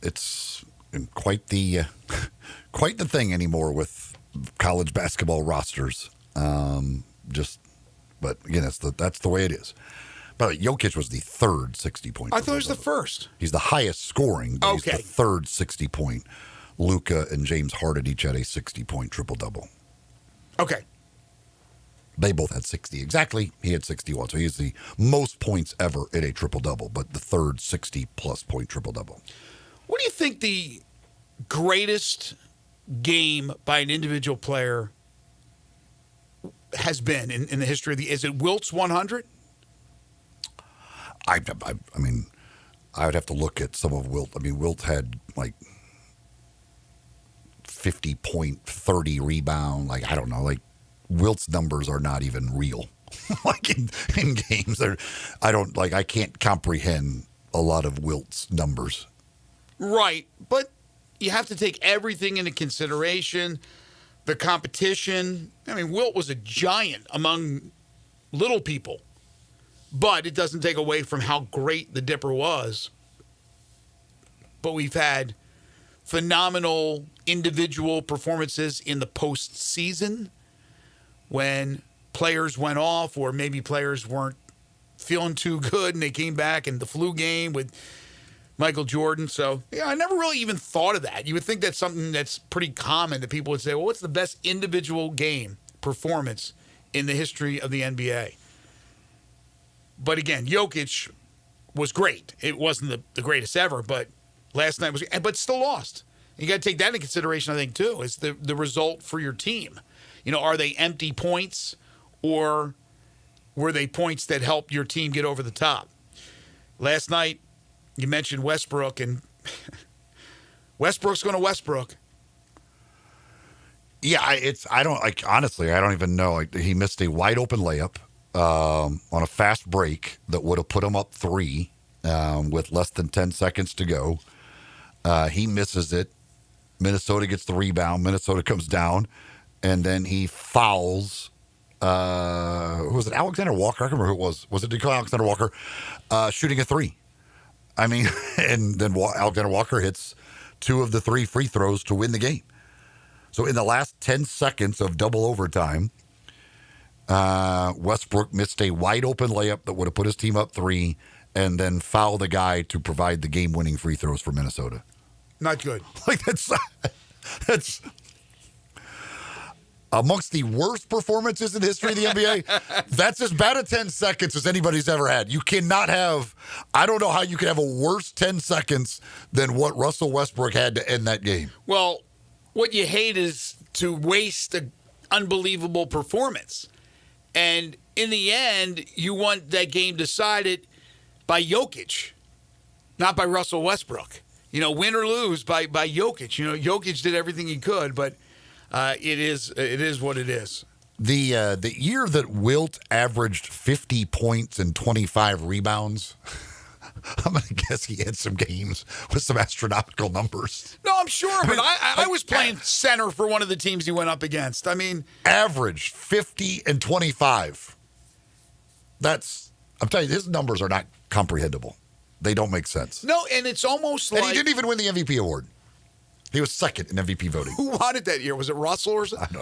C: It's quite the thing anymore with college basketball rosters. But again, that's the way it is. But Jokic was the third 60-point.
B: I thought it was the first.
C: He's the highest scoring, but
B: Okay.
C: he's the third 60-point. Luka and James Harden each had a 60-point triple-double.
B: Okay.
C: They both had 60 exactly. He had 61. So he has the most points ever in a triple-double, but the third 60-plus point triple-double.
B: What do you think the greatest game by an individual player has been in the history of the? Is it Wilt's 100?
C: I mean, I would have to look at some of Wilt. I mean, Wilt had like 50-point, 30 rebound. Like, I don't know. Like, Wilt's numbers are not even real. Like in games, I can't comprehend a lot of Wilt's numbers.
B: Right, but you have to take everything into consideration. The competition. I mean, Wilt was a giant among little people, but it doesn't take away from how great the Dipper was. But we've had phenomenal individual performances in the postseason when players went off, or maybe players weren't feeling too good and they came back in the flu game with Michael Jordan. So, yeah, I never really even thought of that. You would think that's something that's pretty common, that people would say, well, what's the best individual game performance in the history of the NBA? But again, Jokic was great. It wasn't the greatest ever, but last night was, but still lost. You got to take that into consideration, I think, too, is the result for your team. You know, are they empty points, or were they points that helped your team get over the top? Last night, you mentioned Westbrook, and Westbrook's going to Westbrook.
C: Yeah, honestly, I don't even know. Like, he missed a wide open layup on a fast break that would have put him up 3 with less than 10 seconds to go. He misses it. Minnesota gets the rebound. Minnesota comes down, and then he fouls. Who was it? Alexander Walker? I can't remember who it was. Was it Alexander Walker shooting a 3? I mean, and then Alexander Walker hits 2 of the 3 free throws to win the game. So in the last 10 seconds of double overtime, Westbrook missed a wide open layup that would have put his team up 3, and then fouled the guy to provide the game-winning free throws for Minnesota.
B: Not good.
C: Like, that's amongst the worst performances in the history of the NBA. That's as bad a 10 seconds as anybody's ever had. You cannot have, I don't know how you can have a worse 10 seconds than what Russell Westbrook had to end that game.
B: Well, what you hate is to waste an unbelievable performance. And in the end, you want that game decided by Jokic, not by Russell Westbrook. You know, win or lose by Jokic. You know, Jokic did everything he could, but it is what it is.
C: The year that Wilt averaged 50 points and 25 rebounds, I'm going to guess he had some games with some astronomical numbers.
B: No, I'm sure, but I was playing center for one of the teams he went up against. I mean,
C: averaged 50 and 25. I'm telling you, his numbers are not comprehensible. They don't make sense.
B: No, and it's almost like...
C: And he didn't even win the MVP award. He was second in MVP voting.
B: Who won it that year? Was it Russell or something?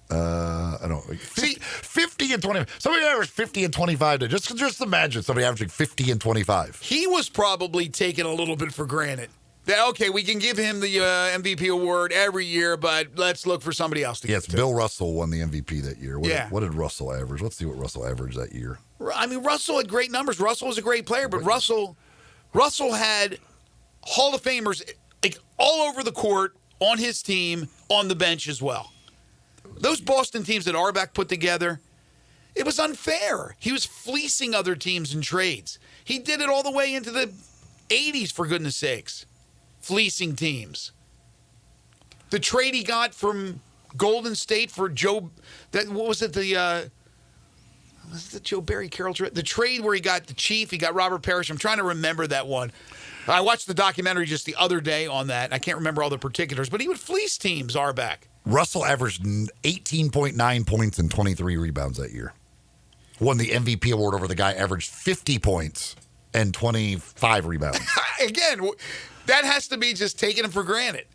C: I don't. 50 and 25. Somebody averaged 50 and 25. Just imagine somebody averaging 50 and 25.
B: He was probably taken a little bit for granted. That, okay, we can give him the MVP award every year, but let's look for somebody else to give
C: Yes,
B: to.
C: Bill Russell won the MVP that year. What did Russell average? Let's see what Russell averaged that year.
B: I mean, Russell had great numbers. Russell was a great player, but Russell had Hall of Famers like all over the court, on his team, on the bench as well. Those Boston teams that Auerbach put together, it was unfair. He was fleecing other teams in trades. He did it all the way into the 80s, for goodness sakes. Fleecing teams. The trade he got from Golden State for Joe, was it the Joe Barry Carroll trade? The trade where he got the Chief, he got Robert Parrish. I'm trying to remember that one. I watched the documentary just the other day on that. I can't remember all the particulars, but he would fleece teams, Auerbach.
C: Russell averaged 18.9 points and 23 rebounds that year. won the MVP award over the guy averaged 50 points and 25 rebounds.
B: Again, that has to be just taking him for granted.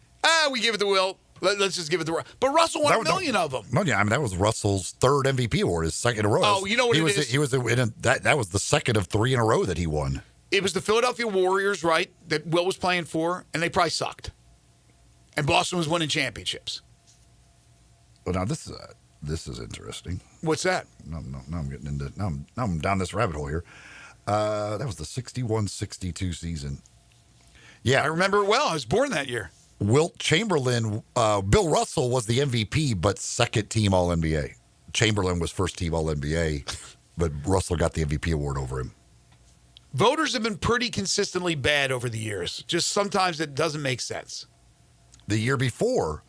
B: We give it to Wilt. Let's just give it to Russell. But Russell won a million of them.
C: No, yeah, I mean that was Russell's third MVP award, his second in a row.
B: Oh, you know what
C: he
B: it
C: was?
B: is?
C: He was that was the second of 3 in a row that he won.
B: It was the Philadelphia Warriors, right, that Wilt was playing for, and they probably sucked. And Boston was winning championships.
C: Well, now this is interesting.
B: What's that?
C: No, I'm getting into now I'm down this rabbit hole here. That was the 61-62 season. Yeah,
B: I remember it well. I was born that year.
C: Wilt Chamberlain, Bill Russell was the MVP, but second team All-NBA. Chamberlain was first team All-NBA, but Russell got the MVP award over him.
B: Voters have been pretty consistently bad over the years. Just sometimes it doesn't make sense.
C: The year before,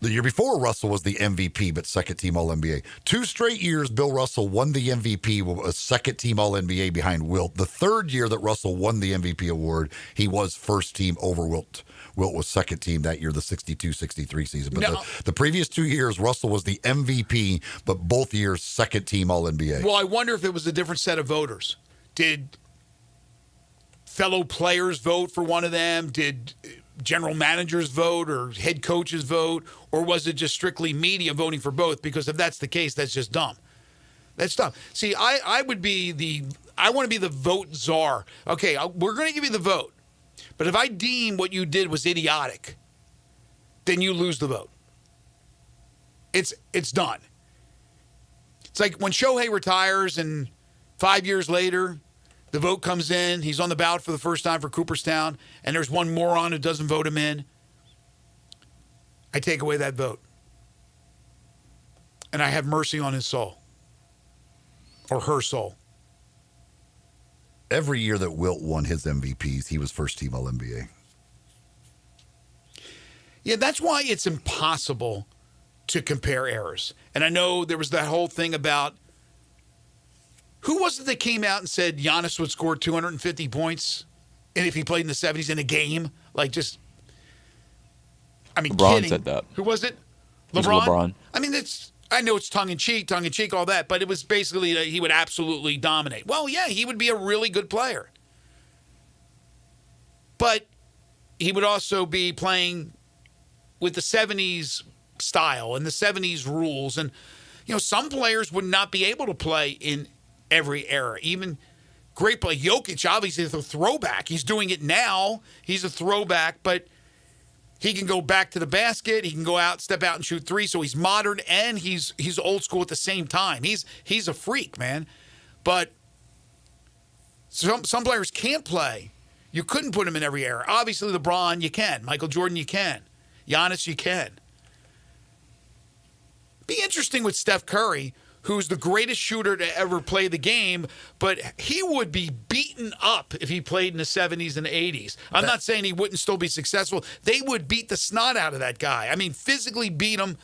C: Russell was the MVP, but second team All-NBA. 2 straight years, Bill Russell won the MVP, was second team All-NBA behind Wilt. The third year that Russell won the MVP award, he was first team over Wilt. Wilt was second team that year, the 62-63 season. But the previous 2 years, Russell was the MVP, but both years, second team All-NBA.
B: Well, I wonder if it was a different set of voters. Did fellow players vote for one of them? Did general managers vote or head coaches vote? Or was it just strictly media voting for both? Because if that's the case, that's just dumb. That's dumb. See, I want to be the vote czar. Okay, we're going to give you the vote. But if I deem what you did was idiotic, then you lose the vote. It's done. It's like when Shohei retires and 5 years later, the vote comes in, he's on the ballot for the first time for Cooperstown, and there's one moron who doesn't vote him in. I take away that vote. And I have mercy on his soul. Or her soul.
C: Every year that Wilt won his MVPs, he was first team All-NBA.
B: Yeah, that's why it's impossible to compare errors. And I know there was that whole thing about who was it that came out and said Giannis would score 250 points and if he played in the 70s in a game? Like just, I mean,
F: LeBron
B: kidding.
F: said that.
B: Who was it?
F: It was
B: LeBron?
F: LeBron.
B: I mean, I know it's tongue in cheek, all that, but it was basically that he would absolutely dominate. Well, yeah, he would be a really good player. But he would also be playing with the 70s style and the 70s rules. And, some players would not be able to play in every era. Even great play. Jokic, obviously, is a throwback. He's doing it now. He's a throwback, but he can go back to the basket. He can go out, step out, and shoot three. So he's modern and he's old school at the same time. He's a freak, man. But some players can't play. You couldn't put him in every era. Obviously, LeBron, you can. Michael Jordan, you can. Giannis, you can. Be interesting with Steph Curry, who's the greatest shooter to ever play the game, but he would be beaten up if he played in the 70s and 80s. I'm not saying he wouldn't still be successful. They would beat the snot out of that guy. I mean, physically beat him.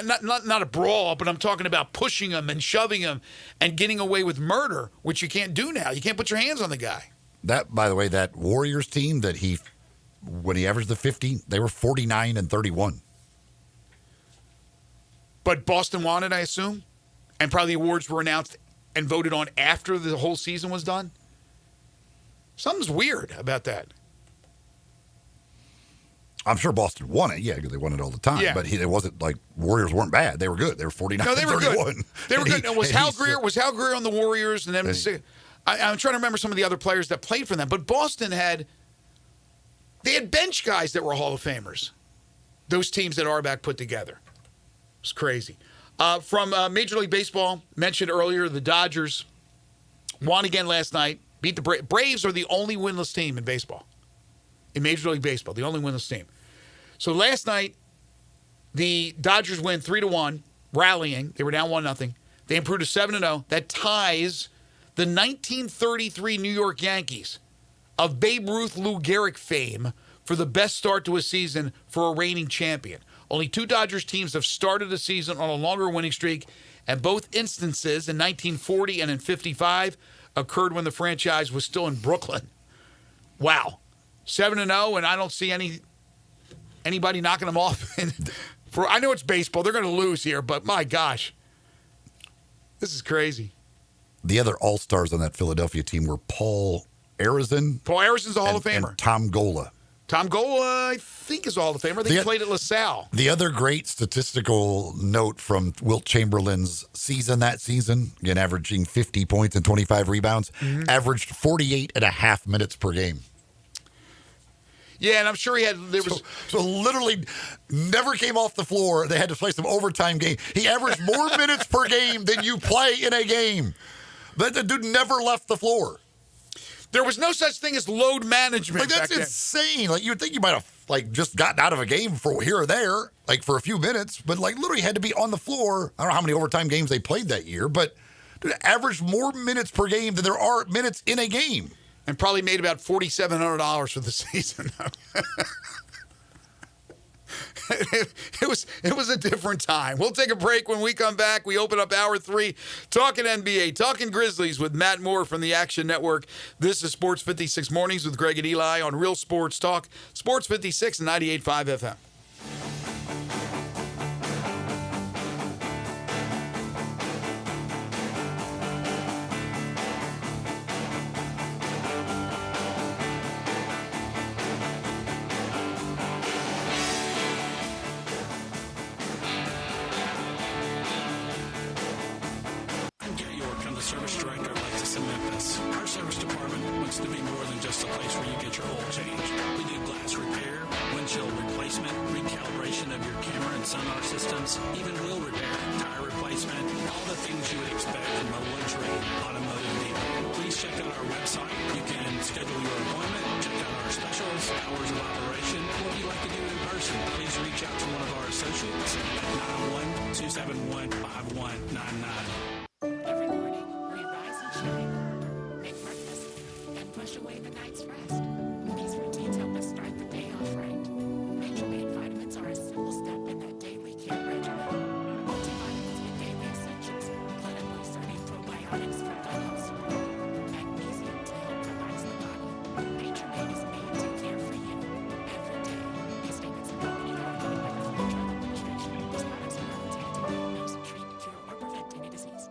B: Not a brawl, but I'm talking about pushing him and shoving him and getting away with murder, which you can't do now. You can't put your hands on the guy.
C: That, by the way, that Warriors team that when he averaged the 50, they were 49 and 31.
B: But Boston won it, I assume? And probably the awards were announced and voted on after the whole season was done? Something's weird about that.
C: I'm sure Boston won it, because they won it all the time.
B: Yeah.
C: But it wasn't like Warriors weren't bad. They were good. They were 49
B: No, they were
C: 31.
B: good. They were good. Was Hal Greer on the Warriors? And then I'm trying to remember some of the other players that played for them. But Boston had bench guys that were Hall of Famers. Those teams that Auerbach put together. It was crazy. From Major League Baseball, mentioned earlier, the Dodgers won again last night. Beat the Braves. Braves are the only winless team in baseball. In Major League Baseball, the only winless team. So last night, the Dodgers win 3-1, rallying. They were down 1-0. They improved to 7-0. That ties the 1933 New York Yankees of Babe Ruth, Lou Gehrig fame for the best start to a season for a reigning champion. Only 2 Dodgers teams have started a season on a longer winning streak, and both instances in 1940 and in 55 occurred when the franchise was still in Brooklyn. Wow. 7-0, and I don't see anybody knocking them off. I know it's baseball. They're going to lose here, but my gosh. This is crazy.
C: The other all-stars on that Philadelphia team were Paul Arizin.
B: Paul Arizin's a Hall of Famer.
C: And Tom Gola.
B: Tom Gola, I think, is a Hall of Famer. I think he played at LaSalle.
C: The other great statistical note from Wilt Chamberlain's season that season, again, averaging 50 points and 25 rebounds, averaged 48 and a half minutes per game.
B: Yeah, and I'm sure he had.
C: So literally never came off the floor. They had to play some overtime game. He averaged more minutes per game than you play in a game. But the dude never left the floor.
B: There was no such thing as load management.
C: Like, that's
B: back
C: insane. Like, you'd think you might have just gotten out of a game for here or there, like for a few minutes, but literally had to be on the floor. I don't know how many overtime games they played that year, but dude, averaged more minutes per game than there are minutes in a game.
B: And probably made about $4,700 for the season. It was a different time. We'll take a break. When we come back, we open up Hour 3, talking NBA, talking Grizzlies with Matt Moore from the Action Network. This is Sports 56 Mornings with Greg and Eli on Real Sports Talk, Sports 56 and 98.5 FM.
F: Service Director of Lexus in Memphis. Our service department wants to be more than just a place where you get your oil changed. We do glass repair, windshield replacement, recalibration of your camera and sonar systems, even wheel repair, tire replacement, all the things you would expect from a luxury automotive dealer. Please check out our website. You can schedule your appointment, check out our specials, hours of operation, or if you'd like to do it in person, please reach out to one of our associates at 901-271-5199.
V: Every morning, we rise and shine, make breakfast, and push away the night's rest. These routines help us start the day off right. Nature-made vitamins are a simple step in that daily care regimen. Multivitamins with daily essentials, clinically studied probiotics for gut health support, magnesium to help relax the body. Nature-made is made to care for you every day. These statements have not been evaluated by the Food and Drug Administration. These products are not intended to diagnose, treat, cure, or prevent any disease.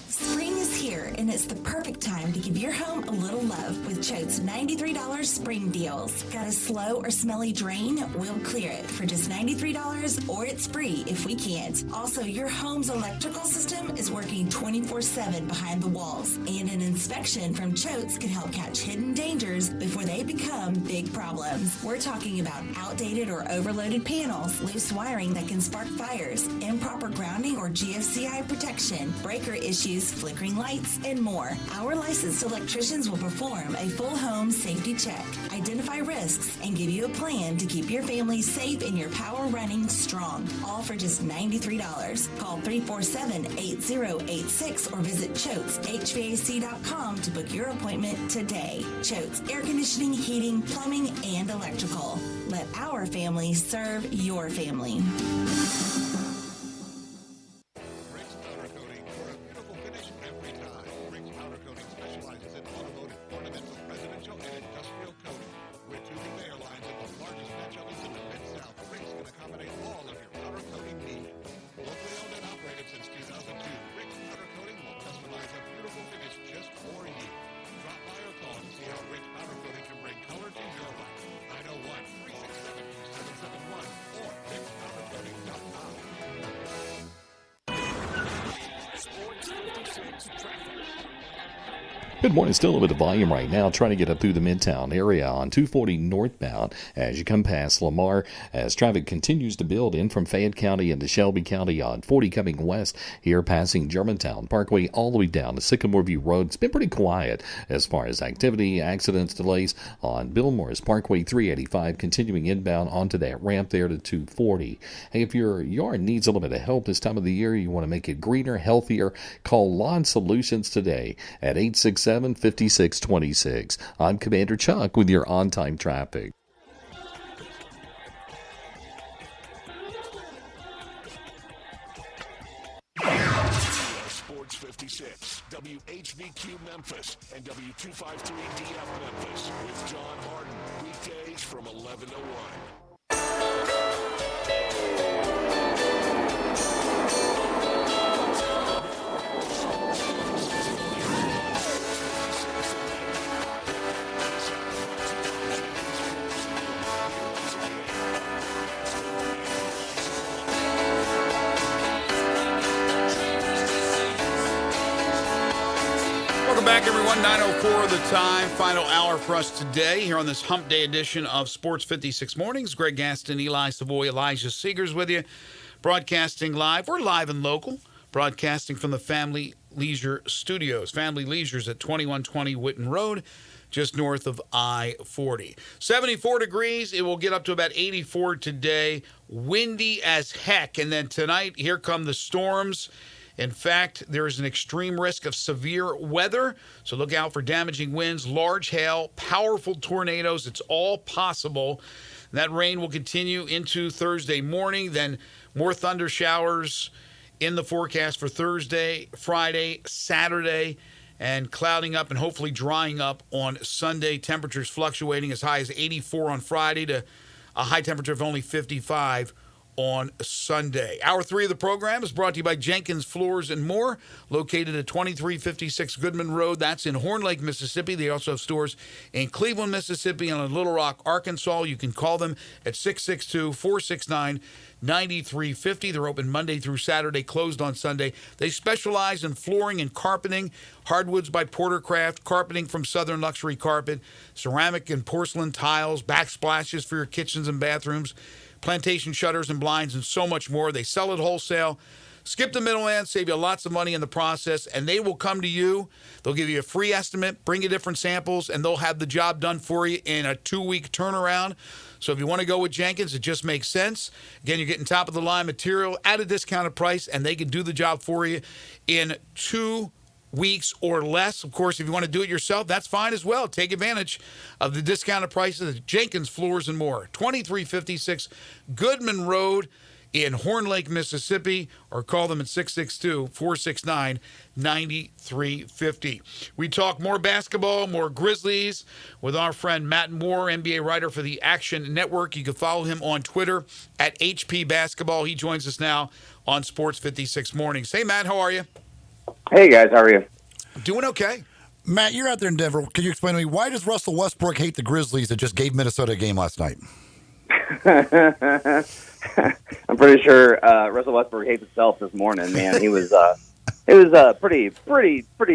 Q: Spring is here, and it's the perfect time to give your home a little love with Choate's $93 spring deals. Got a slow or smelly drain? We'll clear it for just $93, or it's free if we can't. Also, your home's electrical system is working 24/7 behind the walls, and an inspection from Choate's can help catch hidden dangers before they become big problems. We're talking about outdated or overloaded panels, loose wiring that can spark fires, improper grounding or GFCI protection, breaker issues, flickering lights, and more. Our licensed electricians will perform a full home safety check, identify risks, and give you a plan to keep your family safe and your power running strong. All for just $93. Call 347-8086 or visit ChoatesHVAC.com to book your appointment today. Choates Air Conditioning, Heating, Plumbing, and Electrical. Let our family serve your family.
H: Good morning. Still a little bit of volume right now. Trying to get up through the Midtown area on 240 northbound as you come past Lamar, as traffic continues to build in from Fayette County into Shelby County on 40 coming west here, passing Germantown Parkway all the way down to Sycamore View Road. It's been pretty quiet as far as activity, accidents, delays on Bill Morris Parkway 385, continuing inbound onto that ramp there to 240. Hey, if your yard needs a little bit of help this time of the year, you want to make it greener, healthier, call Lawn Solutions today at 867-5626. I'm Commander Chuck with your on-time traffic.
I: Sports 56, WHBQ Memphis, and W253DF Memphis with John Martin. Weekdays from 11 to 1.
B: 9:04 the time. Final hour for us today here on this Hump Day edition of Sports 56 Mornings. Greg Gaston, Eli Savoy, Elijah Seegers with you. Broadcasting live. We're live and local. Broadcasting from the Family Leisure Studios. Family Leisure's at 2120 Whitten Road, just north of I-40. 74 degrees. It will get up to about 84 today. Windy as heck. And then tonight, here come the storms. In fact, there is an extreme risk of severe weather, so look out for damaging winds, large hail, powerful tornadoes. It's all possible. That rain will continue into Thursday morning, then more thunder showers in the forecast for Thursday, Friday, Saturday, and clouding up and hopefully drying up on Sunday. Temperatures fluctuating as high as 84 on Friday to a high temperature of only 55 on Sunday. Hour 3 of the program is brought to you by Jenkins Floors and More, located at 2356 Goodman Road. That's in Horn Lake, Mississippi. They also have stores in Cleveland, Mississippi, and in Little Rock, Arkansas. You can call them at 662-469-9350. They're open Monday through Saturday, closed on Sunday. They specialize in flooring and carpeting, hardwoods by Portercraft, carpeting from Southern Luxury Carpet, ceramic and porcelain tiles, backsplashes for your kitchens and bathrooms, plantation shutters and blinds, and so much more. They sell it wholesale. Skip the middleman, save you lots of money in the process, and they will come to you. They'll give you a free estimate, bring you different samples, and they'll have the job done for you in a 2-week turnaround. So if you want to go with Jenkins, it just makes sense. Again, you're getting top-of-the-line material at a discounted price, and they can do the job for you in 2 weeks or less. Of course, if you want to do it yourself, that's fine as well. Take advantage of the discounted prices at Jenkins Floors and More, 2356 Goodman Road in Horn Lake, Mississippi, or call them at 662-469-9350. We talk more basketball, more Grizzlies with our friend Matt Moore, NBA writer for the Action Network. You can follow him on Twitter at HP Basketball. He joins us now on Sports 56 Mornings. Hey, Matt, how are you?
J: Hey, guys, how are you?
B: Doing okay.
C: Matt, you're out there in Denver. Can you explain to me, why does Russell Westbrook hate the Grizzlies that just gave Minnesota a game last night?
J: I'm pretty sure Russell Westbrook hates himself this morning, man. He was pretty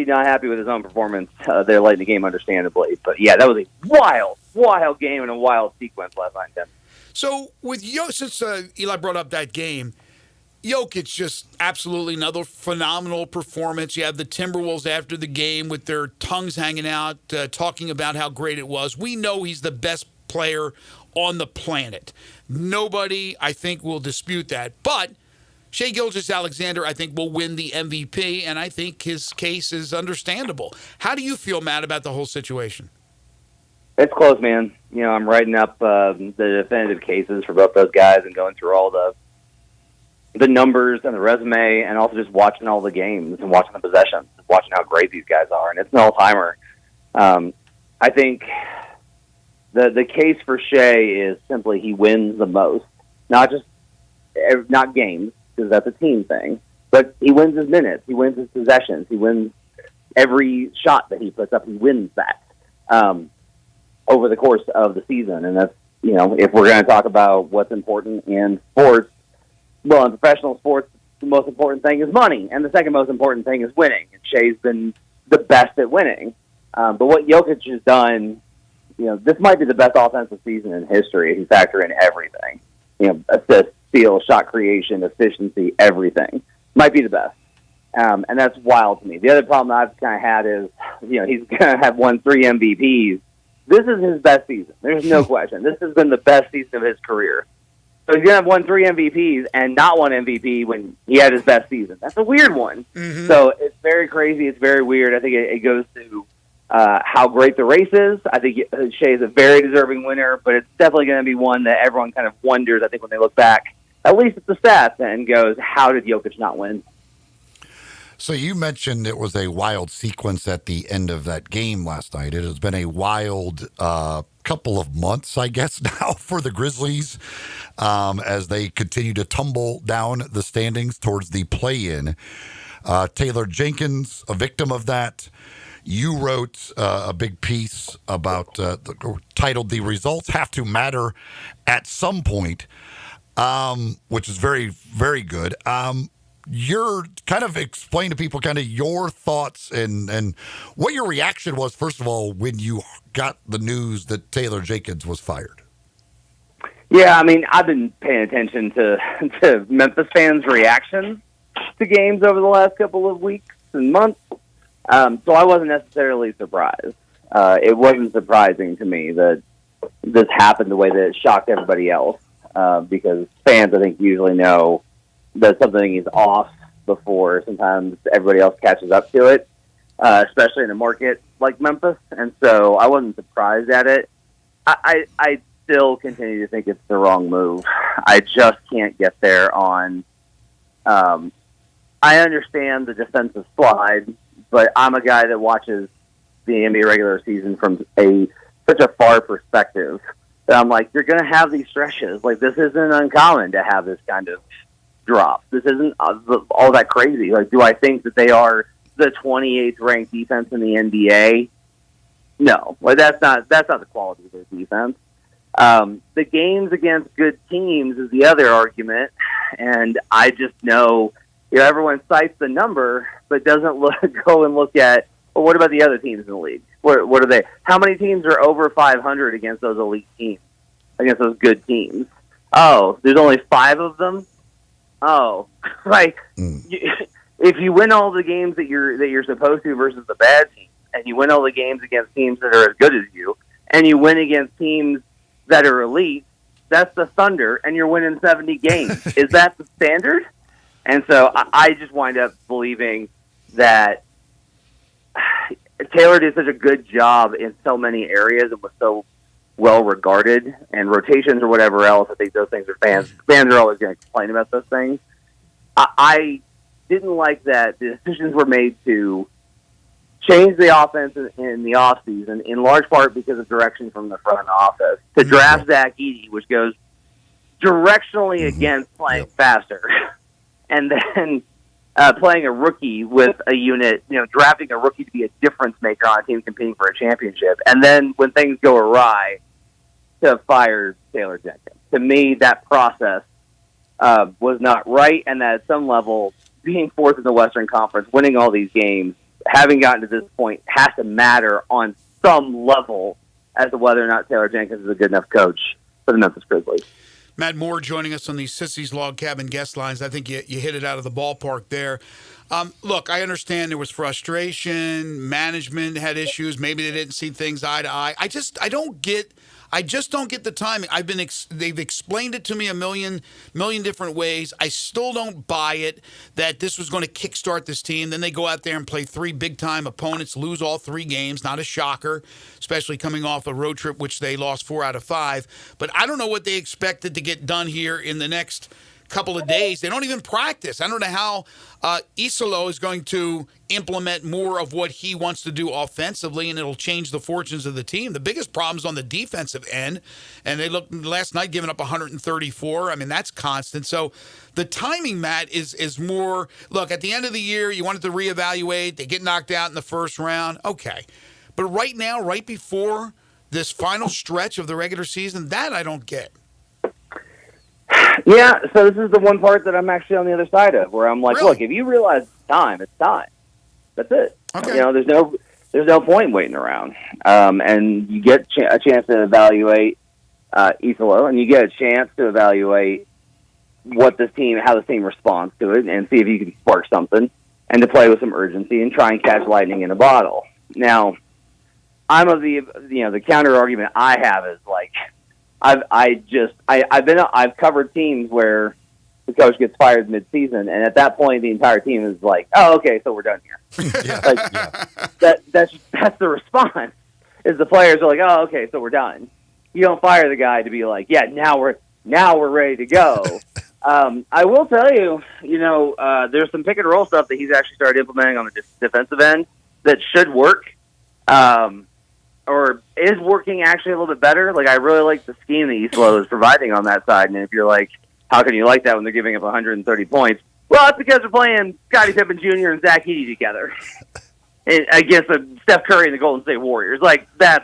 J: not happy with his own performance there late in the game, understandably. But, yeah, that was a wild game and a wild sequence last night in Denver.
B: So, with since Eli brought up that game, Jokic just absolutely another phenomenal performance. You have the Timberwolves after the game with their tongues hanging out, talking about how great it was. We know he's the best player on the planet. Nobody, I think, will dispute that. But Shai Gilgeous-Alexander, I think, will win the MVP, and I think his case is understandable. How do you feel, Matt, about the whole situation?
J: It's close, man. You know, I'm writing up the definitive cases for both those guys and going through all the numbers and the resume, and also just watching all the games and watching the possessions, watching how great these guys are. And it's an all-timer. I think the case for Shai is simply he wins the most. Not games, because that's a team thing, but he wins his minutes. He wins his possessions. He wins every shot that he puts up. He wins that over the course of the season. And that's, you know, if we're going to talk about what's important in sports, well, in professional sports, the most important thing is money, and the second most important thing is winning. And Shai's been the best at winning. But what Jokic has done, you know, this might be the best offensive season in history if you factor in everything. You know, assists, steals, shot creation, efficiency, everything. Might be the best. And that's wild to me. The other problem I've kind of had is, you know, he's going to have won 3 MVPs. This is his best season. There's no question. This has been the best season of his career. So he's going to have won 3 MVPs and not one MVP when he had his best season. That's a weird one. Mm-hmm. So it's very crazy. It's very weird. I think it goes to how great the race is. I think Shai is a very deserving winner, but it's definitely going to be one that everyone kind of wonders, I think, when they look back, at least at the stats, and goes, how did Jokic not win?
C: So you mentioned it was a wild sequence at the end of that game last night. It has been a wild couple of months, I guess, now for the Grizzlies as they continue to tumble down the standings towards the play-in. Taylor Jenkins, a victim of that. You wrote a big piece about titled "The Results Have to Matter at Some Point," which is very, very good. your kind of explain to people kind of your thoughts and what your reaction was, first of all, when you got the news that Taylor Jenkins was fired.
J: Yeah, I mean, I've been paying attention to Memphis fans' reactions to games over the last couple of weeks and months, so I wasn't necessarily surprised. It wasn't surprising to me that this happened the way that it shocked everybody else, because fans, I think, usually know that something is off before sometimes everybody else catches up to it, especially in a market like Memphis, and so I wasn't surprised at it. I still continue to think it's the wrong move. I just can't get there on... I understand the defensive slide, but I'm a guy that watches the NBA regular season from such a far perspective that I'm like, you're going to have these stretches. Like, this isn't uncommon to have this kind of drop. This isn't all that crazy. Like, do I think that they are the 28th ranked defense in the NBA? No. Like, that's not the quality of their defense. The games against good teams is the other argument, and I just know, everyone cites the number, but doesn't go and look at, well, what about the other teams in the league? What are they? How many teams are over 500 against those elite teams, against those good teams? Oh, there's only 5 of them? Oh, like, if you win all the games that you're supposed to versus the bad teams, and you win all the games against teams that are as good as you, and you win against teams that are elite, that's the Thunder, and you're winning 70 games. Is that the standard? And so I just wind up believing that Taylor did such a good job in so many areas and was so well regarded, and rotations or whatever else. I think those things are fans are always going to complain about those things. I didn't like that the decisions were made to change the offense in the offseason, in large part because of direction from the front office, to draft Zach Edey, which goes directionally against playing faster. And then playing a rookie with a unit, drafting a rookie to be a difference maker on a team competing for a championship. And then when things go awry, to fire Taylor Jenkins. To me, that process was not right, and that at some level, being fourth in the Western Conference, winning all these games, having gotten to this point, has to matter on some level as to whether or not Taylor Jenkins is a good enough coach for the Memphis Grizzlies.
B: Matt Moore joining us on the Sissy's Log Cabin guest lines. I think you hit it out of the ballpark there. Look, I understand there was frustration. Management had issues. Maybe they didn't see things eye to eye. I just don't get the timing. They've explained it to me a million different ways. I still don't buy it that this was going to kickstart this team. Then they go out there and play 3 big-time opponents, lose all 3 games. Not a shocker, especially coming off a road trip, which they lost 4 out of 5. But I don't know what they expected to get done here in the next couple of days. They don't even practice. I don't know how Isolo is going to implement more of what he wants to do offensively, and it'll change the fortunes of the team. The biggest problem is on the defensive end, and they looked last night giving up 134. I mean, that's constant. So the timing, Matt, is more, look, at the end of the year, you wanted to reevaluate. They get knocked out in the first round. Okay. But right now, right before this final stretch of the regular season, that I don't get.
J: Yeah, so this is the one part that I'm actually on the other side of, where I'm like,
B: Really?
J: look, if you realize it's time, it's time. That's it.
B: Okay.
J: There's no point waiting around. And you get a chance to evaluate Isolo, and you get a chance to evaluate how this team responds to it, and see if you can spark something, and to play with some urgency and try and catch lightning in a bottle. Now, I'm of the counter argument I have is like, I've covered teams where the coach gets fired mid-season, and at that point, the entire team is like, "Oh, okay, so we're done here." That's the response. Is the players are like, "Oh, okay, so we're done." You don't fire the guy to be like, "Yeah, now we're ready to go." I will tell you, there's some pick and roll stuff that he's actually started implementing on the defensive end that should work. Or is working actually a little bit better. Like, I really like the scheme that Isolo is providing on that side. And if you're like, how can you like that when they're giving up 130 points? Well, it's because they're playing Scottie Pippen Jr. and Zach Edey together against Steph Curry and the Golden State Warriors. Like, that's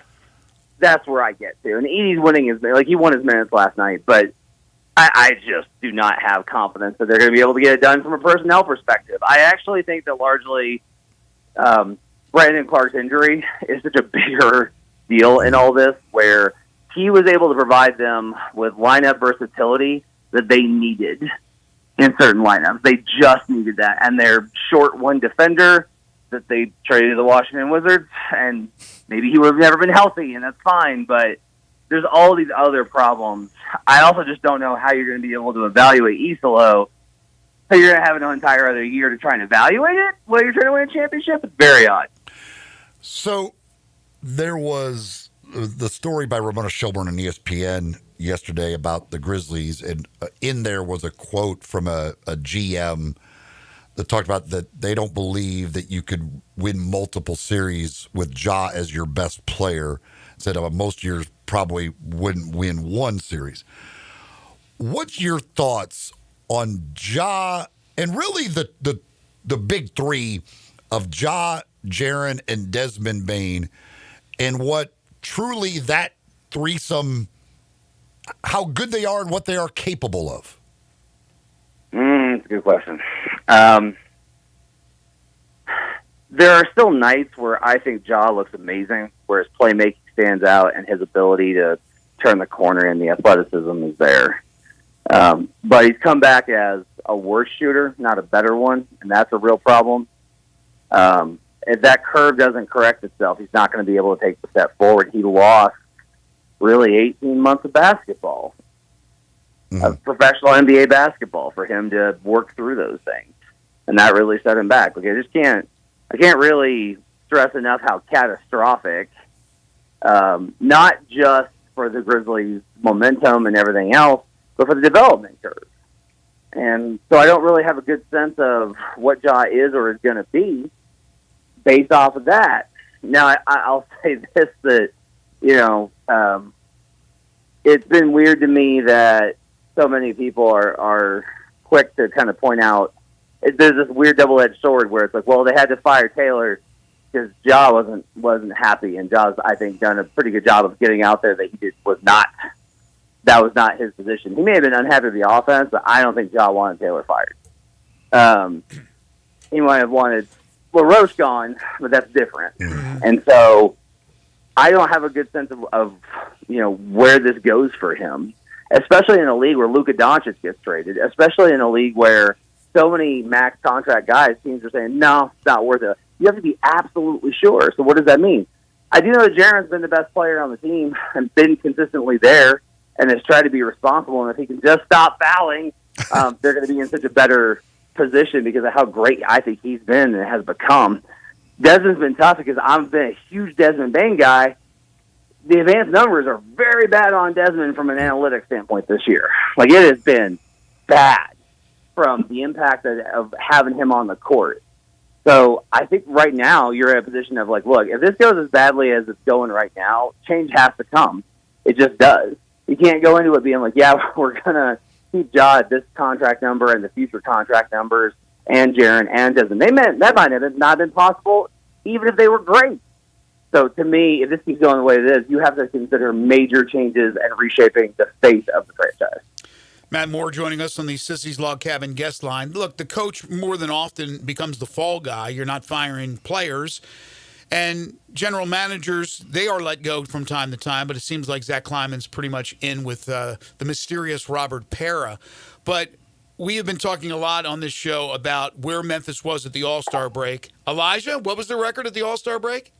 J: where I get to. And Edey's winning he won his minutes last night. But I just do not have confidence that they're going to be able to get it done from a personnel perspective. I actually think that largely Brandon Clark's injury is such a bigger deal in all this, where he was able to provide them with lineup versatility that they needed in certain lineups. They just needed that. And they're short one defender that they traded to the Washington Wizards, and maybe he would have never been healthy, and that's fine, but there's all these other problems. I also just don't know how you're going to be able to evaluate Isolo. So you're going to have an entire other year to try and evaluate it while you're trying to win a championship? It's very odd.
C: So there was the story by Ramona Shelburne on ESPN yesterday about the Grizzlies, and in there was a quote from a GM that talked about that they don't believe that you could win multiple series with Ja as your best player. Said most years probably wouldn't win one series. What's your thoughts on Ja and really the big three of Ja, Jaren, and Desmond Bane, and what truly that threesome, how good they are and what they are capable of?
J: That's a good question. There are still nights where I think Ja looks amazing, where his playmaking stands out and his ability to turn the corner and the athleticism is there. But he's come back as a worse shooter, not a better one, and that's a real problem. If that curve doesn't correct itself, he's not going to be able to take the step forward. He lost really 18 months of basketball, of professional NBA basketball, for him to work through those things. And that really set him back. Like, I can't really stress enough how catastrophic, not just for the Grizzlies' momentum and everything else, but for the development curve. And so I don't really have a good sense of what Ja is or is going to be based off of that. Now, I'll say this, that, it's been weird to me that so many people are quick to kind of point out there's this weird double-edged sword where it's like, well, they had to fire Taylor because Ja wasn't happy, and Ja's, I think, done a pretty good job of getting out there that that was not his position. He may have been unhappy with the offense, but I don't think Ja wanted Taylor fired. He might have wanted LaRoche gone, but that's different. And so I don't have a good sense of where this goes for him, especially in a league where Luka Doncic gets traded, especially in a league where so many max contract guys, teams are saying, no, it's not worth it. You have to be absolutely sure. So what does that mean? I do know that Jaren's been the best player on the team and been consistently there and has tried to be responsible. And if he can just stop fouling, they're going to be in such a better position because of how great I think he's been and has become. Desmond's been tough because I've been a huge Desmond Bane guy. The advanced numbers are very bad on Desmond from an analytics standpoint this year. Like, it has been bad from the impact of having him on the court. So I think right now you're in a position of like, look, if this goes as badly as it's going right now, change has to come. It just does. You can't go into it being like, yeah, we're going to keep Ja at this contract number and the future contract numbers and Jaren and Desmond. That might have not been possible even if they were great. So to me, if this keeps going the way it is, you have to consider major changes and reshaping the face of the franchise.
B: Matt Moore joining us on the Sissy's Log Cabin guest line. Look, the coach more than often becomes the fall guy. You're not firing players. And general managers, they are let go from time to time, but it seems like Zach Kleiman's pretty much in with the mysterious Robert Pera. But we have been talking a lot on this show about where Memphis was at the All-Star break. Elijah, what was the record at the All-Star break?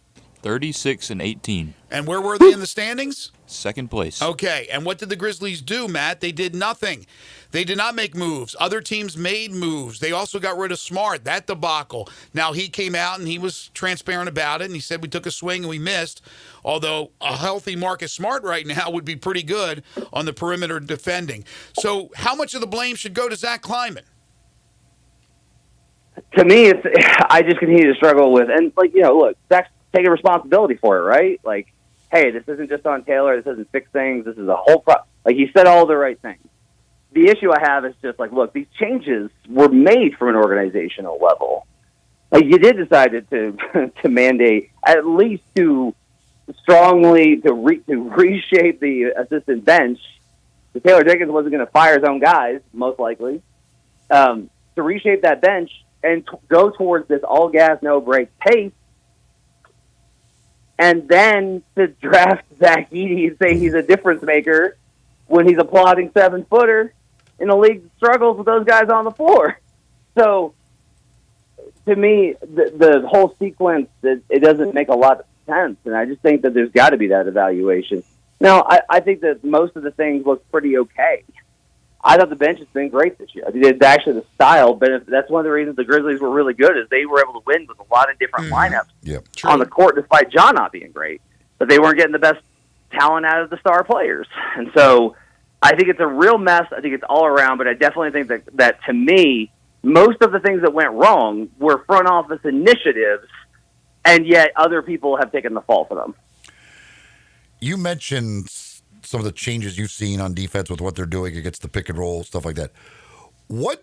K: 36-18.
B: And where were they in the standings?
K: Second place.
B: Okay, and what did the Grizzlies do, Matt? They did nothing. They did not make moves. Other teams made moves. They also got rid of Smart, that debacle. Now, he came out and he was transparent about it, and he said we took a swing and we missed, although a healthy Marcus Smart right now would be pretty good on the perimeter defending. So how much of the blame should go to Zach Kleiman?
J: To me, I just continue to struggle with, and look, Zach's taking responsibility for it, right? Like, hey, this isn't just on Taylor. This doesn't fix things. This is a whole he said all the right things. The issue I have is just like, look, these changes were made from an organizational level. Like, you did decide to mandate at least to strongly to reshape the assistant bench Taylor Jenkins wasn't going to fire his own guys, most likely, to reshape that bench and go towards this all-gas, no-break pace, and then to draft Zach Edey and say he's a difference maker when he's applauding 7-footer in a league that struggles with those guys on the floor. So, to me, the whole sequence, it doesn't make a lot of sense, and I just think that there's got to be that evaluation. Now, I think that most of the things look pretty okay. I thought the bench has been great this year. I think it's actually the style, but that's one of the reasons the Grizzlies were really good is they were able to win with a lot of different lineups on the court, despite John not being great. But they weren't getting the best talent out of the star players. And so I think it's a real mess. I think it's all around, but I definitely think that to me, most of the things that went wrong were front office initiatives, and yet other people have taken the fall for them.
C: You mentioned some of the changes you've seen on defense with what they're doing against the pick and roll, stuff like that. What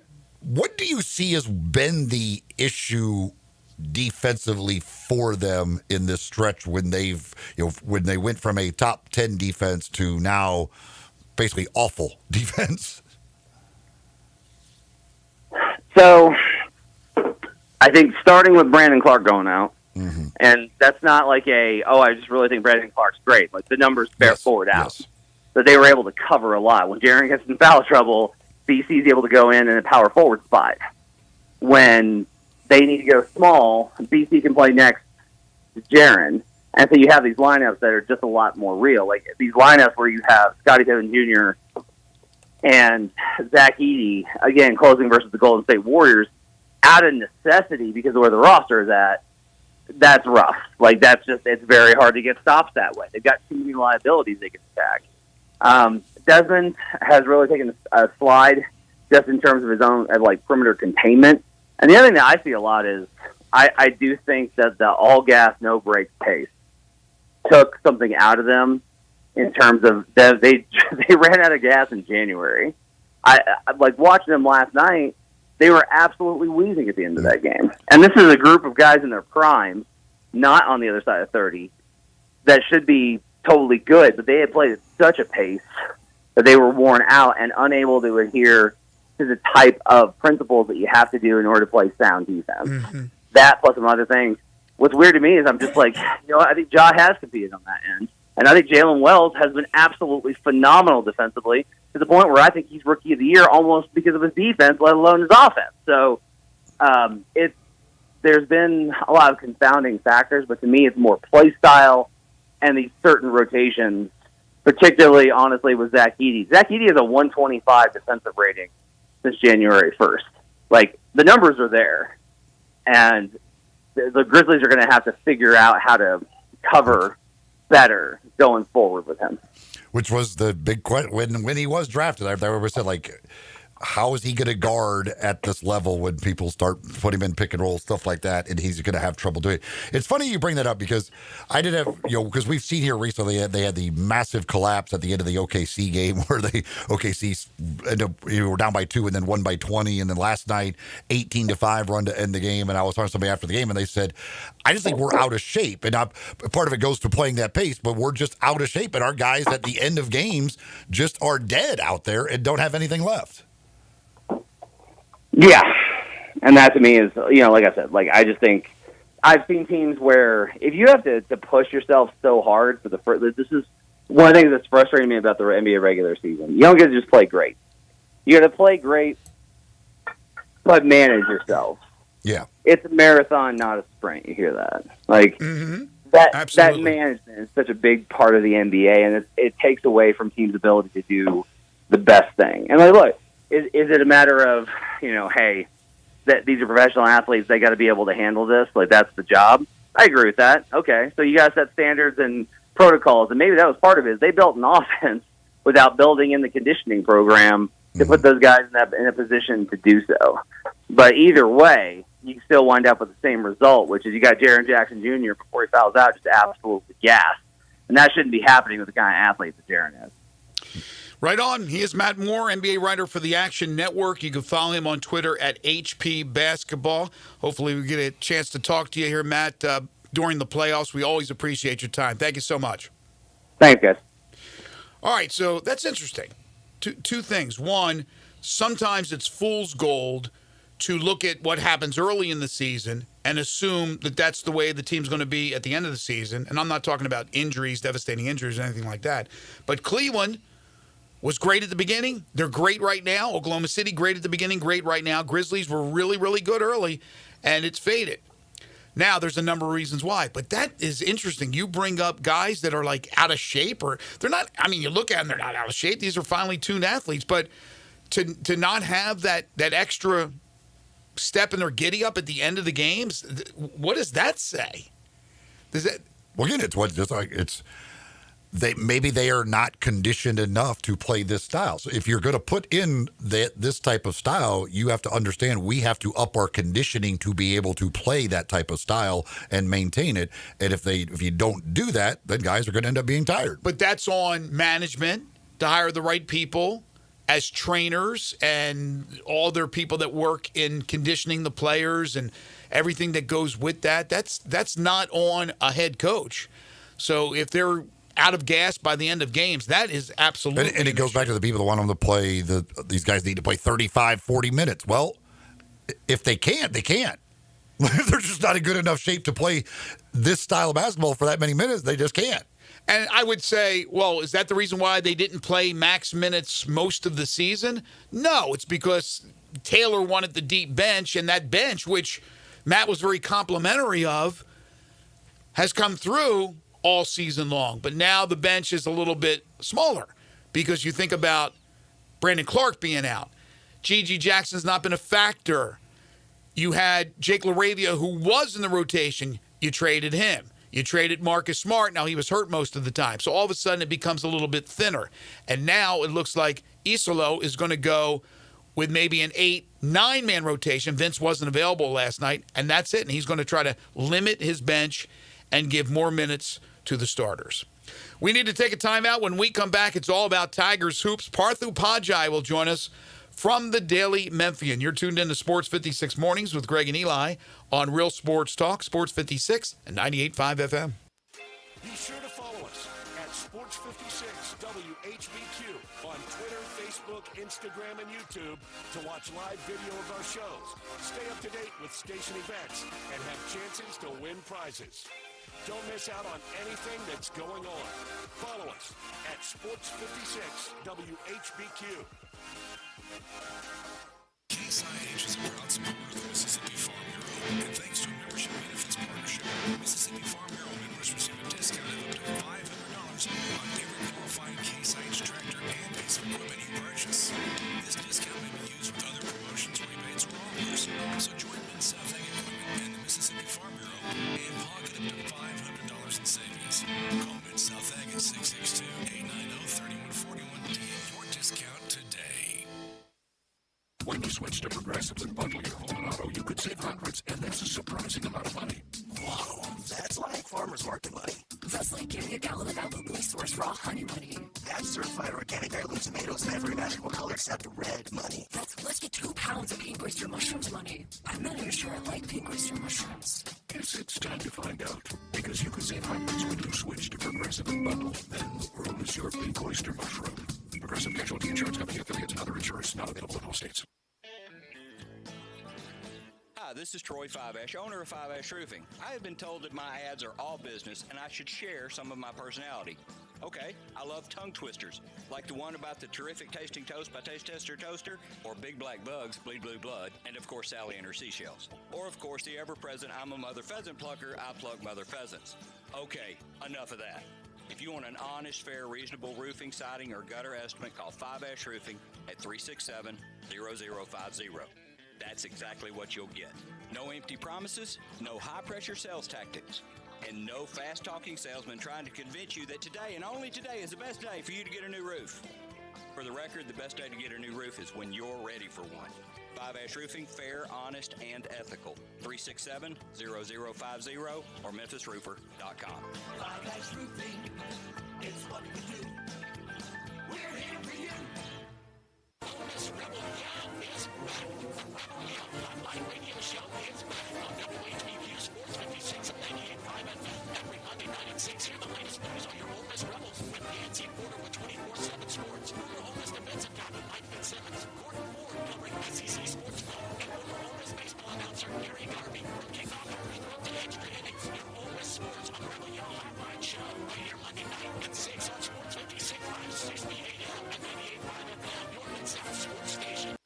C: do you see has been the issue defensively for them in this stretch when when they went from a top 10 defense to now basically awful defense?
J: So I think starting with Brandon Clark going out, and that's not like I just really think Brandon Clark's great. Like the numbers bear forward out. That they were able to cover a lot. When Jaren gets in foul trouble, BC's able to go in a power forward spot. When they need to go small, BC can play next to Jaren. And so you have these lineups that are just a lot more real. Like these lineups where you have Scottie Pippen Jr. and Zach Edey, again, closing versus the Golden State Warriors, out of necessity because of where the roster is at, that's rough. Like it's very hard to get stops that way. They've got too many liabilities they can stack. Desmond has really taken a slide just in terms of his own perimeter containment. And the other thing that I see a lot is I do think that the all gas, no break pace took something out of them in terms of they ran out of gas in January. I like watching them last night. They were absolutely wheezing at the end of that game. And this is a group of guys in their prime, not on the other side of 30, that should be totally good, but they had played at such a pace that they were worn out and unable to adhere to the type of principles that you have to do in order to play sound defense. That plus some other things. What's weird to me is I'm just like, I think Ja has competed on that end. And I think Jalen Wells has been absolutely phenomenal defensively to the point where I think he's Rookie of the Year almost because of his defense, let alone his offense. So there's been a lot of confounding factors, but to me it's more play style and these certain rotations, particularly, honestly, with Zach Edey. Zach Edey has a 125 defensive rating since January 1st. Like, the numbers are there. And the Grizzlies are going to have to figure out how to cover better going forward with him.
C: Which was the big question. When he was drafted, I remember said, how is he going to guard at this level when people start putting him in pick and roll, stuff like that, and he's going to have trouble doing it. It's funny you bring that up because I did have, because we've seen here recently they had the massive collapse at the end of the OKC game where OKC ended up, were down by 2 and then won by 20, and then last night 18-5 run to end the game. And I was talking to somebody after the game, and they said, I just think we're out of shape, and part of it goes to playing that pace, but we're just out of shape, and our guys at the end of games just are dead out there and don't have anything left.
J: Yeah, and that to me is, like I said, I just think I've seen teams where if you have to push yourself so hard for this is one of the things that's frustrating me about the NBA regular season. You don't get to just play great. You got to play great, but manage yourself.
C: Yeah,
J: it's a marathon, not a sprint. You hear that? That management is such a big part of the NBA, and it takes away from teams' ability to do the best thing. And look. Is it a matter of, hey, that these are professional athletes, they got to be able to handle this? That's the job? I agree with that. Okay, so you got to set standards and protocols, and maybe that was part of it. They built an offense without building in the conditioning program to put those guys in a position to do so. But either way, you still wind up with the same result, which is you got Jaren Jackson Jr. before he fouls out just absolutely gassed. And that shouldn't be happening with the kind of athlete that Jaren is.
B: Right on. He is Matt Moore, NBA writer for the Action Network. You can follow him on Twitter at HP Basketball. Hopefully we get a chance to talk to you here, Matt, during the playoffs. We always appreciate your time. Thank you so much.
J: Thanks, guys.
B: All right, so that's interesting. two things. One, sometimes it's fool's gold to look at what happens early in the season and assume that that's the way the team's going to be at the end of the season. And I'm not talking about injuries, devastating injuries, or anything like that. But Cleveland was great at the beginning. They're great right now. Oklahoma City, great at the beginning, great right now. Grizzlies were really, really good early, and it's faded. Now, there's a number of reasons why, but that is interesting. You bring up guys that are like out of shape, or they're not. I mean, you look at them, they're not out of shape. These are finely tuned athletes, but to not have that extra step in their giddy up at the end of the games, what does that say? Does that?
C: Well, again, maybe they are not conditioned enough to play this style. So if you're going to put in this type of style, you have to understand we have to up our conditioning to be able to play that type of style and maintain it. And if you don't do that, then guys are going to end up being tired.
B: But that's on management to hire the right people as trainers and all their people that work in conditioning the players and everything that goes with that. That's not on a head coach. So if they're out of gas by the end of games, that is absolutely.
C: And it goes back to the people that want them to play. These guys need to play 35, 40 minutes. Well, if they can't, they can't. They're just not in good enough shape to play this style of basketball for that many minutes. They just can't.
B: And I would say, well, is that the reason why they didn't play max minutes most of the season? No, it's because Taylor wanted the deep bench, and that bench, which Matt was very complimentary of, has come through all season long. But now the bench is a little bit smaller because you think about Brandon Clark being out. Gigi Jackson's not been a factor. You had Jake LaRavia, who was in the rotation. You traded him. You traded Marcus Smart. Now, he was hurt most of the time. So all of a sudden it becomes a little bit thinner. And now it looks like Isolo is going to go with maybe an 8-9-man rotation. Vince wasn't available last night, and that's it. And he's going to try to limit his bench and give more minutes to the starters. We need to take a timeout. When we come back, it's all about Tigers hoops. Parthu Pajai will join us from the Daily Memphian. You're tuned in to Sports 56 Mornings with Greg and Eli on Real Sports Talk, Sports 56 and 98.5 FM.
I: Be sure to follow us at Sports56 WHBQ on Twitter, Facebook, Instagram, and YouTube to watch live video of our shows. Stay up to date with station events and have chances to win prizes. Don't miss out on anything that's going on. Follow us at Sports56 WHBQ.
U: Case IH is a proud supporter of the Mississippi Farm Bureau, and thanks to a membership benefits partnership, Mississippi Farm Bureau members receive a discount of up to $500 on every qualifying Case IH tractor and piece of equipment you purchase. This discount may be used with other promotions, rebates, or offers. So join Mid-South Ag Equipment and the Mississippi Farm Bureau and pocket up to $500 in savings. Call Mid-South Ag at 662-890-3141 to get your discount today.
A: When you switch to Progressive and bundle your home and auto, you could save hundreds, and that's a surprising amount of money.
L: Whoa, that's like farmer's market money. That's like getting a gallon of locally sourced raw honey money. That's certified organic heirloom tomatoes in every magical color except red money. That's let's get 2 pounds of pink oyster mushrooms money. I'm not even sure I like pink oyster mushrooms.
A: Guess it's time to find out, because you could save hundreds when you switch to Progressive and bundle. Then the world is your pink oyster mushroom. Progressive Casualty Insurance Company affiliates and other insurers not available in all states.
S: Hi, this is Troy Five-Ash, owner of Five-Ash Roofing. I have been told that my ads are all business and I should share some of my personality. Okay, I love tongue twisters, like the one about the terrific tasting toast by Taste Tester Toaster, or Big Black Bugs, Bleed Blue Blood, and of course Sally and her seashells. Or of course the ever-present I'm a Mother Pheasant Plucker, I plug Mother Pheasants. Okay, enough of that. If you want an honest, fair, reasonable roofing, siding, or gutter estimate, call 5-Ash Roofing at 367-0050. That's exactly what you'll get. No empty promises, no high-pressure sales tactics, and no fast-talking salesman trying to convince you that today and only today is the best day for you to get a new roof. For the record, the best day to get a new roof is when you're ready for one. 5-Ash Roofing, fair, honest, and ethical. 367-0050 or memphisroofer.com.
L: 5-Ash Roofing, it's what we do. We're here for you. This rebel is online radio show is back on WHBQ Sports 56 and 98.5 FM. Every Monday night at 6, hear the latest news on your Ole Miss Rebels with Nancy Porter with 24/7 Sports. Your Ole Miss defensive Kickoff with the extra innings. Your oldest sports on Rebel Yell Hotline Show. Right here Monday night at 6 on Sports 56, 560 AM and 98.5 FM. Your Mid-South Sports Station.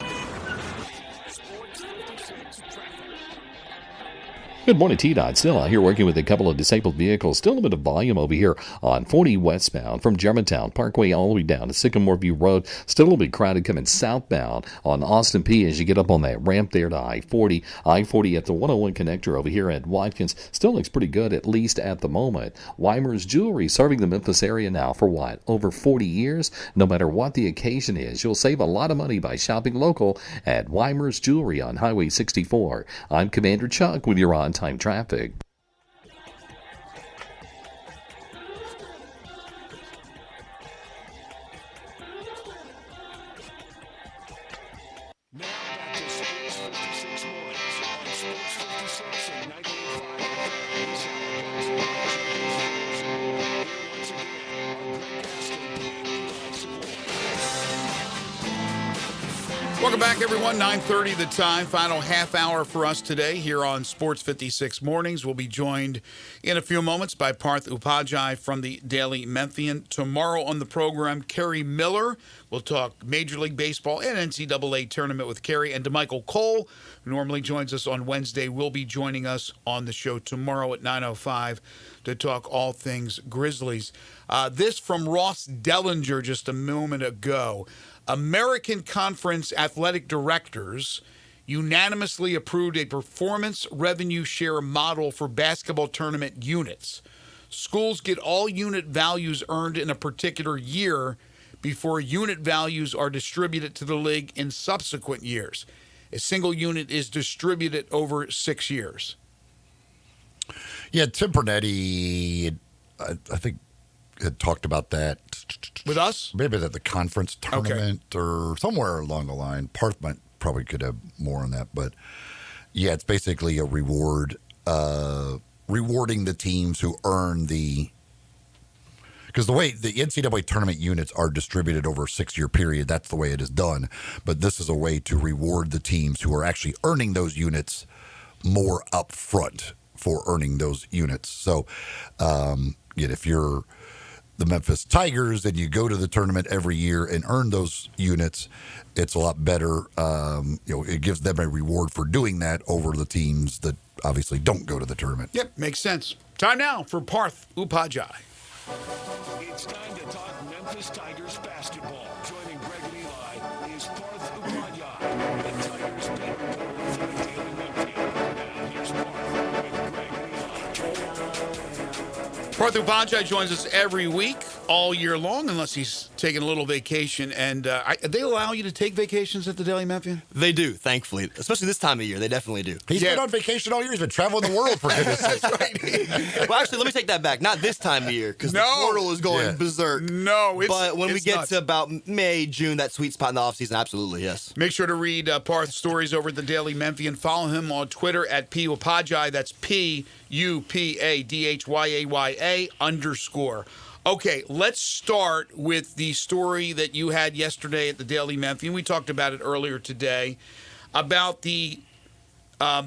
I: Sports 56 traffic.
H: Good morning, T-Dot. Still out here working with a couple of disabled vehicles. Still a bit of volume over here on 40 westbound from Germantown Parkway all the way down to Sycamore View Road. Still a little bit crowded coming southbound on Austin P as you get up on that ramp there to I-40. I-40 at the 101 connector over here at Watkins. Still looks pretty good, at least at the moment. Weimer's Jewelry serving the Memphis area now for what? Over 40 years? No matter what the occasion is, you'll save a lot of money by shopping local at Weimer's Jewelry on Highway 64. I'm Commander Chuck with your on-time traffic.
I: Now back to Sports 56 mornings on Sports 56 and 98.5 FM. This hour brought to you by Here once again are Greg Gaston and Eli Savoy.
B: Welcome back, everyone. 9:30 the time. Final half hour for us today here on Sports 56 Mornings. We'll be joined in a few moments by Parth Upadhyay from the Daily Memphian. Tomorrow on the program, Kerry Miller. We'll talk Major League Baseball and NCAA tournament with Kerry. And DeMichael Cole, who normally joins us on Wednesday, will be joining us on the show tomorrow at 9:05 to talk all things Grizzlies. This from Ross Dellinger just a moment ago. American Conference Athletic Directors unanimously approved a performance revenue share model for basketball tournament units. Schools get all unit values earned in a particular year before unit values are distributed to the league in subsequent years. A single unit is distributed over 6 years.
C: Yeah, Tim Pernetti, I think, had talked about that.
B: With us?
C: Maybe at the conference tournament or somewhere along the line. Parth probably could have more on that. But, yeah, it's basically a reward, rewarding the teams who earn the – because the way the NCAA tournament units are distributed over a 6-year period, that's the way it is done. But this is a way to reward the teams who are actually earning those units more up front for earning those units. So, if you're – the Memphis Tigers and you go to the tournament every year and earn those units, it's a lot better. It gives them a reward for doing that over the teams that obviously don't go to the tournament.
B: Yep, makes sense. Time now for Parth Upadhyay.
I: It's time to talk Memphis Tigers basketball. Joining Greg and Eli is Parth Upadhyay, the Tigers beat reporter for the Daily Memphian. Now here's Parth with Greg and Eli.
B: Parth Upadhyay joins us every week, all year long, unless he's taking a little vacation. And they allow you to take vacations at the Daily Memphian?
M: They do, thankfully. Especially this time of year. They definitely do.
C: He's been on vacation all year. He's been traveling the world, for goodness sake.
B: That's right.
M: Well, actually, let me take that back. Not this time of year, because the portal is going berserk.
B: No,
M: but when we get to about May, June, that sweet spot in the offseason, absolutely, yes.
B: Make sure to read Parth's stories over at the Daily Memphian. Follow him on Twitter at P. Upadhyay. That's PUPADHYAYA_. Okay, let's start with the story that you had yesterday at the Daily Memphian. We talked about it earlier today, about the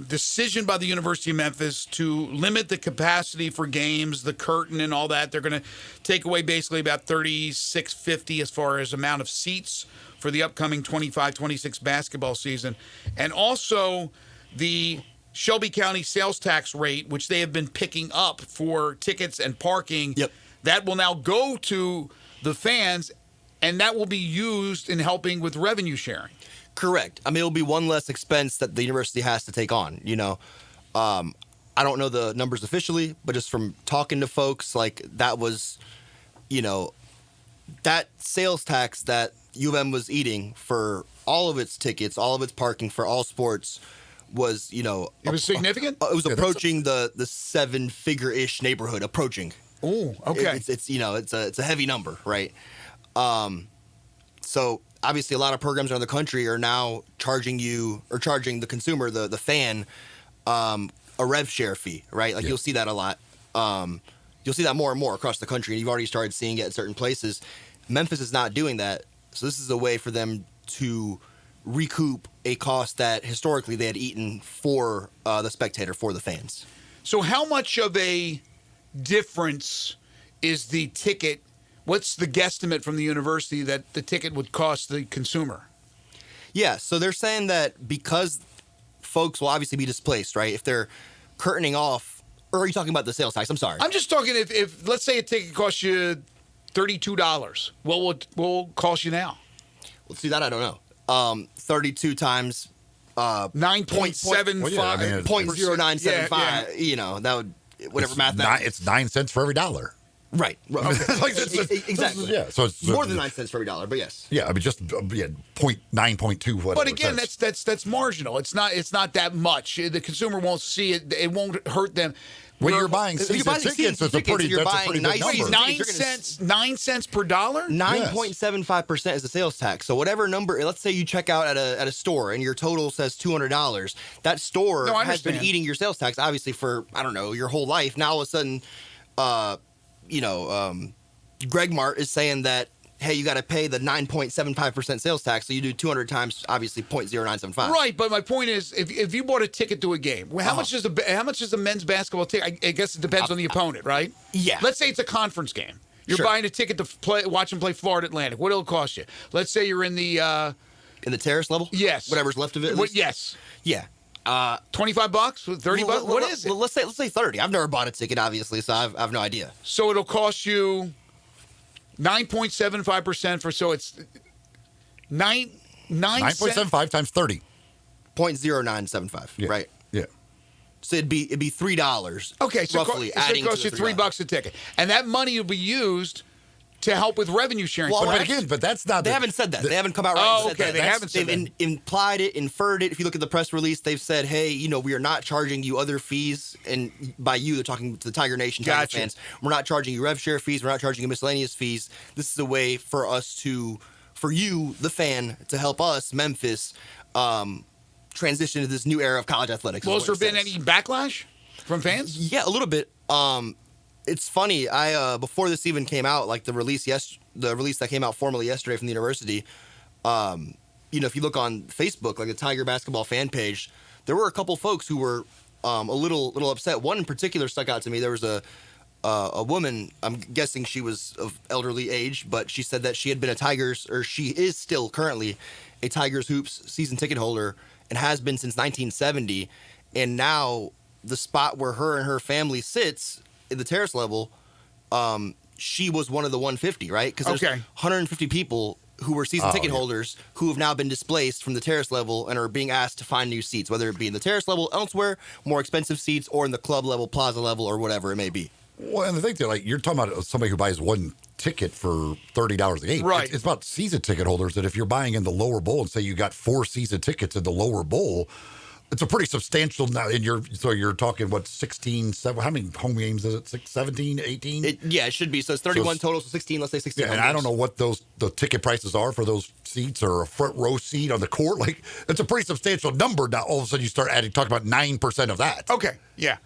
B: decision by the University of Memphis to limit the capacity for games, the curtain and all that. They're going to take away basically about 3,650 as far as amount of seats for the upcoming 25-26 basketball season. And also the Shelby County sales tax rate, which they have been picking up for tickets and parking, that will now go to the fans, and that will be used in helping with revenue sharing.
M: Correct. I mean, it'll be one less expense that the university has to take on, I don't know the numbers officially, but just from talking to folks, like that was, that sales tax that U of M was eating for all of its tickets, all of its parking for all sports was, it
B: was significant?
M: It was approaching the 7-figure-ish neighborhood, approaching.
B: Oh, okay.
M: It's a heavy number, right? So obviously a lot of programs around the country are now charging the consumer, the fan, a rev share fee, right? Like you'll see that a lot. You'll see that more and more across the country, and you've already started seeing it at certain places. Memphis is not doing that, so this is a way for them to recoup a cost that historically they had eaten for the spectator, for the fans.
B: So how much of a difference is the ticket? What's the guesstimate from the university that the ticket would cost the consumer?
M: Yeah, so they're saying that because folks will obviously be displaced, right? If they're curtaining off, or are you talking about the sales tax? I'm sorry.
B: I'm just talking if let's say a ticket costs you $32, what will it cost you now?
M: Well, see, that I don't know. 32 times
B: 9.75.
C: Well, yeah, I mean,
M: 0.0975. You know, that would whatever math that.
C: It's 9 cents for every dollar.
M: Right. Exactly.
C: Yeah. So it's
M: more than 9 cents for every dollar, but yes.
C: Yeah, I mean just 0.9.2 whatever.
B: But again, that's marginal. It's not that much. The consumer won't see it. It won't hurt them.
C: When you're buying season tickets, that's a pretty good number.
B: 9 cents per dollar?
M: 9.75% is the sales tax. So whatever number, let's say you check out at a store and your total says $200. That store has been eating your sales tax obviously for, I don't know, your whole life. Now all of a sudden, Greg Mart is saying that, hey, you got to pay the 9.75% sales tax, so you do 200 times, obviously 0.0975.
B: Right, but my point is, if you bought a ticket to a game, how much is a men's basketball ticket? I guess it depends on the opponent, right?
M: Yeah.
B: Let's say it's a conference game. You're buying a ticket to watch them play Florida Atlantic. What'll it cost you? Let's say you're in the
M: terrace level.
B: Yes.
M: Whatever's left of it.
B: Yes.
M: Yeah.
B: $25, $30. What is it?
M: Let's say 30. I've never bought a ticket, obviously, so I've no idea.
B: So it'll cost you 9.75% for, so it's
C: 9.75 times 30.
M: 0.0975. Right.
C: Yeah.
M: So it'd be $3.
B: Okay, so
M: roughly
B: it
M: adding
B: costs you $3 a ticket, and that money will be used to help with revenue sharing.
M: Well,
C: but that's not.
M: They haven't said that. They haven't come out right and said that.
B: They haven't said
M: They've implied it, inferred it. If you look at the press release, they've said, hey, we are not charging you other fees. And by you, they're talking to the Tiger Nation Tiger fans. We're not charging you rev share fees. We're not charging you miscellaneous fees. This is a way for you, the fan, to help us, Memphis, transition to this new era of college athletics.
B: Well, has there been any backlash from fans?
M: Yeah, a little bit. It's funny. I before this even came out, like the release that came out formally yesterday from the university. If you look on Facebook, like the Tiger basketball fan page, there were a couple folks who were a little upset. One in particular stuck out to me. There was a woman. I'm guessing she was of elderly age, but she said that she had been she is still currently a Tigers hoops season ticket holder and has been since 1970. And now the spot where her and her family sits in the terrace level, she was one of the 150, right? Because there's 150 people who were season ticket holders who have now been displaced from the terrace level and are being asked to find new seats, whether it be in the terrace level elsewhere, more expensive seats, or in the club level, plaza level, or whatever it may be.
C: Well, and the thing, like you're talking about somebody who buys one ticket for $30 a game.
B: Right.
C: It's about season ticket holders that if you're buying in the lower bowl and say you got 4 season tickets in the lower bowl, it's a pretty substantial now. So you're talking 16, 7, how many home games is it? 17, 18?
M: It should be. So it's 31 total, so 16. Let's say 16.
C: Yeah, and I don't know what the ticket prices are for those seats or a front row seat on the court. Like it's a pretty substantial number. Now all of a sudden you start talking about 9% of that.
B: Okay, yeah.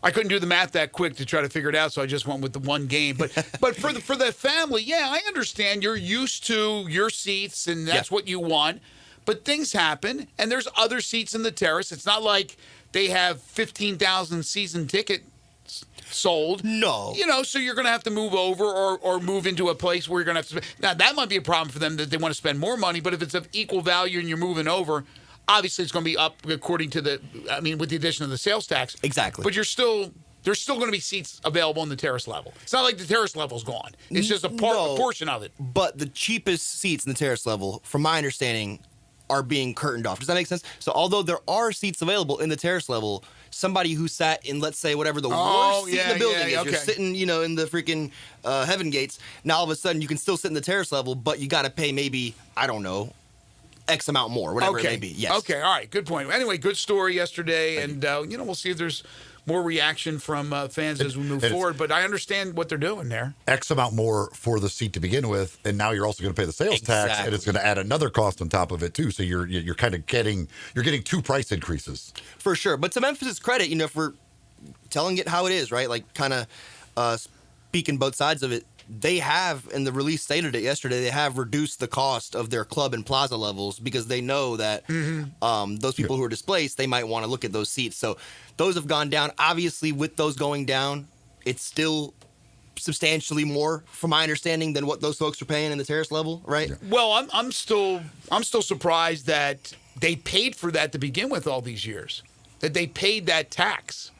B: I couldn't do the math that quick to try to figure it out, so I just went with the one game. But for the family, yeah, I understand. You're used to your seats, and that's what you want. But things happen, and there's other seats in the terrace. It's not like they have 15,000 season tickets sold.
M: No.
B: So you're going to have to move over or move into a place where you're going to have to spend. Now, that might be a problem for them that they want to spend more money, but if it's of equal value and you're moving over, obviously it's going to be up according to with the addition of the sales tax.
M: Exactly.
B: But there's still going to be seats available in the terrace level. It's not like the terrace level's gone. It's just a portion of it.
M: But the cheapest seats in the terrace level, from my understanding, are being curtained off. Does that make sense? So although there are seats available in the terrace level, somebody who sat in, let's say, whatever the worst seat in the building is, you're sitting, in the freaking heaven gates, now all of a sudden you can still sit in the terrace level, but you got to pay maybe, I don't know, X amount more, whatever it may be. Yes.
B: Okay, all right, good point. Anyway, good story yesterday, and we'll see if there's more reaction from fans as we move forward. But I understand what they're doing there.
C: X amount more for the seat to begin with, and now you're also going to pay the sales tax, and it's going to add another cost on top of it too. So you're kind of getting 2 price increases
M: for sure. But to Memphis' credit, if we're telling it how it is, right? Like kind of speaking both sides of it, they have, and the release stated it yesterday, they have reduced the cost of their club and plaza levels because they know that those people who are displaced, they might want to look at those seats. So those have gone down. Obviously, with those going down, it's still substantially more, from my understanding, than what those folks are paying in the terrace level, right?
B: Well, I'm still surprised that they paid for that to begin with all these years. That they paid that tax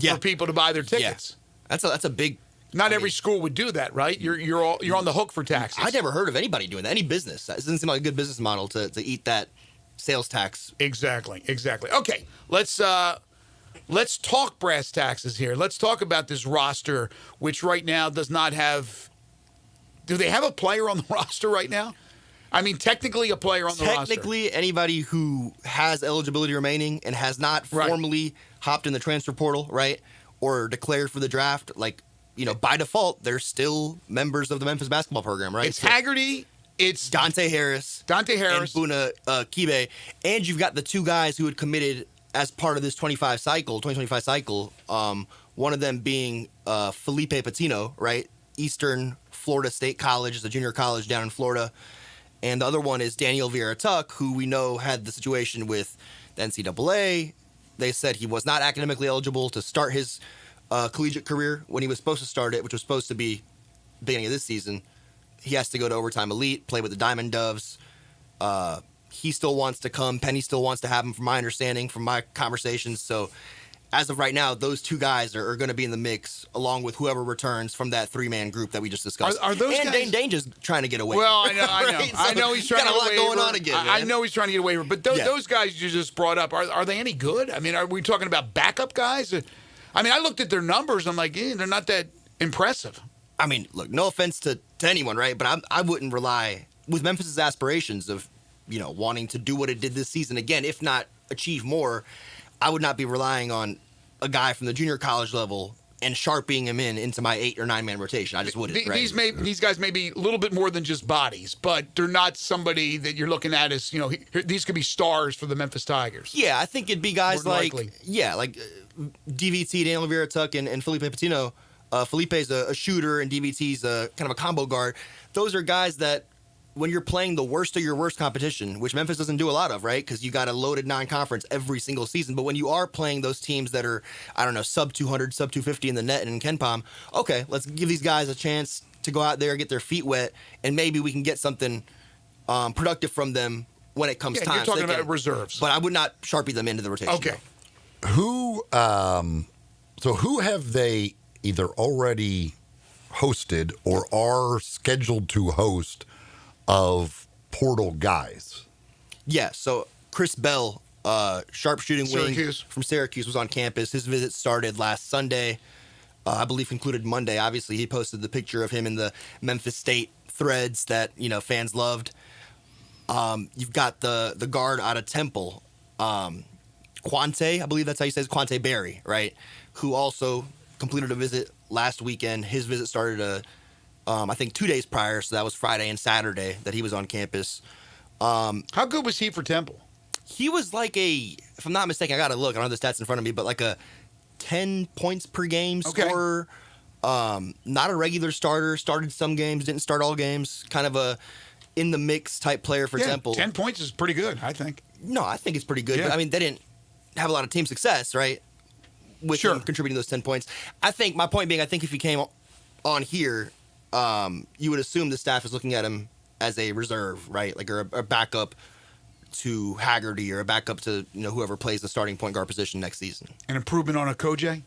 B: for people to buy their tickets.
M: Yeah. That's a big.
B: Not every school would do that, right? You're on the hook for taxes.
M: I never heard of anybody doing that. Any business. It doesn't seem like a good business model to eat that sales tax.
B: Exactly. Okay, let's talk brass taxes here. Let's talk about this roster, which right now does not have. Do they have a player on the roster right now? I mean, technically a player on the roster.
M: Technically, anybody who has eligibility remaining and has not formally hopped in the transfer portal, right, or declared for the draft, like. By default, they're still members of the Memphis basketball program, right?
B: It's Haggerty, it's
M: Dante Harris,
B: and
M: Buna Kibe, and you've got the two guys who had committed as part of this 2025 cycle. One of them being Felipe Patino, right? Eastern Florida State College, is a junior college down in Florida, and the other one is Daniel Vieira-Tuck, who we know had the situation with the NCAA. They said he was not academically eligible to start his collegiate career when he was supposed to start it, which was supposed to be beginning of this season. He has to go to Overtime Elite, play with the Diamond Doves. He still wants to come. Penny still wants to have him, from my understanding, from my conversations. So as of right now, those two guys are going to be in the mix, along with whoever returns from that three-man group that we just discussed.
B: Are those
M: and
B: guys...
M: Dane Danger's trying to get away.
B: Well, I know.
M: Right?
B: I know he's trying to get away.
M: Got a lot going on again, man.
B: I know he's trying to get away. But those guys you just brought up, are they any good? I mean, are we talking about backup guys? I mean, I looked at their numbers. I'm like, they're not that impressive.
M: I mean, look, no offense to anyone, right? But I wouldn't rely, with Memphis's aspirations of, wanting to do what it did this season again, if not achieve more, I would not be relying on a guy from the junior college level and sharping him into my 8 or 9 man rotation. I just wouldn't. Right?
B: These guys may be a little bit more than just bodies, but they're not somebody that you're looking at as, these could be stars for the Memphis Tigers.
M: Yeah, I think it'd be guys like DVT, Daniel Vieira-Tuck, and Felipe Patino. Felipe's a shooter, and DVT's a kind of a combo guard. Those are guys that, when you're playing the worst of your worst competition, which Memphis doesn't do a lot of, right? Because you got a loaded non-conference every single season. But when you are playing those teams that are, sub 200, sub 250 in the net and in Ken Pom, okay, let's give these guys a chance to go out there, get their feet wet, and maybe we can get something productive from them when it comes time.
B: You're talking about reserves.
M: But I would not Sharpie them into the rotation.
B: Okay.
C: Who have they either already hosted or are scheduled to host of portal guys?
M: Yeah, so Chris Bell, sharpshooting wing from Syracuse, was on campus. His visit started last Sunday. I believe concluded Monday. Obviously, he posted the picture of him in the Memphis State threads that fans loved. You've got the guard out of Temple, Quante, I believe that's how you say it, Quante Berry, right? Who also completed a visit last weekend. His visit started I think 2 days prior, so that was Friday and Saturday that he was on campus.
B: How good was he for Temple?
M: He was like if I'm not mistaken, I got to look, I don't have the stats in front of me, but like a 10 points per game scorer. Not a regular starter, started some games, didn't start all games, kind of a in the mix type player for Temple.
B: 10 points is pretty good, I think.
M: No, I think it's pretty good. Yeah. But I mean, they didn't have a lot of team success, right? With him contributing those 10 points. My point being, I think if he came on here, you would assume the staff is looking at him as a reserve, right? Like, or a backup to Haggerty or a backup to whoever plays the starting point guard position next season.
B: An improvement on Okoje?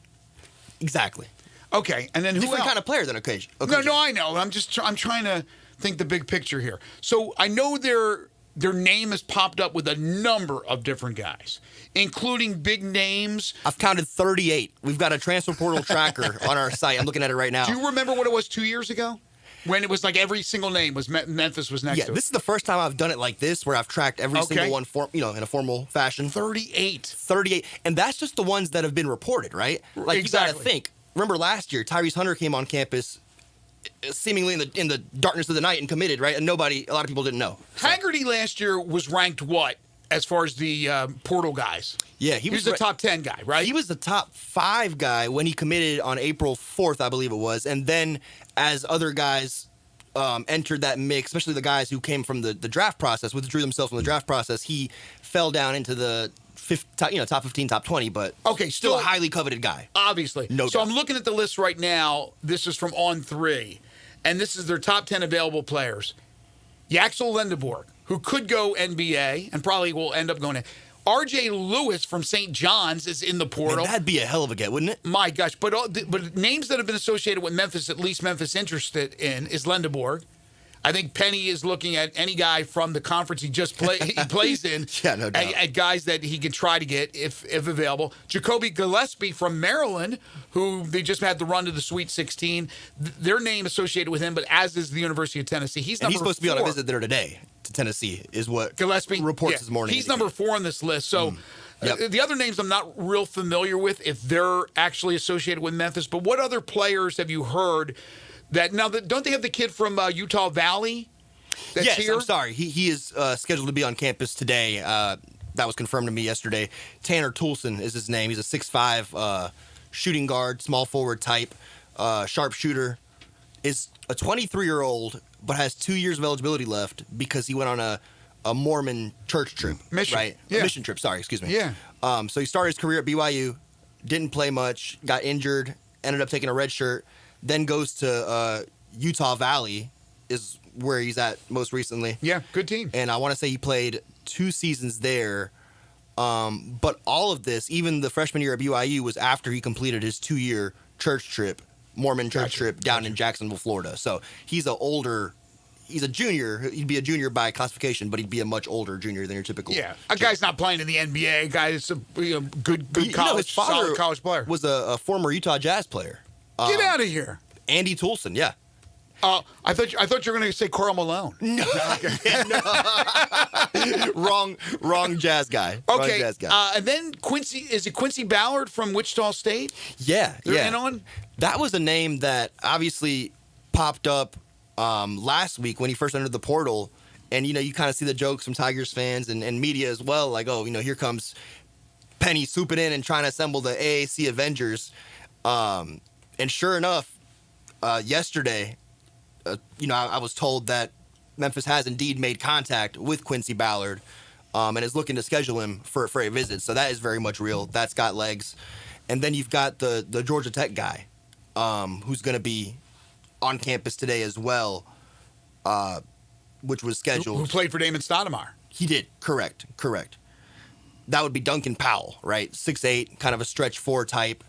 M: Exactly.
B: Okay, and then who
M: different
B: else?
M: kind of player than Okoje.
B: No, I know. I'm trying to think the big picture here. So I know their name has popped up with a number of different guys, including big names.
M: I've counted 38. We've got a transfer portal tracker on our site. I'm looking at it right now.
B: Do you remember what it was 2 years ago? When it was like every single name was Memphis was next to it.
M: Yeah, this is the first time I've done it like this, where I've tracked every single one in a formal fashion.
B: 38.
M: And that's just the ones that have been reported, right? Like,
B: exactly.
M: You got to think. Remember last year, Tyrese Hunter came on campus seemingly in the darkness of the night and committed, right? And a lot of people didn't know. So.
B: Haggerty last year was ranked what as far as the portal guys?
M: Yeah,
B: he was the top 10 guy, right?
M: He was the top 5 guy when he committed on April 4th, I believe it was. And then as other guys entered that mix, especially the guys who came from the draft process, withdrew themselves from the draft process, he fell down into the top 15, top 20, but still a highly coveted guy.
B: Obviously.
M: No
B: so
M: doubt.
B: I'm looking at the list right now. This is from On3, and this is their top 10 available players. Yaxel Lendeborg, who could go NBA and probably will end up going in. R.J. Lewis from St. John's is in the portal.
M: Man, that'd be a hell of a get, wouldn't it?
B: My gosh. But names that have been associated with Memphis, at least Memphis interested in, is Lendeborg. I think Penny is looking at any guy from the conference he plays in
M: no doubt.
B: at guys that he can try to get if available. Jacoby Gillespie from Maryland, who they just had the run to the Sweet 16. Their name associated with him, but as is the University of Tennessee. He's
M: supposed to be on a
B: 4.
M: visit there today to Tennessee, is what
B: Gillespie
M: reports this morning.
B: He's number 4 on this list. So the other names I'm not real familiar with if they're actually associated with Memphis. But what other players have you heard? Don't they have the kid from Utah Valley? That's
M: yes,
B: here?
M: I'm sorry. He is scheduled to be on campus today. That was confirmed to me yesterday. Tanner Toulson is his name. He's a 6'5", shooting guard, small forward type, sharpshooter. Is a 23-year-old, but has 2 years of eligibility left because he went on a Mormon church trip.
B: Mission.
M: Right?
B: Yeah.
M: A mission trip, sorry, excuse me.
B: Yeah.
M: So he started his career at BYU, didn't play much, got injured, ended up taking a red shirt, then goes to Utah Valley is where he's at most recently.
B: Yeah, good team.
M: And I want to say he played 2 seasons there. But all of this, even the freshman year at BYU, was after he completed his 2-year church trip, Mormon church trip down in Jacksonville, Florida. So he's a junior. He'd be a junior by classification, but he'd be a much older junior than your typical.
B: Yeah, a guy's not playing in the NBA. A guy is a good college,
M: his father
B: solid college player.
M: Was a former Utah Jazz player.
B: Get out of here.
M: Andy Toulson, yeah.
B: I thought you were going to say Karl Malone.
M: No. wrong Jazz guy.
B: Okay.
M: Wrong Jazz guy.
B: And then Quincy Ballard from Wichita State?
M: Yeah,
B: They're in on?
M: That was a name that obviously popped up last week when he first entered the portal. And, you kind of see the jokes from Tigers fans and media as well. Like, here comes Penny swooping in and trying to assemble the AAC Avengers. And sure enough, yesterday, I was told that Memphis has indeed made contact with Quincy Ballard and is looking to schedule him for a visit. So that is very much real. That's got legs. And then you've got the Georgia Tech guy who's going to be on campus today as well, which was scheduled.
B: Who played for Damon Stoudemire.
M: He did. Correct. That would be Duncan Powell, right? 6'8", kind of a stretch 4 type.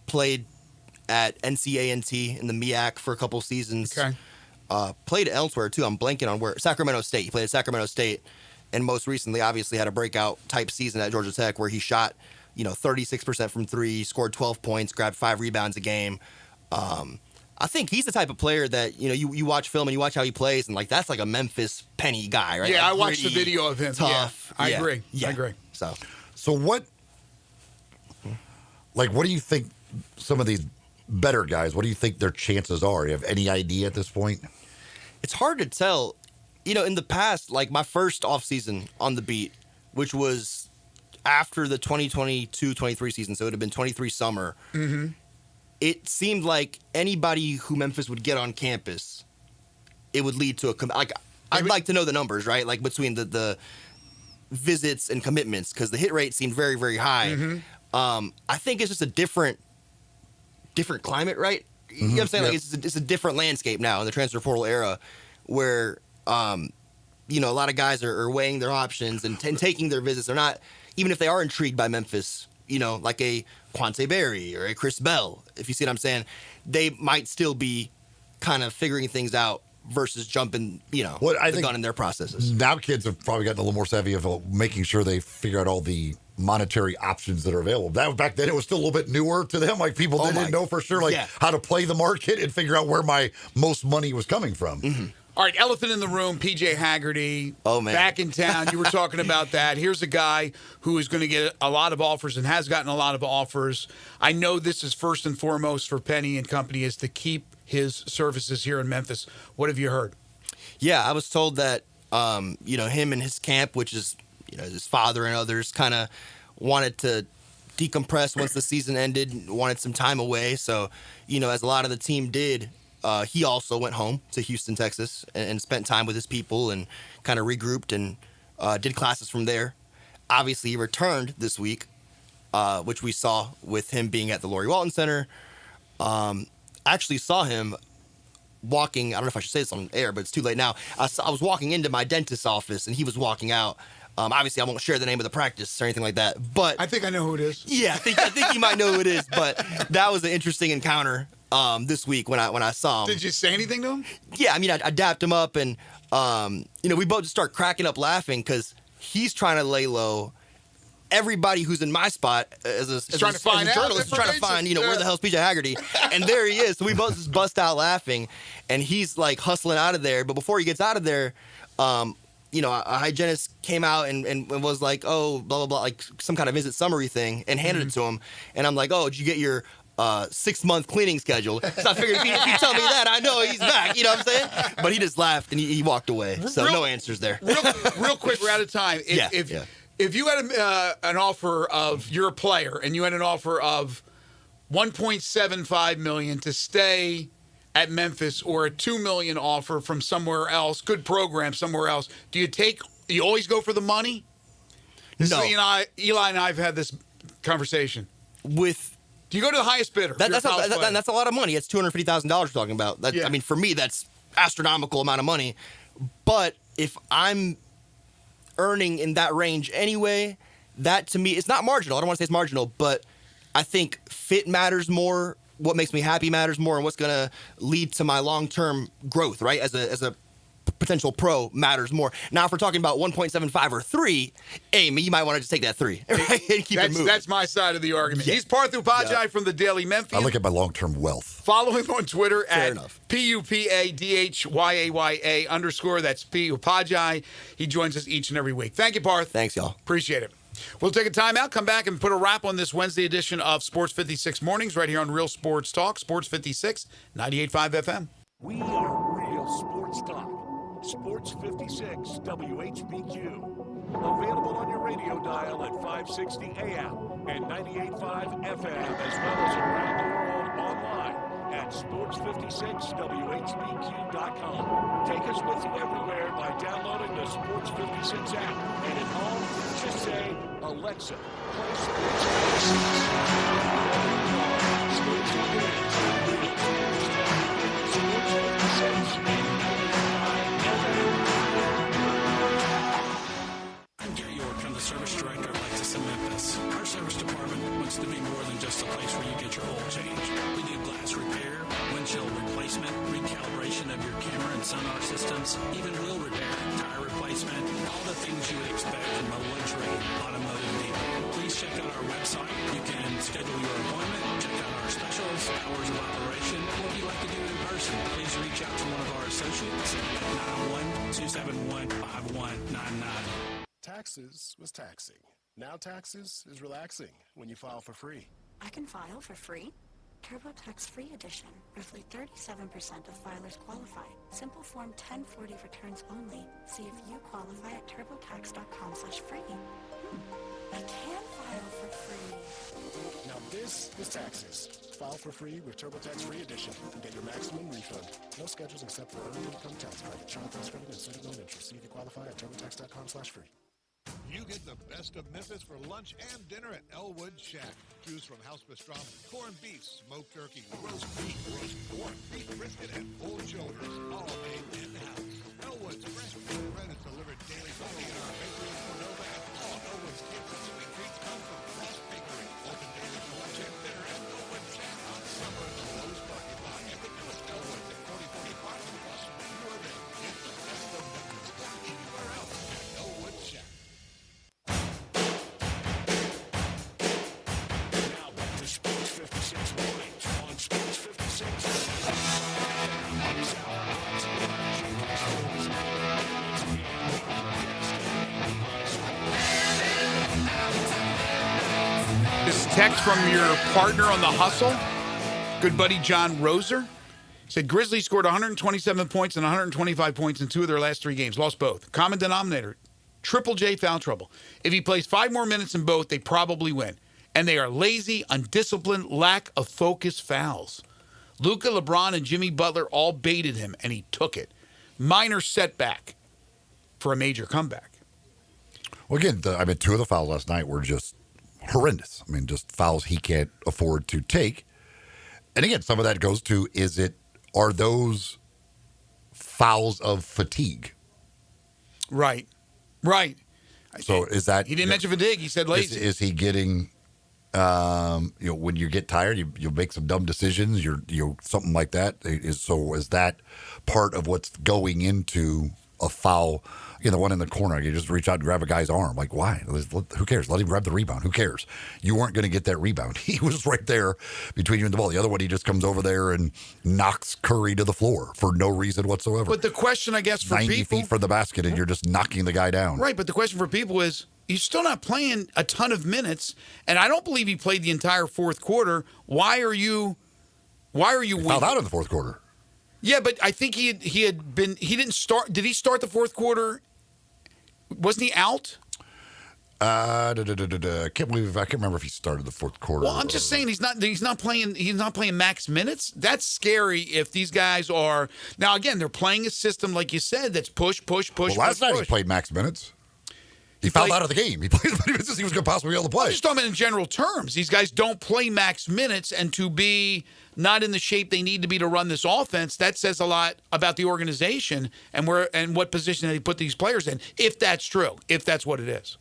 M: Played at NCANT in the MEAC for a couple seasons. Okay. Played elsewhere, too. I'm blanking on where. Sacramento State. He played at Sacramento State. And most recently, obviously, had a breakout type season at Georgia Tech where he shot, 36% from 3, scored 12 points, grabbed 5 rebounds a game. I think he's the type of player that, you watch film and you watch how he plays, and, that's like a Memphis Penny guy, right?
B: Yeah,
M: like
B: I watched the video of him.
M: Tough.
B: Yeah, I agree.
M: Yeah.
B: I agree.
C: So what do you think some of these better guys, what do you think their chances are? You have any idea at this point?
M: It's hard to tell. In the past, my first offseason on the beat, which was after the 2022-23 season, so it would have been 23 summer, it seemed like anybody who Memphis would get on campus, it would lead to I'd like to know the numbers, right? Between the visits and commitments, because the hit rate seemed very, very high. I think it's just a different climate, right? You know what I'm saying?
C: Yep.
M: It's a different landscape now in the transfer portal era where, a lot of guys are weighing their options and taking their visits. They're not, even if they are intrigued by Memphis, like a Quante Berry or a Chris Bell, if you see what I'm saying, they might still be kind of figuring things out versus jumping, the gun in their processes.
C: Now kids have probably gotten a little more savvy of making sure they figure out all the monetary options that are available. Back then it was still a little bit newer to them. People didn't know for sure how to play the market and figure out where my most money was coming from.
B: All right, elephant in the room, PJ Haggerty.
M: Oh, man.
B: Back in town. You were talking about that. Here's a guy who is going to get a lot of offers and has gotten a lot of offers. I know this is first and foremost for Penny and company is to keep his services here in Memphis. What have you heard?
M: Yeah, I was told that, him and his camp, which is, his father and others, kind of wanted to decompress once the season ended, wanted some time away. So, as a lot of the team did, he also went home to Houston, Texas, and spent time with his people and kind of regrouped and did classes from there. Obviously, he returned this week, which we saw with him being at the Laurie Walton Center. Actually saw him walking. I don't know if I should say this on air, but it's too late now. I was walking into my dentist's office, and he was walking out. Obviously, I won't share the name of the practice or anything like that. But
B: I think I know who it is.
M: Yeah, I think you might know who it is. But that was an interesting encounter this week when I saw him.
B: Did you say anything to him?
M: Yeah, I mean, I dapped him up, and we both just start cracking up laughing because he's trying to lay low. Everybody who's in my spot as a journalist is trying to find, where the hell's PJ Haggerty? And there he is. So we both just bust out laughing, and he's like hustling out of there. But before he gets out of there, a hygienist came out and was like, oh, blah, blah, blah, like some kind of visit summary thing, and handed it to him. And I'm like, oh, did you get your 6-month cleaning schedule? So I figured if you tell me that, I know he's back. You know what I'm saying? But he just laughed and he walked away. So no answers there.
B: Real quick, we're out of time. If you had an offer of you're a player and you had an offer of $1.75 million to stay at Memphis or a $2 million offer from somewhere else, good program somewhere else, do you always go for the money?
M: No.
B: Eli and I have had this conversation. Do you go to the highest bidder?
M: That's a lot of money. It's $250,000 we're talking about. I mean, for me, that's astronomical amount of money. But if I'm earning in that range anyway, that to me, it's not marginal. I don't want to say it's marginal, but I think fit matters more. What makes me happy matters more, and what's going to lead to my long-term growth, right? As a potential pro matters more. Now, if we're talking about 1.75 or 3, you might want to just take that 3, right? And keep it moving.
B: That's my side of the argument. Yeah. He's Parthu Pajai from the Daily Memphian.
C: I look at my long-term wealth.
B: Follow him on Twitter
C: Fair
B: at
C: enough.
B: PUPADHYAYA_. That's P.U. Pajai. He joins us each and every week. Thank you, Parth.
M: Thanks, y'all.
B: Appreciate it. We'll take a timeout, come back, and put a wrap on this Wednesday edition of Sports 56 Mornings right here on Real Sports Talk, Sports 56, 98.5 FM.
I: We are Real Sports Talk. Sports 56 WHBQ. Available on your radio dial at 560 AM and 98.5 FM, as well as around the world online at sports56whbq.com. Take us with you everywhere by downloading the Sports 56 app. And at home, just say, Alexa, play Sports 56.
F: I'm Gary York. I'm the service director of Lexus in Memphis. Our service department wants to be more than just a place where you get your oil changed. We do glass repair, windshield replacement, recalibration of your camera and sonar systems, even wheel repair, tire replacement, all the things you would expect from a luxury automotive dealer. Please check out our website. You can schedule your appointment, check out our specials, hours of operation, or if you'd like to do it in person, please reach out to one of our associates at 901-271-5199.
N: Taxes was taxing. Now taxes is relaxing when you file for free.
P: I can file for free? TurboTax Free Edition. Roughly 37% of filers qualify. Simple Form 1040 returns only. See if you qualify at turbotax.com/free. I can file for free.
N: Now this is taxes. File for free with TurboTax Free Edition and get your maximum refund. No schedules except for earned income tax credit, child tax credit, and student loan interest. See if you qualify at turbotax.com/free.
G: You get the best of Memphis for lunch and dinner at Elwood Shack. Choose from house pastrami, corned beef, smoked turkey, roast beef, roast pork, beef brisket, and full shoulders, all made in-house. Elwood's fresh baked bread is delivered daily only in our bakery in Cordova, and all Elwood's cakes and sweet treats come from Frost Bakery. Open daily for lunch and dinner at Elwood Shack on summer in the Lowe's parking lot. And the newest Elwood's at 4040 Parking Plus. You are ready. Get the best of Memphis. Not anywhere else at Elwood Shack.
I: Sports 56 mornings on Sports 56.
B: This text from your partner on the hustle, good buddy John Roser, said Grizzlies scored 127 points and 125 points in 2 of their last 3 games. Lost both. Common denominator, Triple J foul trouble. If he plays 5 more minutes in both, they probably win. and they are lazy, undisciplined, lack of focus fouls. Luka, LeBron, and Jimmy Butler all baited him, and he took it. Minor setback for a major comeback.
C: Well, again, two of the fouls last night were just horrendous. I mean, just fouls he can't afford to take. And again, some of that goes to, are those fouls of fatigue?
B: Right.
C: So is that...
B: He didn't mention fatigue. He said lazy.
C: Is he getting... when you get tired, you make some dumb decisions. You're something like that. Is that part of what's going into a foul? The one in the corner, you just reach out and grab a guy's arm. Like, why? Who cares? Let him grab the rebound. Who cares? You weren't going to get that rebound. He was right there between you and the ball. The other one, he just comes over there and knocks Curry to the floor for no reason whatsoever.
B: But the question, I guess, for
C: 90
B: people...
C: 90 feet from the basket, and you're just knocking the guy down.
B: Right, but the question for people is, he's still not playing a ton of minutes, and I don't believe he played the entire fourth quarter. Why are you
C: fouled out in the fourth quarter?
B: Yeah, but I think he didn't start. Did he start the fourth quarter? Wasn't he out?
C: I can't remember if he started the fourth quarter.
B: Well, I'm just saying he's not playing max minutes. That's scary if these guys are. Now again, they're playing a system like you said that's push.
C: Well, last night he played max minutes. He fouled out of the game. He played as many minutes as he was going to possibly be able to play.
B: I'm just talking about in general terms. These guys don't play max minutes, and to be not in the shape they need to be to run this offense, that says a lot about the organization and what position they put these players in, if that's true, if that's what it is.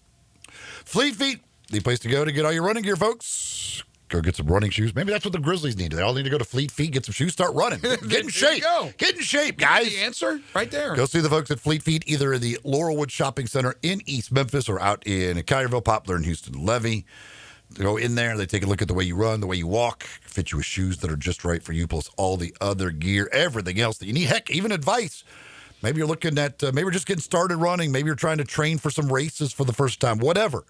C: Fleet Feet, the place to go to get all your running gear, folks. Go get some running shoes. Maybe that's what the Grizzlies need. They all need to go to Fleet Feet, get some shoes, start running. Get in shape. Get in shape, guys.
B: The answer right there.
C: Go see the folks at Fleet Feet, either in the Laurelwood Shopping Center in East Memphis or out in Collierville, Poplar, and Houston Levy. They go in there. They take a look at the way you run, the way you walk, fit you with shoes that are just right for you, plus all the other gear, everything else that you need. Heck, even advice. Maybe you're looking at, maybe you're just getting started running. Maybe you're trying to train for some races for the first time, whatever.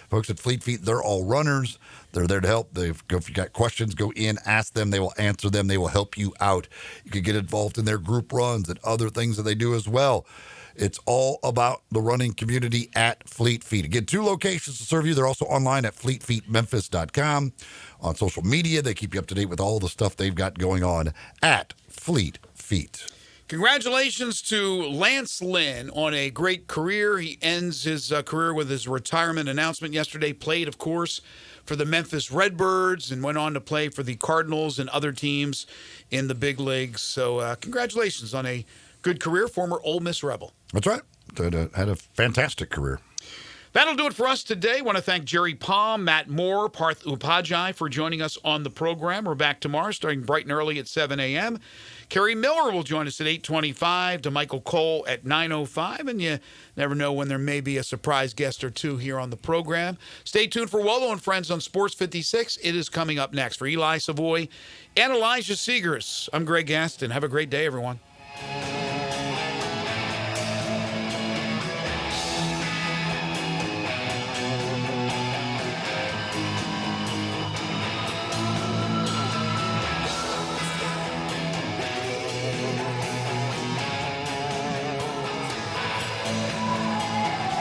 C: Folks at Fleet Feet, they're all if there to help. If you got questions, go in, ask them. They will answer them. They will help you out. You can get involved in their group runs and other things that they do as well. It's all about the running community at Fleet Feet. Again, 2 locations to serve you. They're also online at fleetfeetmemphis.com. On social media, they keep you up to date with all the stuff they've got going on at Fleet Feet.
B: Congratulations to Lance Lynn on a great career. He ends his career with his retirement announcement yesterday. Played, of course, for the Memphis Redbirds and went on to play for the Cardinals and other teams in the big leagues. So congratulations on a good career, former Ole Miss Rebel.
C: That's right. Had a fantastic career.
B: That'll do it for us today. I want to thank Jerry Palm, Matt Moore, Parth Upadhyay for joining us on the program. We're back tomorrow starting bright and early at 7 a.m. Kerry Miller will join us at 8:25, to Michael Cole at 9:05, and you never know when there may be a surprise guest or two here on the program. Stay tuned for Waldo and Friends on Sports 56. It is coming up next. For Eli Savoy and Elijah Seegers, I'm Greg Gaston. Have a great day, everyone.